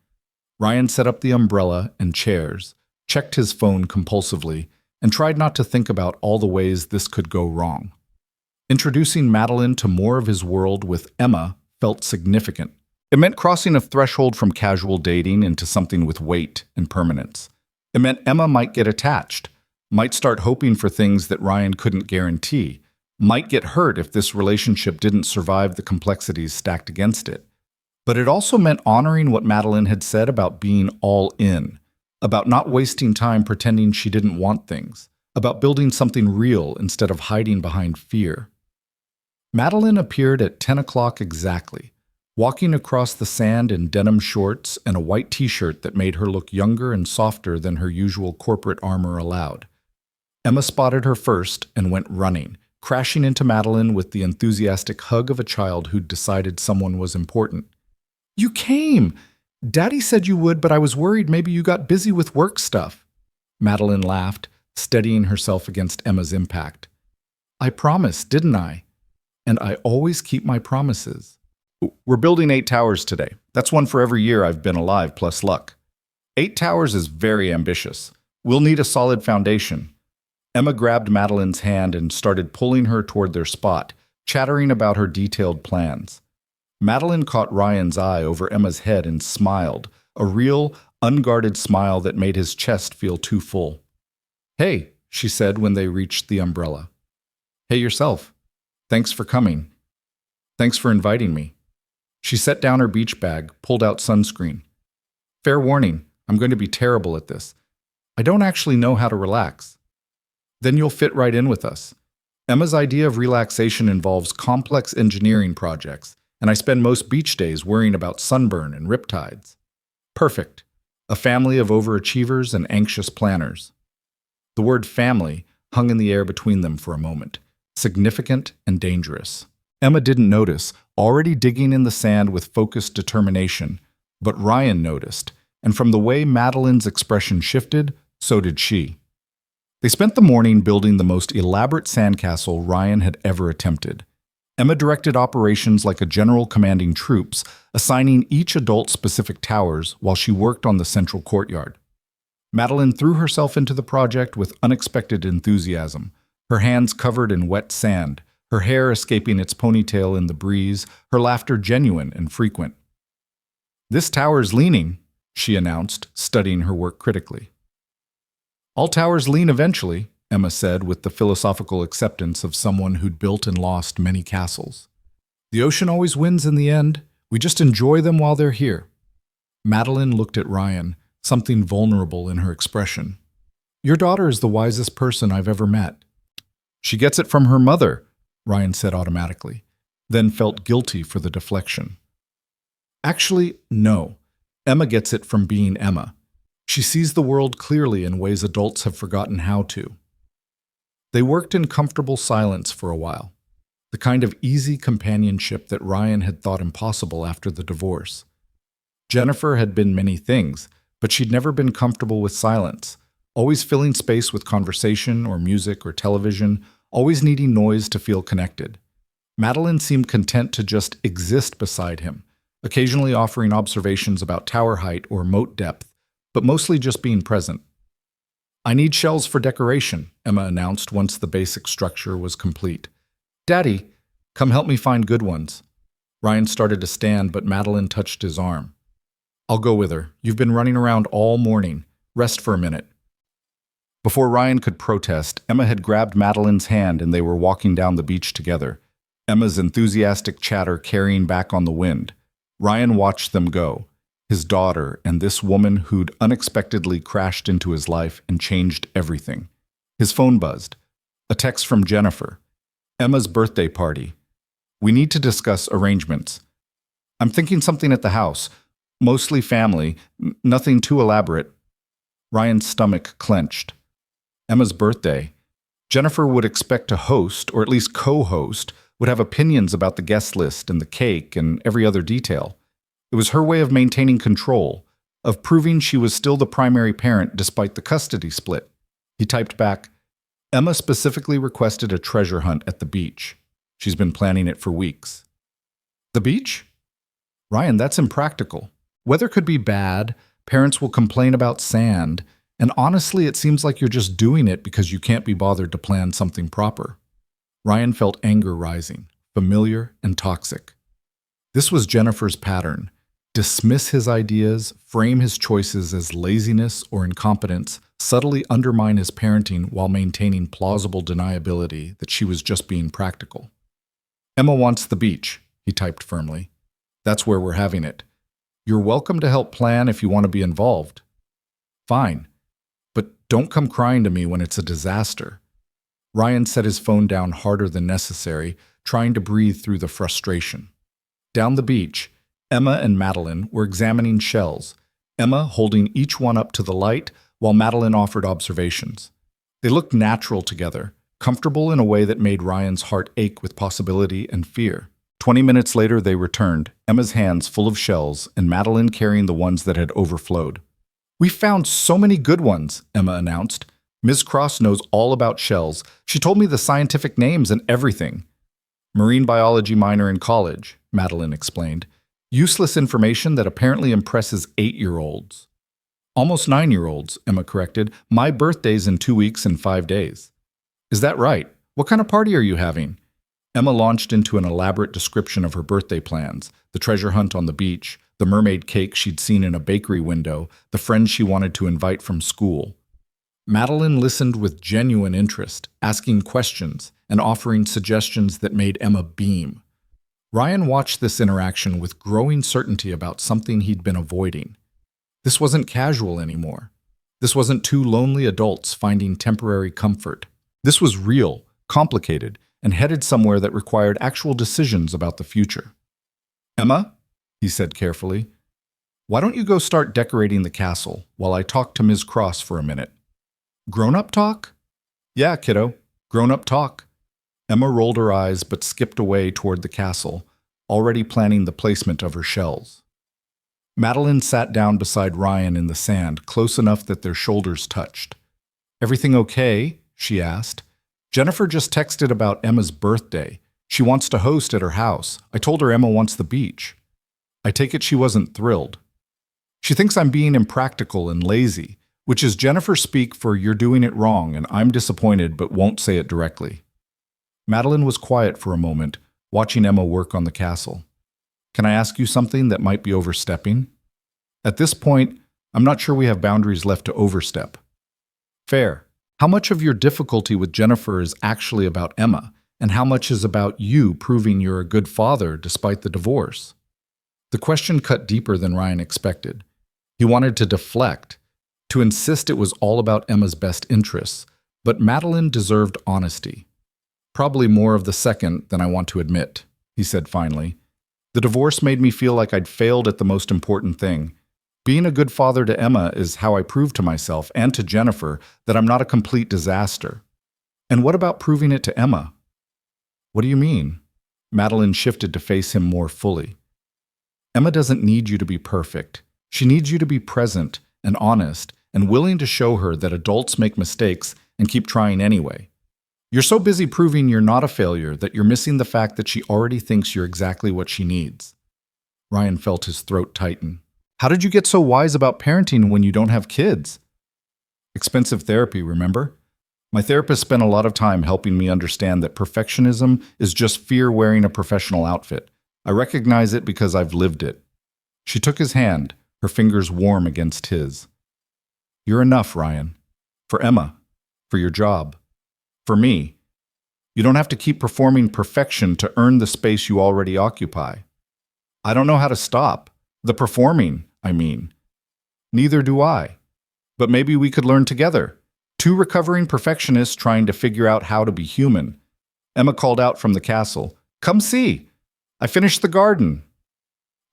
Ryan set up the umbrella and chairs, checked his phone compulsively, and tried not to think about all the ways this could go wrong. Introducing Madeline to more of his world with Emma felt significant. It meant crossing a threshold from casual dating into something with weight and permanence. It meant Emma might get attached, might start hoping for things that Ryan couldn't guarantee, might get hurt if this relationship didn't survive the complexities stacked against it. But it also meant honoring what Madeline had said about being all in, about not wasting time pretending she didn't want things, about building something real instead of hiding behind fear. Madeline appeared at 10 o'clock exactly, walking across the sand in denim shorts and a white t-shirt that made her look younger and softer than her usual corporate armor allowed. Emma spotted her first and went running, crashing into Madeline with the enthusiastic hug of a child who'd decided someone was important. You came! Daddy said you would, but I was worried maybe you got busy with work stuff. Madeline laughed, steadying herself against Emma's impact. I promised, didn't I? And I always keep my promises. We're building 8 towers today. That's 1 for every year I've been alive, plus luck. 8 towers is very ambitious. We'll need a solid foundation. Emma grabbed Madeline's hand and started pulling her toward their spot, chattering about her detailed plans. Madeline caught Ryan's eye over Emma's head and smiled, a real, unguarded smile that made his chest feel too full. Hey, she said when they reached the umbrella. Hey yourself. Thanks for coming. Thanks for inviting me. She set down her beach bag, pulled out sunscreen. Fair warning, I'm going to be terrible at this. I don't actually know how to relax. Then you'll fit right in with us. Emma's idea of relaxation involves complex engineering projects, and I spend most beach days worrying about sunburn and riptides. Perfect. A family of overachievers and anxious planners. The word family hung in the air between them for a moment, significant and dangerous. Emma didn't notice, already digging in the sand with focused determination, but Ryan noticed, and from the way Madeline's expression shifted, so did she. They spent the morning building the most elaborate sandcastle Ryan had ever attempted. Emma directed operations like a general commanding troops, assigning each adult specific towers while she worked on the central courtyard. Madeline threw herself into the project with unexpected enthusiasm, her hands covered in wet sand, her hair escaping its ponytail in the breeze, her laughter genuine and frequent. "This tower's leaning," she announced, studying her work critically. "All towers lean eventually," Emma said with the philosophical acceptance of someone who'd built and lost many castles. "The ocean always wins in the end. We just enjoy them while they're here." Madeline looked at Ryan, something vulnerable in her expression. "Your daughter is the wisest person I've ever met." "She gets it from her mother," Ryan said automatically, then felt guilty for the deflection. "Actually, no. Emma gets it from being Emma. She sees the world clearly in ways adults have forgotten how to." They worked in comfortable silence for a while, the kind of easy companionship that Ryan had thought impossible after the divorce. Jennifer had been many things, but she'd never been comfortable with silence, always filling space with conversation or music or television, always needing noise to feel connected. Madeline seemed content to just exist beside him, occasionally offering observations about tower height or moat depth, but mostly just being present. "I need shells for decoration," Emma announced once the basic structure was complete. "Daddy, come help me find good ones." Ryan started to stand, but Madeline touched his arm. "I'll go with her. You've been running around all morning. Rest for a minute." Before Ryan could protest, Emma had grabbed Madeline's hand and they were walking down the beach together, Emma's enthusiastic chatter carrying back on the wind. Ryan watched them go, his daughter and this woman who'd unexpectedly crashed into his life and changed everything. His phone buzzed. A text from Jennifer. "Emma's birthday party. We need to discuss arrangements. I'm thinking something at the house. Mostly family, nothing too elaborate." Ryan's stomach clenched. Emma's birthday. Jennifer would expect to host, or at least co-host, would have opinions about the guest list and the cake and every other detail. It was her way of maintaining control, of proving she was still the primary parent despite the custody split. He typed back, "Emma specifically requested a treasure hunt at the beach. She's been planning it for weeks." "The beach?" "Ryan, that's impractical. Weather could be bad, parents will complain about sand, and honestly, it seems like you're just doing it because you can't be bothered to plan something proper." Ryan felt anger rising, familiar and toxic. This was Jennifer's pattern. Dismiss his ideas, frame his choices as laziness or incompetence, subtly undermine his parenting while maintaining plausible deniability that she was just being practical. "Emma wants the beach," he typed firmly. "That's where we're having it. You're welcome to help plan if you want to be involved." "Fine. But don't come crying to me when it's a disaster." Ryan set his phone down harder than necessary, trying to breathe through the frustration. Down the beach, Emma and Madeline were examining shells, Emma holding each one up to the light while Madeline offered observations. They looked natural together, comfortable in a way that made Ryan's heart ache with possibility and fear. 20 minutes later they returned, Emma's hands full of shells and Madeline carrying the ones that had overflowed. "We found so many good ones," Emma announced. "Ms. Cross knows all about shells. She told me the scientific names and everything." "Marine biology minor in college," Madeline explained. "Useless information that apparently impresses 8-year-olds. "Almost 9-year-olds, Emma corrected. "My birthday's in 2 weeks and 5 days." "Is that right? What kind of party are you having?" Emma launched into an elaborate description of her birthday plans, the treasure hunt on the beach, the mermaid cake she'd seen in a bakery window, the friends she wanted to invite from school. Madeline listened with genuine interest, asking questions and offering suggestions that made Emma beam. Ryan watched this interaction with growing certainty about something he'd been avoiding. This wasn't casual anymore. This wasn't two lonely adults finding temporary comfort. This was real, complicated, and headed somewhere that required actual decisions about the future. "Emma," he said carefully, "why don't you go start decorating the castle while I talk to Ms. Cross for a minute?" "Grown-up talk?" "Yeah, kiddo, grown-up talk." Emma rolled her eyes but skipped away toward the castle, already planning the placement of her shells. Madeline sat down beside Ryan in the sand, close enough that their shoulders touched. "Everything okay?" she asked. "Jennifer just texted about Emma's birthday. She wants to host at her house. I told her Emma wants the beach." I take it she wasn't thrilled. "She thinks I'm being impractical and lazy, which is Jennifer speak for you're doing it wrong, and I'm disappointed but won't say it directly." Madeline was quiet for a moment, watching Emma work on the castle. "Can I ask you something that might be overstepping?" At this point, I'm not sure we have boundaries left to overstep. "Fair. How much of your difficulty with Jennifer is actually about Emma, and how much is about you proving you're a good father despite the divorce?" The question cut deeper than Ryan expected. He wanted to deflect, to insist it was all about Emma's best interests, but Madeline deserved honesty. "Probably more of the second than I want to admit," he said finally. "The divorce made me feel like I'd failed at the most important thing. Being a good father to Emma is how I prove to myself and to Jennifer that I'm not a complete disaster. And what about proving it to Emma?" "What do you mean?" Madeline shifted to face him more fully. "Emma doesn't need you to be perfect. She needs you to be present and honest and willing to show her that adults make mistakes and keep trying anyway. You're so busy proving you're not a failure that you're missing the fact that she already thinks you're exactly what she needs." Ryan felt his throat tighten. "How did you get so wise about parenting when you don't have kids?" "Expensive therapy, remember? My therapist spent a lot of time helping me understand that perfectionism is just fear wearing a professional outfit. I recognize it because I've lived it." She took his hand, her fingers warm against his. "You're enough, Ryan. For Emma. For your job. For me. You don't have to keep performing perfection to earn the space you already occupy." "I don't know how to stop. The performing, I mean." "Neither do I. But maybe we could learn together. Two recovering perfectionists trying to figure out how to be human." Emma called out from the castle, "Come see! I finished the garden."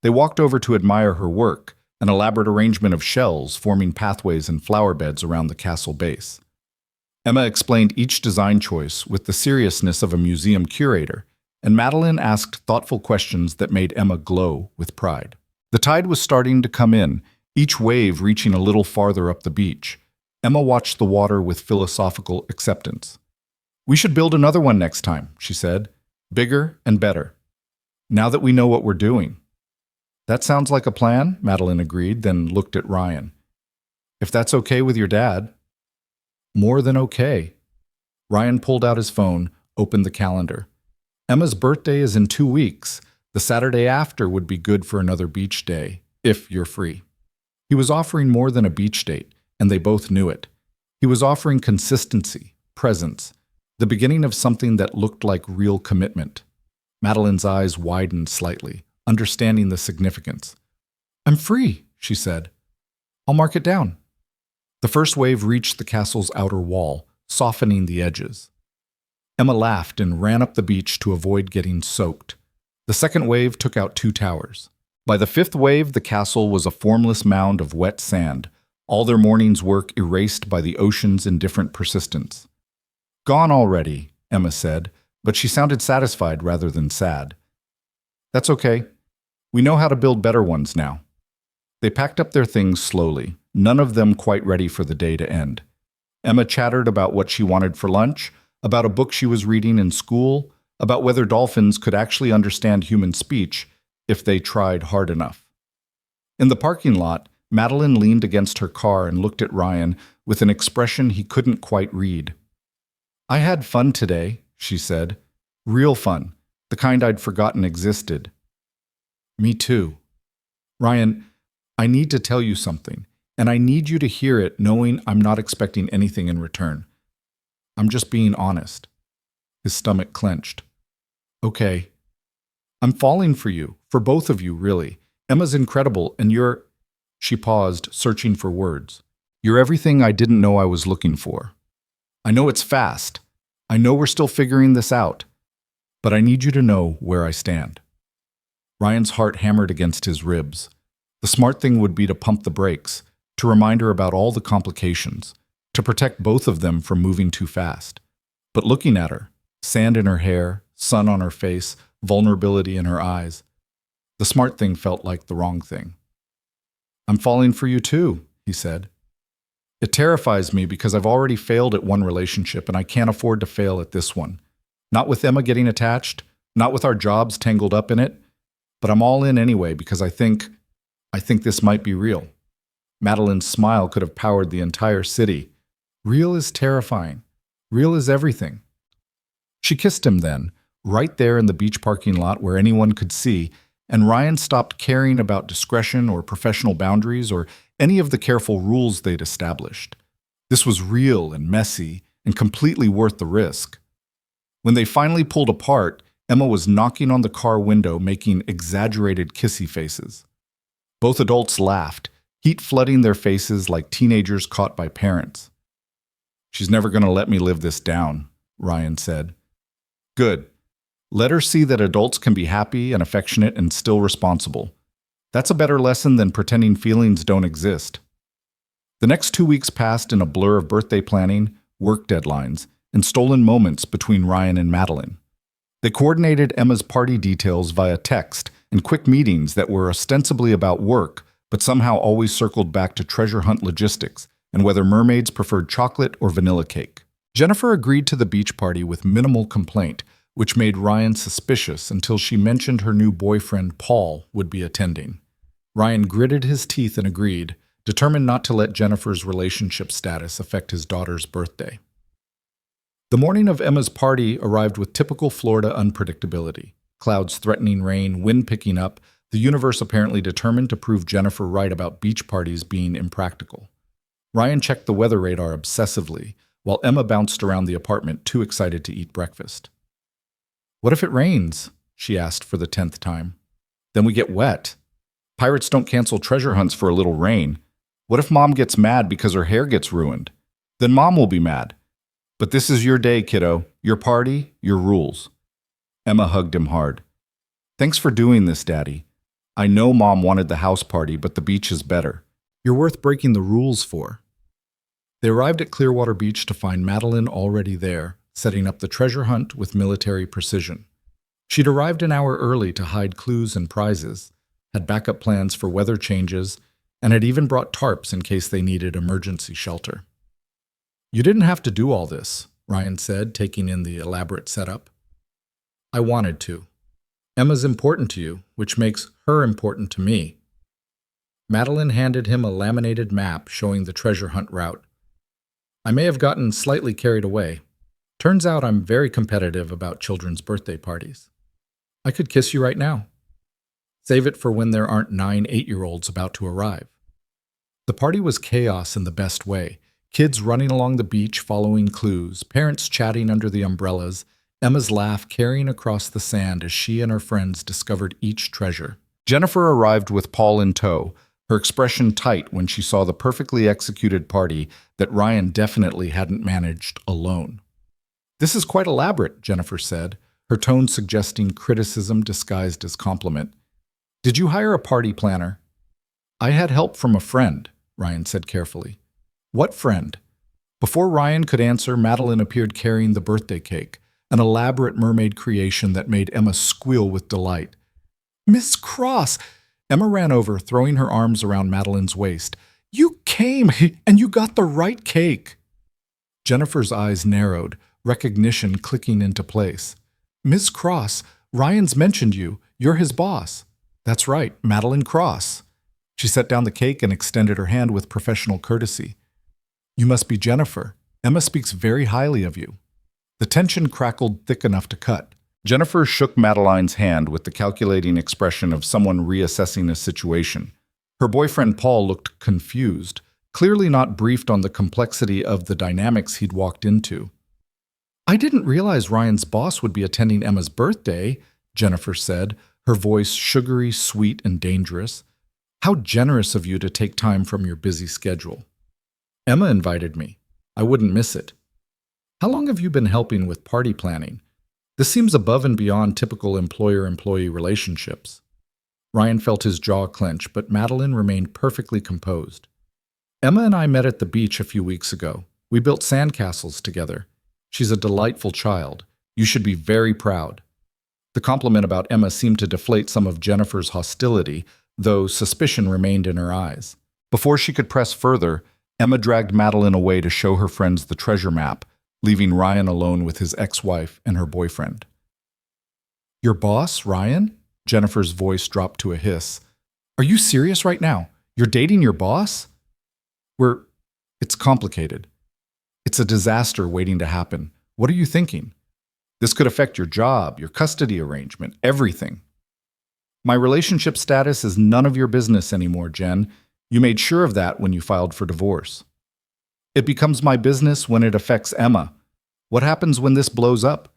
They walked over to admire her work, an elaborate arrangement of shells forming pathways and flower beds around the castle base. Emma explained each design choice with the seriousness of a museum curator, and Madeline asked thoughtful questions that made Emma glow with pride. The tide was starting to come in, each wave reaching a little farther up the beach. Emma watched the water with philosophical acceptance. "We should build another one next time," she said. "Bigger and better. Now that we know what we're doing." "That sounds like a plan," Madeline agreed, then looked at Ryan. "If that's okay with your dad." "More than okay." Ryan pulled out his phone, opened the calendar. "Emma's birthday is in 2 weeks. The Saturday after would be good for another beach day, if you're free." He was offering more than a beach date, and they both knew it. He was offering consistency, presence, the beginning of something that looked like real commitment. Madeline's eyes widened slightly, understanding the significance. "I'm free," she said. "I'll mark it down." The first wave reached the castle's outer wall, softening the edges. Emma laughed and ran up the beach to avoid getting soaked. The second wave took out 2 towers. By the 5th wave, the castle was a formless mound of wet sand, all their morning's work erased by the ocean's indifferent persistence. "Gone already," Emma said, but she sounded satisfied rather than sad. "That's okay. We know how to build better ones now." They packed up their things slowly, none of them quite ready for the day to end. Emma chattered about what she wanted for lunch, about a book she was reading in school, about whether dolphins could actually understand human speech if they tried hard enough. In the parking lot, Madeline leaned against her car and looked at Ryan with an expression he couldn't quite read. "I had fun today," she said. "Real fun, the kind I'd forgotten existed." "Me too." "Ryan, I need to tell you something, and I need you to hear it knowing I'm not expecting anything in return. I'm just being honest." His stomach clenched. "Okay. I'm falling for you, for both of you, really. Emma's incredible, and you're—" She paused, searching for words. "You're everything I didn't know I was looking for. I know it's fast. I know we're still figuring this out. But I need you to know where I stand." Ryan's heart hammered against his ribs. The smart thing would be to pump the brakes, to remind her about all the complications, to protect both of them from moving too fast. But looking at her, Sand in her hair, sun on her face, vulnerability in her eyes. The smart thing felt like the wrong thing. "I'm falling for you too," he said. "It terrifies me because I've already failed at one relationship and I can't afford to fail at this one. Not with Emma getting attached, not with our jobs tangled up in it, but I'm all in anyway because I think this might be real." Madeline's smile could have powered the entire city. Real is terrifying. Real is everything. She kissed him then, right there in the beach parking lot where anyone could see, and Ryan stopped caring about discretion or professional boundaries or any of the careful rules they'd established. This was real and messy and completely worth the risk. When they finally pulled apart, Emma was knocking on the car window, making exaggerated kissy faces. Both adults laughed, heat flooding their faces like teenagers caught by parents. "She's never going to let me live this down," Ryan said. "Good. Let her see that adults can be happy and affectionate and still responsible. That's a better lesson than pretending feelings don't exist." The next 2 weeks passed in a blur of birthday planning, work deadlines, and stolen moments between Ryan and Madeline. They coordinated Emma's party details via text and quick meetings that were ostensibly about work, but somehow always circled back to treasure hunt logistics and whether mermaids preferred chocolate or vanilla cake. Jennifer agreed to the beach party with minimal complaint, which made Ryan suspicious until she mentioned her new boyfriend, Paul, would be attending. Ryan gritted his teeth and agreed, determined not to let Jennifer's relationship status affect his daughter's birthday. The morning of Emma's party arrived with typical Florida unpredictability. Clouds threatening rain, wind picking up, the universe apparently determined to prove Jennifer right about beach parties being impractical. Ryan checked the weather radar obsessively, while Emma bounced around the apartment too excited to eat breakfast. "What if it rains?" she asked for the 10th time. "Then we get wet. Pirates don't cancel treasure hunts for a little rain. What if Mom gets mad because her hair gets ruined? Then Mom will be mad. But this is your day, kiddo. Your party, your rules." Emma hugged him hard. "Thanks for doing this, Daddy. I know Mom wanted the house party, but the beach is better. You're worth breaking the rules for." They arrived at Clearwater Beach to find Madeline already there, setting up the treasure hunt with military precision. She'd arrived an hour early to hide clues and prizes, had backup plans for weather changes, and had even brought tarps in case they needed emergency shelter. "You didn't have to do all this," Ryan said, taking in the elaborate setup. "I wanted to. Emma's important to you, which makes her important to me." Madeline handed him a laminated map showing the treasure hunt route. "I may have gotten slightly carried away. Turns out I'm very competitive about children's birthday parties. I could kiss you right now. Save it for when there aren't 9 8-year-olds about to arrive." The party was chaos in the best way. Kids running along the beach following clues, parents chatting under the umbrellas, Emma's laugh carrying across the sand as she and her friends discovered each treasure. Jennifer arrived with Paul in tow, her expression tight when she saw the perfectly executed party that Ryan definitely hadn't managed alone. "This is quite elaborate," Jennifer said, her tone suggesting criticism disguised as compliment. "Did you hire a party planner?" "I had help from a friend," Ryan said carefully. "What friend?" Before Ryan could answer, Madeline appeared carrying the birthday cake, an elaborate mermaid creation that made Emma squeal with delight. "Miss Cross!" Emma ran over, throwing her arms around Madeline's waist. "You came, and you got the right cake!" Jennifer's eyes narrowed, recognition clicking into place. "Miss Cross, Ryan's mentioned you. You're his boss." "That's right, Madeline Cross." She set down the cake and extended her hand with professional courtesy. "You must be Jennifer. Emma speaks very highly of you." The tension crackled thick enough to cut. Jennifer shook Madeline's hand with the calculating expression of someone reassessing a situation. Her boyfriend Paul looked confused, clearly not briefed on the complexity of the dynamics he'd walked into. "I didn't realize Ryan's boss would be attending Emma's birthday," Jennifer said, her voice sugary, sweet, and dangerous. "How generous of you to take time from your busy schedule." "Emma invited me. I wouldn't miss it." "How long have you been helping with party planning? This seems above and beyond typical employer-employee relationships." Ryan felt his jaw clench, but Madeline remained perfectly composed. "Emma and I met at the beach a few weeks ago. We built sandcastles together. She's a delightful child. You should be very proud. The compliment about Emma seemed to deflate some of Jennifer's hostility, though suspicion remained in her eyes. Before she could press further, Emma dragged Madeline away to show her friends the treasure map, leaving Ryan alone with his ex-wife and her boyfriend. Your boss, Ryan? Jennifer's voice dropped to a hiss. Are you serious right now? You're dating your boss? It's complicated. It's a disaster waiting to happen. What are you thinking? This could affect your job, your custody arrangement, everything. My relationship status is none of your business anymore, Jen. You made sure of that when you filed for divorce. It becomes my business when it affects Emma. What happens when this blows up?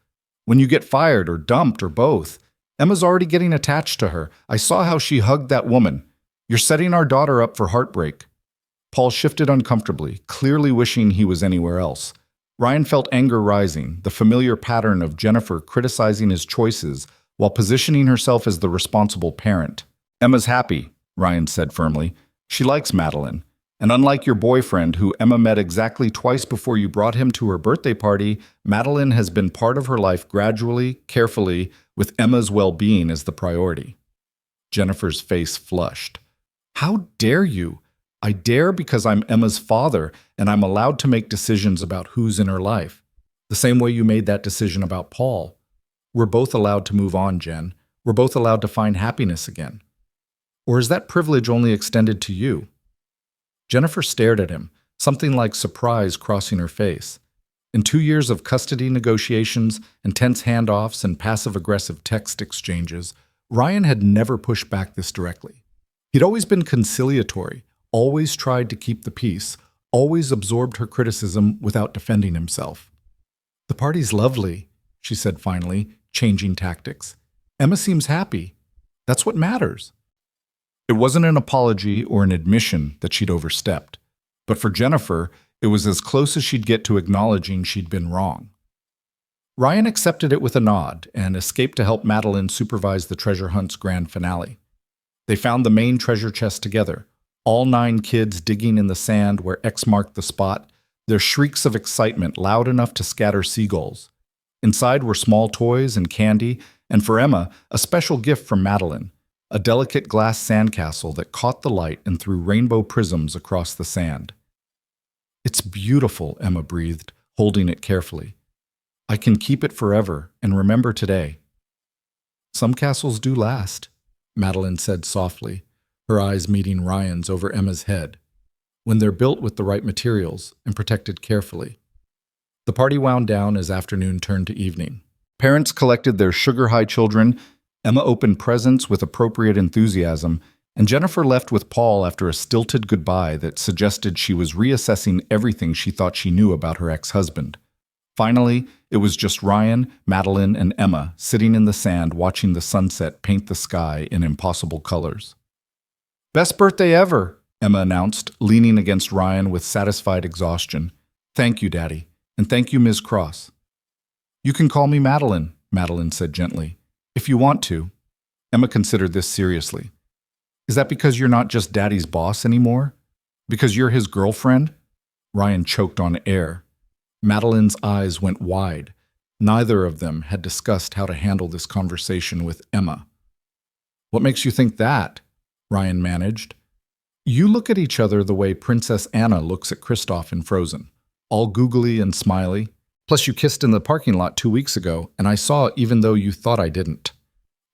When you get fired or dumped or both? Emma's already getting attached to her. I saw how she hugged that woman. You're setting our daughter up for heartbreak. Paul shifted uncomfortably, clearly wishing he was anywhere else. Ryan felt anger rising, the familiar pattern of Jennifer criticizing his choices while positioning herself as the responsible parent. Emma's happy, Ryan said firmly. She likes Madeline. And unlike your boyfriend, who Emma met exactly twice before you brought him to her birthday party, Madeline has been part of her life gradually, carefully, with Emma's well-being as the priority. Jennifer's face flushed. How dare you? I dare because I'm Emma's father, and I'm allowed to make decisions about who's in her life. The same way you made that decision about Paul. We're both allowed to move on, Jen. We're both allowed to find happiness again. Or is that privilege only extended to you? Jennifer stared at him, something like surprise crossing her face. In 2 years of custody negotiations, intense handoffs, and passive-aggressive text exchanges, Ryan had never pushed back this directly. He'd always been conciliatory, always tried to keep the peace, always absorbed her criticism without defending himself. The party's lovely, she said finally, changing tactics. Emma seems happy. That's what matters. It wasn't an apology or an admission that she'd overstepped, but for Jennifer, it was as close as she'd get to acknowledging she'd been wrong. Ryan accepted it with a nod and escaped to help Madeline supervise the treasure hunt's grand finale. They found the main treasure chest together, all 9 kids digging in the sand where X marked the spot, their shrieks of excitement loud enough to scatter seagulls. Inside were small toys and candy, and for Emma, a special gift from Madeline, a delicate glass sandcastle that caught the light and threw rainbow prisms across the sand. It's beautiful, Emma breathed, holding it carefully. I can keep it forever and remember today. Some castles do last, Madeline said softly, her eyes meeting Ryan's over Emma's head, when they're built with the right materials and protected carefully. The party wound down as afternoon turned to evening. Parents collected their sugar-high children, Emma opened presents with appropriate enthusiasm, and Jennifer left with Paul after a stilted goodbye that suggested she was reassessing everything she thought she knew about her ex-husband. Finally, it was just Ryan, Madeline, and Emma sitting in the sand watching the sunset paint the sky in impossible colors. "Best birthday ever," Emma announced, leaning against Ryan with satisfied exhaustion. "Thank you, Daddy, and thank you, Ms. Cross." "You can call me Madeline," Madeline said gently. "If you want to." Emma considered this seriously. "Is that because you're not just Daddy's boss anymore? Because you're his girlfriend?" Ryan choked on air. Madeline's eyes went wide. Neither of them had discussed how to handle this conversation with Emma. "What makes you think that?" Ryan managed. "You look at each other the way Princess Anna looks at Kristoff in Frozen, all googly and smiley. Plus you kissed in the parking lot 2 weeks ago, and I saw it even though you thought I didn't."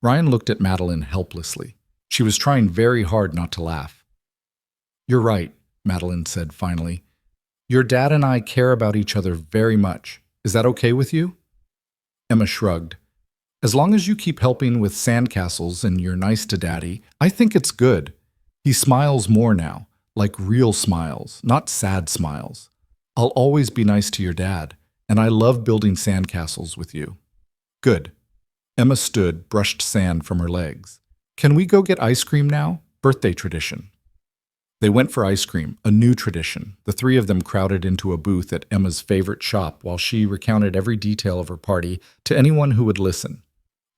Ryan looked at Madeline helplessly. She was trying very hard not to laugh. "You're right," Madeline said finally. "Your dad and I care about each other very much. Is that okay with you?" Emma shrugged. "As long as you keep helping with sandcastles and you're nice to Daddy, I think it's good. He smiles more now, like real smiles, not sad smiles. I'll always be nice to your dad, and I love building sandcastles with you." "Good." Emma stood, brushed sand from her legs. "Can we go get ice cream now? Birthday tradition." They went for ice cream, a new tradition. The 3 of them crowded into a booth at Emma's favorite shop while she recounted every detail of her party to anyone who would listen.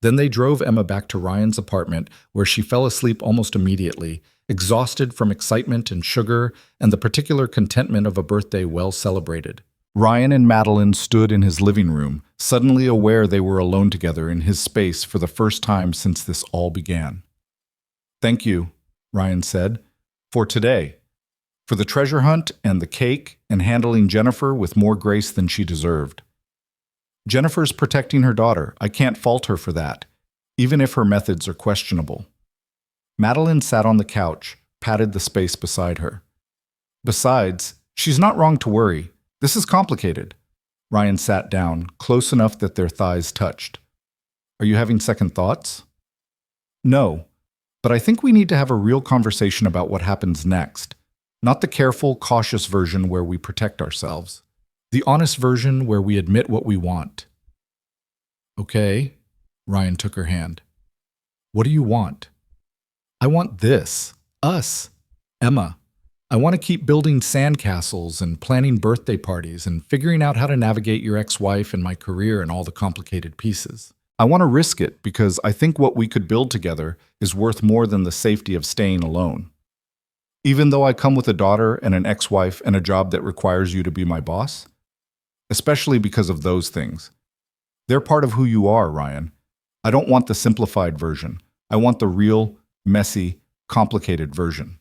Then they drove Emma back to Ryan's apartment, where she fell asleep almost immediately, exhausted from excitement and sugar and the particular contentment of a birthday well celebrated. Ryan and Madeline stood in his living room, suddenly aware they were alone together in his space for the first time since this all began. "Thank you," Ryan said, "for today, for the treasure hunt and the cake and handling Jennifer with more grace than she deserved. Jennifer's protecting her daughter. I can't fault her for that, even if her methods are questionable." Madeline sat on the couch, patted the space beside her. "Besides, she's not wrong to worry. This is complicated." Ryan sat down, close enough that their thighs touched. "Are you having second thoughts?" "No, but I think we need to have a real conversation about what happens next. Not the careful, cautious version where we protect ourselves. The honest version where we admit what we want." "Okay," Ryan took her hand. "What do you want?" "I want this. Us. Emma. I want to keep building sandcastles and planning birthday parties and figuring out how to navigate your ex-wife and my career and all the complicated pieces. I want to risk it because I think what we could build together is worth more than the safety of staying alone. Even though I come with a daughter and an ex-wife and a job that requires you to be my boss? Especially because of those things. They're part of who you are, Ryan. I don't want the simplified version. I want the real, messy, complicated version."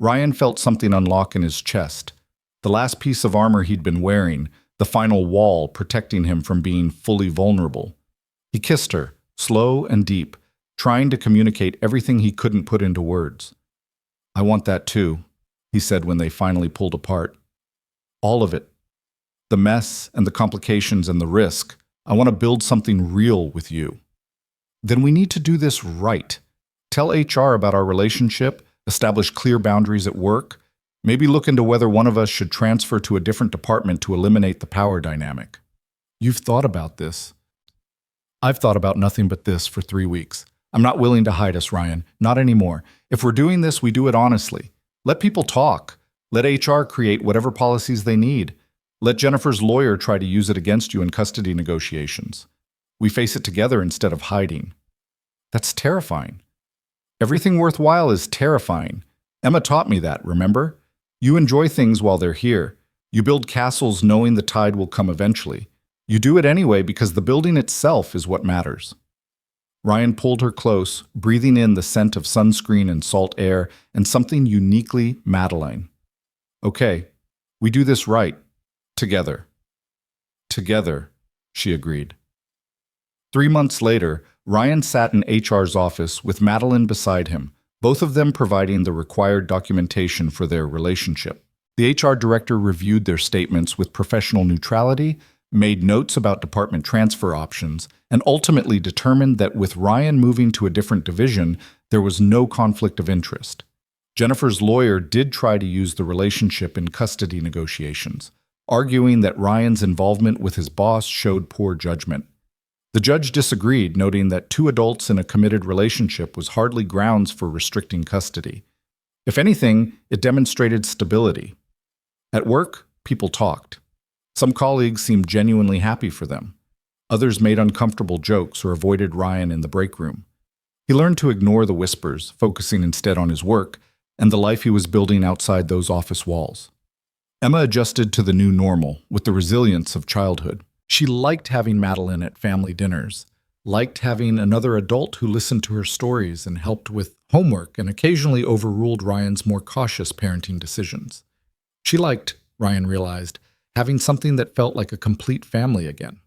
Ryan felt something unlock in his chest. The last piece of armor he'd been wearing, the final wall protecting him from being fully vulnerable. He kissed her, slow and deep, trying to communicate everything he couldn't put into words. "I want that too," he said when they finally pulled apart. "All of it. The mess and the complications and the risk. I want to build something real with you." "Then we need to do this right. Tell HR about our relationship, establish clear boundaries at work, maybe look into whether one of us should transfer to a different department to eliminate the power dynamic." "You've thought about this." "I've thought about nothing but this for 3 weeks. I'm not willing to hide us, Ryan. Not anymore. If we're doing this, we do it honestly. Let people talk. Let HR create whatever policies they need. Let Jennifer's lawyer try to use it against you in custody negotiations. We face it together instead of hiding." "That's terrifying." "Everything worthwhile is terrifying. Emma taught me that, remember? You enjoy things while they're here. You build castles knowing the tide will come eventually. You do it anyway because the building itself is what matters." Ryan pulled her close, breathing in the scent of sunscreen and salt air and something uniquely Madeline. "Okay, we do this right. Together." "Together," she agreed. 3 months later, Ryan sat in HR's office with Madeline beside him, both of them providing the required documentation for their relationship. The HR director reviewed their statements with professional neutrality, made notes about department transfer options, and ultimately determined that with Ryan moving to a different division, there was no conflict of interest. Jennifer's lawyer did try to use the relationship in custody negotiations, arguing that Ryan's involvement with his boss showed poor judgment. The judge disagreed, noting that 2 adults in a committed relationship was hardly grounds for restricting custody. If anything, it demonstrated stability. At work, people talked. Some colleagues seemed genuinely happy for them. Others made uncomfortable jokes or avoided Ryan in the break room. He learned to ignore the whispers, focusing instead on his work and the life he was building outside those office walls. Emma adjusted to the new normal with the resilience of childhood. She liked having Madeline at family dinners, liked having another adult who listened to her stories and helped with homework and occasionally overruled Ryan's more cautious parenting decisions. She liked, Ryan realized, having something that felt like a complete family again.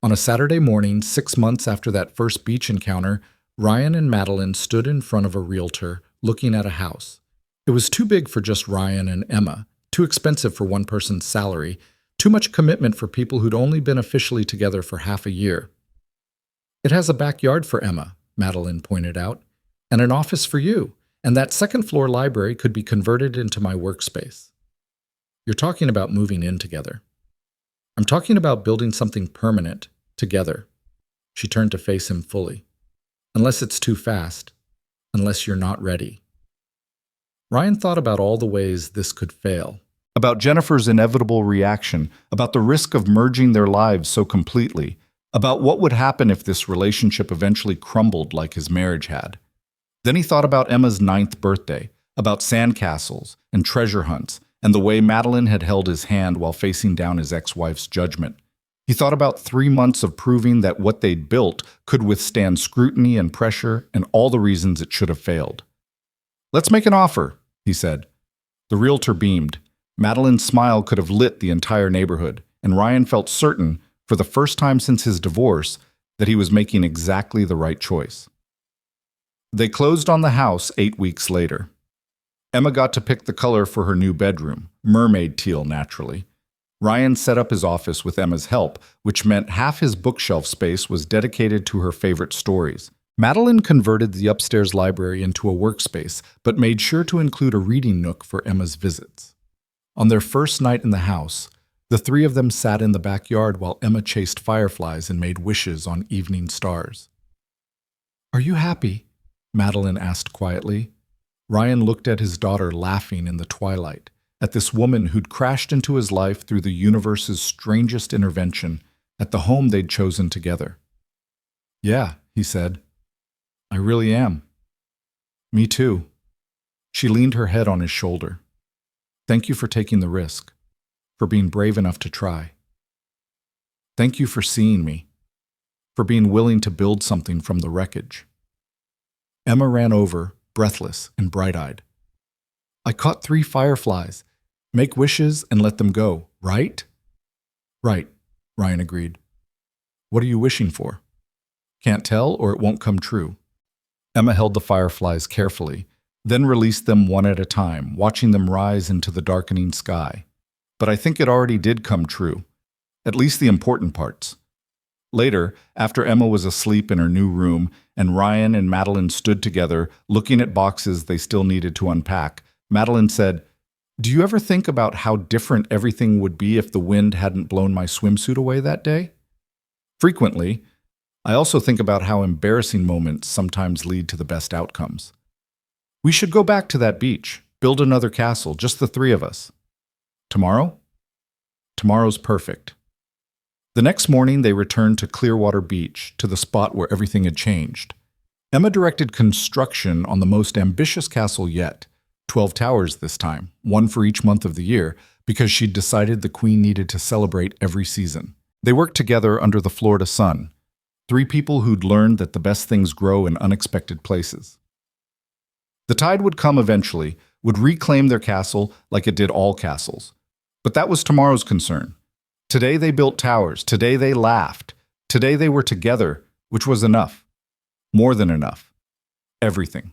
On a Saturday morning, 6 months after that first beach encounter, Ryan and Madeline stood in front of a realtor looking at a house. It was too big for just Ryan and Emma, too expensive for one person's salary, too much commitment for people who'd only been officially together for half a year. "It has a backyard for Emma," Madeline pointed out, "and an office for you, and that second-floor library could be converted into my workspace." "You're talking about moving in together." "I'm talking about building something permanent, together." She turned to face him fully. "Unless it's too fast. Unless you're not ready." Ryan thought about all the ways this could fail. About Jennifer's inevitable reaction, about the risk of merging their lives so completely, about what would happen if this relationship eventually crumbled like his marriage had. Then he thought about Emma's 9th birthday, about sandcastles and treasure hunts, and the way Madeline had held his hand while facing down his ex-wife's judgment. He thought about 3 months of proving that what they'd built could withstand scrutiny and pressure and all the reasons it should have failed. "Let's make an offer," he said. The realtor beamed. Madeline's smile could have lit the entire neighborhood, and Ryan felt certain, for the first time since his divorce, that he was making exactly the right choice. They closed on the house 8 weeks later. Emma got to pick the color for her new bedroom, mermaid teal naturally. Ryan set up his office with Emma's help, which meant half his bookshelf space was dedicated to her favorite stories. Madeline converted the upstairs library into a workspace, but made sure to include a reading nook for Emma's visits. On their first night in the house, the three of them sat in the backyard while Emma chased fireflies and made wishes on evening stars. "Are you happy?" Madeline asked quietly. Ryan looked at his daughter laughing in the twilight, at this woman who'd crashed into his life through the universe's strangest intervention, at the home they'd chosen together. "Yeah," he said. "I really am." "Me too." She leaned her head on his shoulder. "Thank you for taking the risk, for being brave enough to try. Thank you for seeing me, for being willing to build something from the wreckage." Emma ran over, breathless and bright-eyed. "I caught 3 fireflies. Make wishes and let them go, right?" "Right," Ryan agreed. "What are you wishing for?" "Can't tell, or it won't come true." Emma held the fireflies carefully, then released them one at a time, watching them rise into the darkening sky. "But I think it already did come true, at least the important parts." Later, after Emma was asleep in her new room and Ryan and Madeline stood together, looking at boxes they still needed to unpack, Madeline said, "Do you ever think about how different everything would be if the wind hadn't blown my swimsuit away that day?" "Frequently. I also think about how embarrassing moments sometimes lead to the best outcomes. We should go back to that beach, build another castle, just the 3 of us." "Tomorrow?" "Tomorrow's perfect." The next morning, they returned to Clearwater Beach, to the spot where everything had changed. Emma directed construction on the most ambitious castle yet, 12 towers this time, 1 for each month of the year, because she'd decided the Queen needed to celebrate every season. They worked together under the Florida sun, 3 people who'd learned that the best things grow in unexpected places. The tide would come eventually, would reclaim their castle like it did all castles. But that was tomorrow's concern. Today they built towers, today they laughed, today they were together, which was enough. More than enough. Everything.